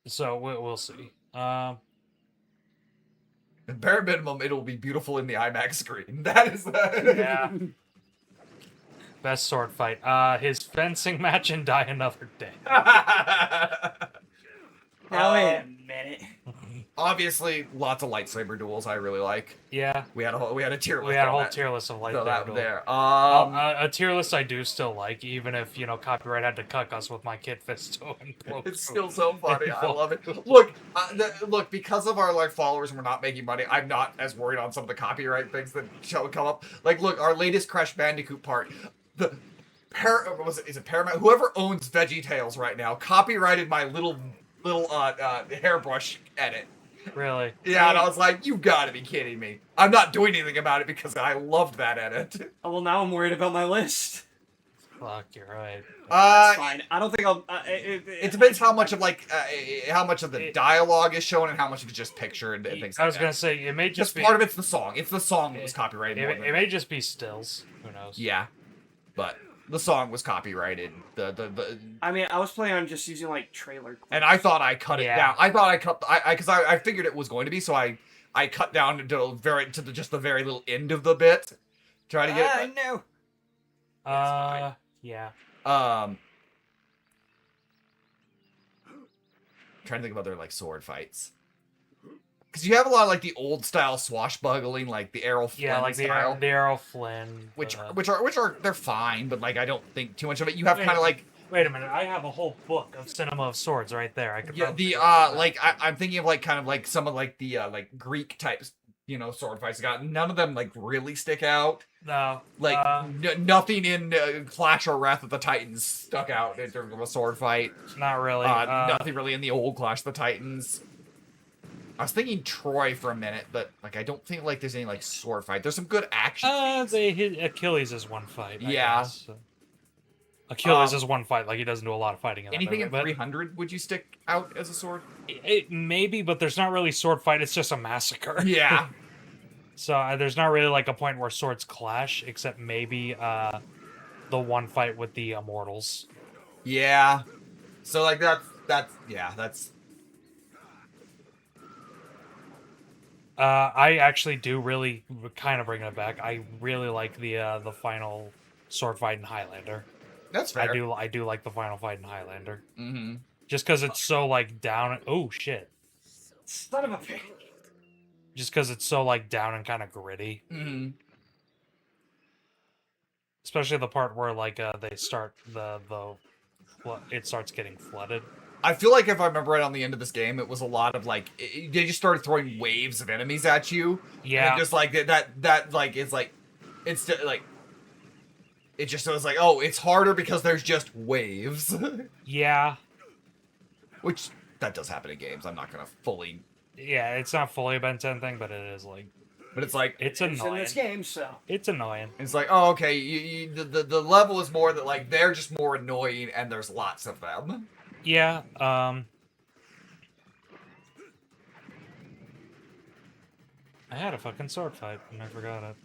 So we'll see. At bare minimum, it'll be beautiful in the IMAX screen. That is Yeah. Best sword fight. His fencing match in Die Another Day. Now wait a minute. Obviously, lots of lightsaber duels I really like. Yeah. We had a tier list. We had a on whole that. tier list of So lightsaber that duels. there. A tier list I do still like, even if, copyright had to cuck us with my Kid Fisto and It's still so funny. I love it. Look, look. Because of our like followers, and we're not making money. I'm not as worried on some of the copyright things that come up. Like, look, our latest Crash Bandicoot part. Is it Paramount? Whoever owns VeggieTales right now copyrighted my little hairbrush edit. Really? Yeah, and I was like, you gotta be kidding me. I'm not doing anything about it because I loved that edit. Oh, well, now I'm worried about my list. Fuck, you're right. It's fine. I don't think I'll. It depends how much of how much of the dialogue is shown and how much of it's just picture and things like that. I was gonna say, it may just be... part of it's the song. It's the song that was copyrighted. It may just be stills. Who knows? Yeah, but the song was copyrighted. I mean, I was planning on just using like trailer clips. And I thought I cut it down. I thought I cut because I figured it was going to be, so I cut down to just the very little end of the bit. Try to get it. No. Yeah. Trying to think of other like sword fights. Because you have a lot of like the old style swashbuckling, like the Errol Flynn style. The Errol Flynn. Which are they're fine, but like I don't think too much of it. You have kind of like. Wait a minute! I have a whole book of Cinema of Swords right there. I could. Yeah, I'm thinking of like kind of like some of like the like Greek types, sword fights. None of them like really stick out. No. Like nothing in Clash or Wrath of the Titans stuck out in terms of a sword fight. Not really. Nothing really in the old Clash of the Titans. I was thinking Troy for a minute, but like I don't think like there's any like sword fight. There's some good action. Achilles is one fight. I Yeah. guess. Achilles is one fight. Like he doesn't do a lot of fighting in that Anything movie, in 300 would you stick out as a sword? It maybe, but there's not really sword fight. It's just a massacre. Yeah. So there's not really like a point where swords clash, except maybe the one fight with the immortals. Yeah. So like that's. I actually do really kind of bring it back. I really like the final sword fight in Highlander. That's fair. I do like the final fight in Highlander. Mm-hmm. Just because it's so like down. Oh shit! Son of a bitch. Just because it's so like down and kind of gritty. Mm-hmm. Especially the part where like they start it starts getting flooded. I feel like if I remember right on the end of this game, it was a lot of like they just started throwing waves of enemies at you. Yeah. And just like that like it's like it's like it just was like, oh, it's harder because there's just waves. Yeah. Which that does happen in games. I'm not gonna fully. Yeah, it's not fully a Ben 10 thing, but it is like. But it's like it's in annoying. this game, so it's annoying. It's like, oh, okay, the level is more that like they're just more annoying, and there's lots of them. Yeah. I had a fucking sword fight and I forgot it.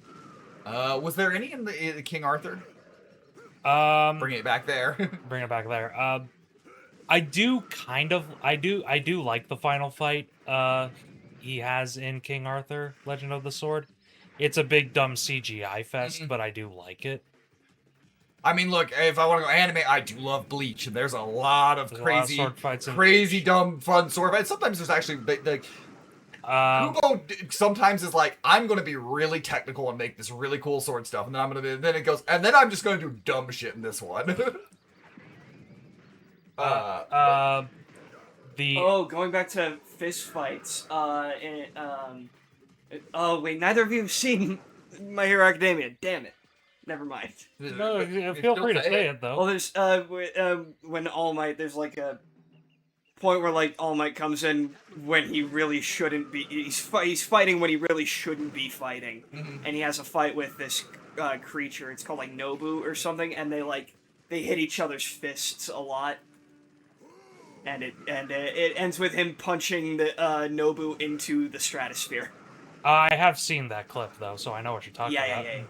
Was there any in the King Arthur? Bring it back there. Bring it back there. I do like the final fight he has in King Arthur, Legend of the Sword. It's a big dumb CGI fest, but I do like it. I mean, look, if I want to go anime, I do love Bleach, and there's a lot of crazy, sword fights crazy, dumb, fun sword fights. Sometimes there's actually like Kubo sometimes is like, I'm going to be really technical and make this really cool sword stuff, and then it goes, and then I'm just going to do dumb shit in this one. Oh, going back to fist fights. Oh wait, neither of you have seen My Hero Academia. Damn it. Never mind. No, You feel free to say say it though. Well, there's when All Might, there's like a point where like All Might comes in when he really shouldn't be. He's fighting when he really shouldn't be fighting, and he has a fight with this creature. It's called like Nobu or something, and they hit each other's fists a lot. And it ends with him punching the Nobu into the stratosphere. I have seen that clip though, so I know what you're talking about. Yeah.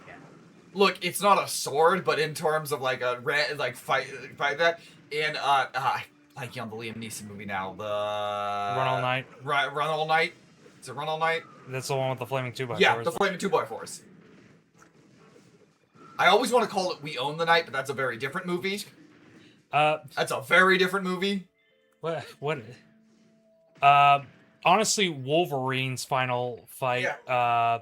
Look, it's not a sword, but in terms of like a fight that in like on the Liam Neeson movie now, the Run All Night. Run All Night. Is it Run All Night? That's the one with the flaming 2x4s. Yeah, the flaming 2x4s. I always want to call it We Own the Night, but that's a very different movie. That's a very different movie. What? Honestly, Wolverine's final fight. Yeah.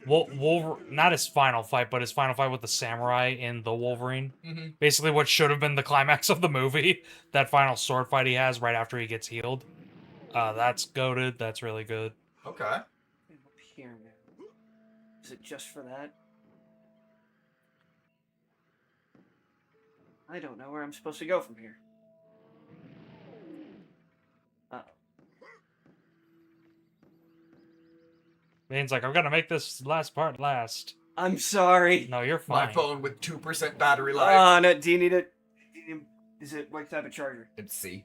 Not his final fight, but his final fight with the samurai in the Wolverine. Mm-hmm. Basically, what should have been the climax of the movie. That final sword fight he has right after he gets healed. That's goated. That's really good. Okay. I'm up here now. Is it just for that? I don't know where I'm supposed to go from here. Bane's like, I'm gonna make this last part last. I'm sorry. No, you're fine. My phone with 2% battery life. No, do you need it? Is it what type of charger? It's C.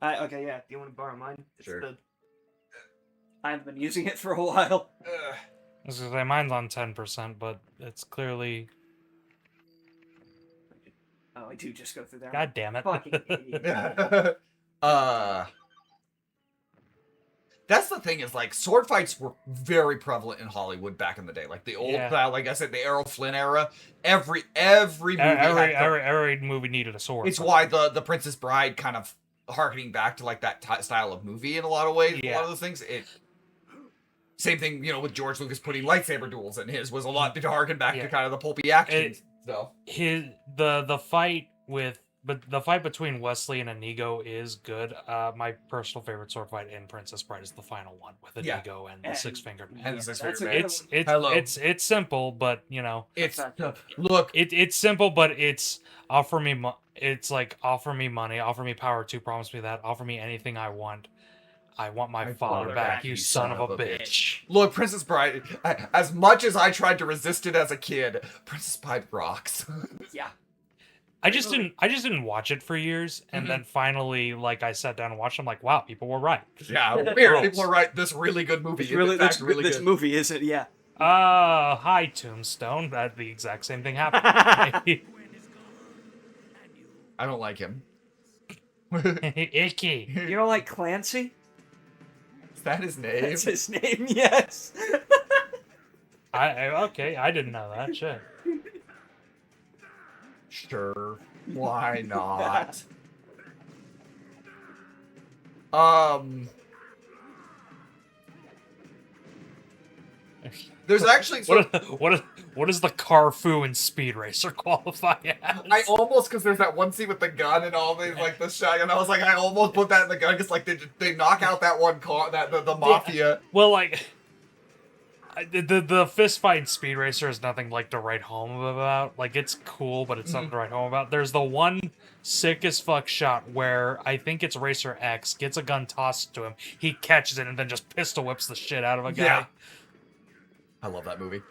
Okay, yeah. Do you want to borrow mine? Sure. I haven't been using it for a while. I was gonna say mine's on 10%, but it's clearly. Oh, I do just go through there. God damn it! Fucking idiot. That's the thing is like sword fights were very prevalent in Hollywood back in the day, like the old style, like I said, the Errol Flynn era. Every movie, every movie needed a sword. It's why the Princess Bride kind of harkening back to like that style of movie in a lot of ways. Yeah. A lot of those things. Same thing, with George Lucas putting lightsaber duels in his was a lot to harken back to kind of the pulpy action stuff. The fight with. But the fight between Wesley and Inigo is good. My personal favorite sword fight in Princess Bride is the final one with Inigo and the six-fingered man. And the six-fingered man. It's simple, but it's simple, but it's offer me money, offer me power to promise me that, offer me anything I want. I want my father back, you son of a bitch. Look, Princess Bride. As much as I tried to resist it as a kid, Princess Bride rocks. Yeah. I just didn't watch it for years, and then finally, like, I sat down and watched it. I'm like, wow, people were right. Yeah, weird. People are right. This really good movie. This movie is it? Yeah. Hi, Tombstone. That the exact same thing happened. I don't like him. Icky. You don't like Clancy? Is that his name? That's his name. Yes. Okay, I didn't know that. Shit. Sure. Why not? There's actually what does the Carfu and Speed Racer qualify as? I almost, because there's that one scene with the gun and all these like the shotgun. I was like, I almost put that in the gun because like they knock out that one car, the mafia. Yeah. Well, like the fist fight in Speed Racer is nothing like to write home about. Like, it's cool, but it's nothing to write home about. There's the one sick as fuck shot where I think it's Racer X gets a gun tossed to him, he catches it and then just pistol whips the shit out of a guy. Yeah. I love that movie.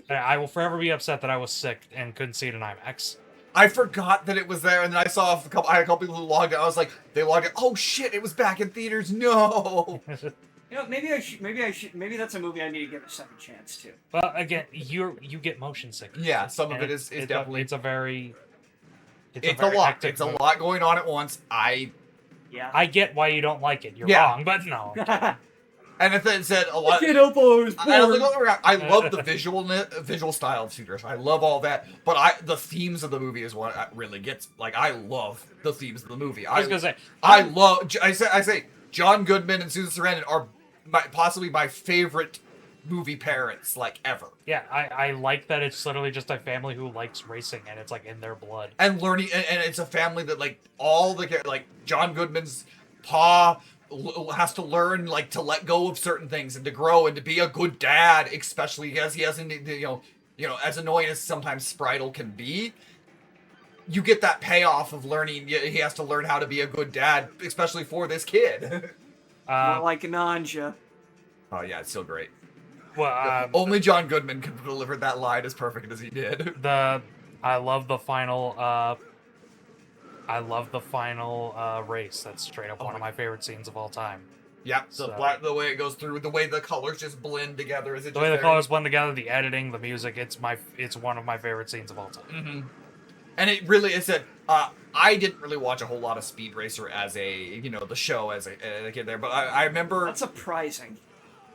I will forever be upset that I was sick and couldn't see it in IMAX. I forgot that it was there, and then I had a couple people who logged it. I was like, they logged it. Oh shit! It was back in theaters. No. Maybe that's a movie I need to give a second chance to. Well, again, you get motion sickness. Yeah, some of it is definitely. It's a lot. It's a lot going on at once. I get why you don't like it. You're wrong, but no. And it said a lot. I love the visual style of Shooters. I love all that, but the themes of the movie is what really gets. Like, I love the themes of the movie. I was gonna say, I say, John Goodman and Susan Sarandon are possibly my favorite movie parents, like, ever. Yeah, I like that it's literally just a family who likes racing and it's like in their blood. And learning, and it's a family that like all the like John Goodman's Pa has to learn like to let go of certain things and to grow and to be a good dad, especially as he hasn't, as annoying as sometimes Spritle can be. You get that payoff of learning. He has to learn how to be a good dad, especially for this kid. More like Nanja. Oh yeah, it's still great. Well, Only John Goodman could have delivered that line as perfect as he did. I love the final. I love the final race. That's straight up one of my favorite scenes of all time. Yeah, So- the way it goes through, the way the colors just blend together. Is it The way the colors blend together, the editing, the music. It's one of my favorite scenes of all time. Mm-hmm. And it really is that I didn't really watch a whole lot of Speed Racer as the show as a kid there, but I remember That's surprising.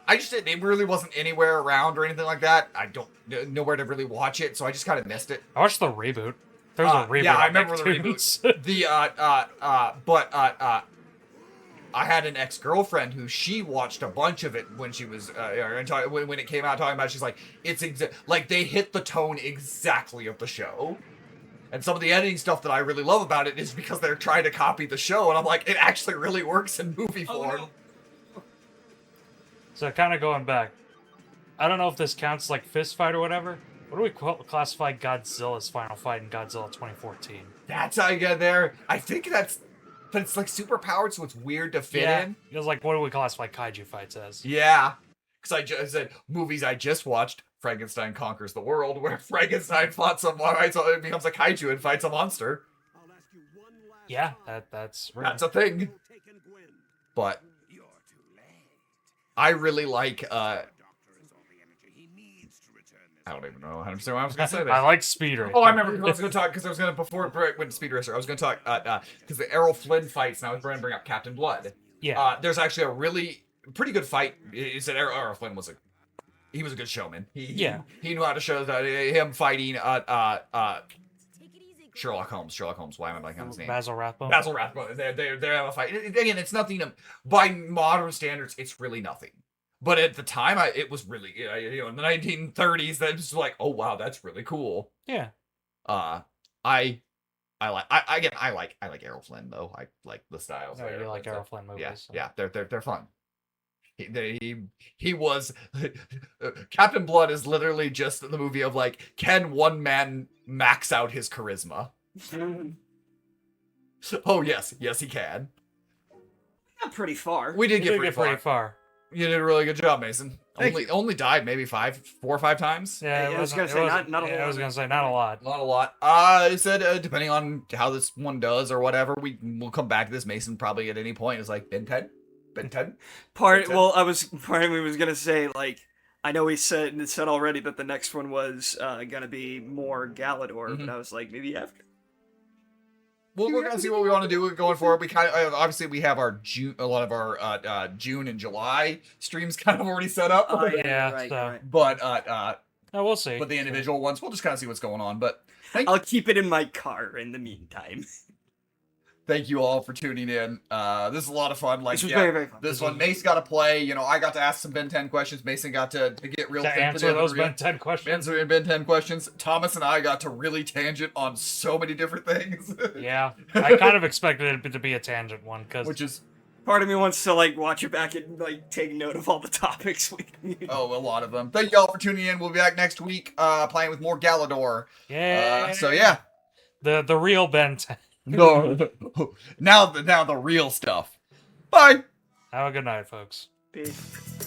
I just didn't. It really wasn't anywhere around or anything like that. I don't know where to really watch it, so I just kind of missed it. I watched the reboot. There's a reboot. Yeah, I on remember the Nicktoons. reboot. I had an ex-girlfriend who she watched a bunch of it when she was when it came out, talking about it, she's like, it's like they hit the tone exactly of the show. And some of the editing stuff that I really love about it is because they're trying to copy the show, and I'm like, it actually really works in movie form. So kind of going back, I don't know if this counts like fist fight or whatever. What do we classify Godzilla's final fight in Godzilla 2014? That's how you get there. I think but it's like super powered, so it's weird to fit in. It was like, what do we classify kaiju fights as? Yeah, because I just said movies I just watched. Frankenstein Conquers the World, where Frankenstein fought someone, so it becomes a kaiju and fights a monster. I'll ask you one last Yeah, time. that's real. That's a thing. Take and Gwen. But You're too late. I really like. Doctor has all the energy he needs to return this. I don't even know how to say what I was gonna say. There. I like Speed Racer. Oh, I remember because I was going to talk because I was going to before it went to Speed Racer. I was going to talk because the Errol Flynn fights, and I was going to bring up Captain Blood. Yeah. There's actually a really pretty good fight. He said Errol Flynn was a good showman. He knew how to show him fighting Take it easy, girl. Sherlock Holmes. Sherlock Holmes. Why am I blanking on his name? Basil Rathbone. Basil Rathbone. They have a fight. Again, it's nothing. By modern standards, it's really nothing. But at the time, it was really in the 1930s. That was like, oh wow, that's really cool. Yeah. I like Errol Flynn though. I like the styles. Oh, there. you like That's, Errol Flynn movies. Yeah, so. yeah, they're fun. He was Captain Blood is literally just the movie of like, can one man max out his charisma? Oh yes, he can. Not pretty far. We did You get pretty far. You did a really good job, Mason. Thank Only died maybe 4 or 5 times. Yeah, Yeah, I was gonna say, not a whole I was lot. gonna say not a lot. Not a lot. I said depending on how this one does or whatever, we'll come back to this. Mason probably at any point is like Ben 10. Part of me was gonna say, like, I know he said already that the next one was gonna be more Galador, but I was like, maybe after. Well, we're gonna see what we want to do going forward. We kind of obviously we have a lot of our June and July streams kind of already set up. Yeah, right, so- right. But No, we'll see. but the individual ones, we'll just kind of see what's going on. But I'll keep it in my car in the meantime. thank you all for tuning in. This is a lot of fun. Like, This was yeah, very, very fun. This one, Mace got to play. I got to ask some Ben 10 questions. Mason got to get real To sensitive answer those and real- Ben 10 questions. answering Ben 10 questions. Thomas and I got to really tangent on so many different things. Yeah, I kind of expected it to be a tangent one because Which is, Part of me wants to like watch it back and like take note of all the topics we. oh, a lot of them. Thank you all for tuning in. We'll be back next week playing with more Galador. yeah, So, yeah. the real Ben 10. No, now the real stuff. Bye. Have a good night, folks. Peace.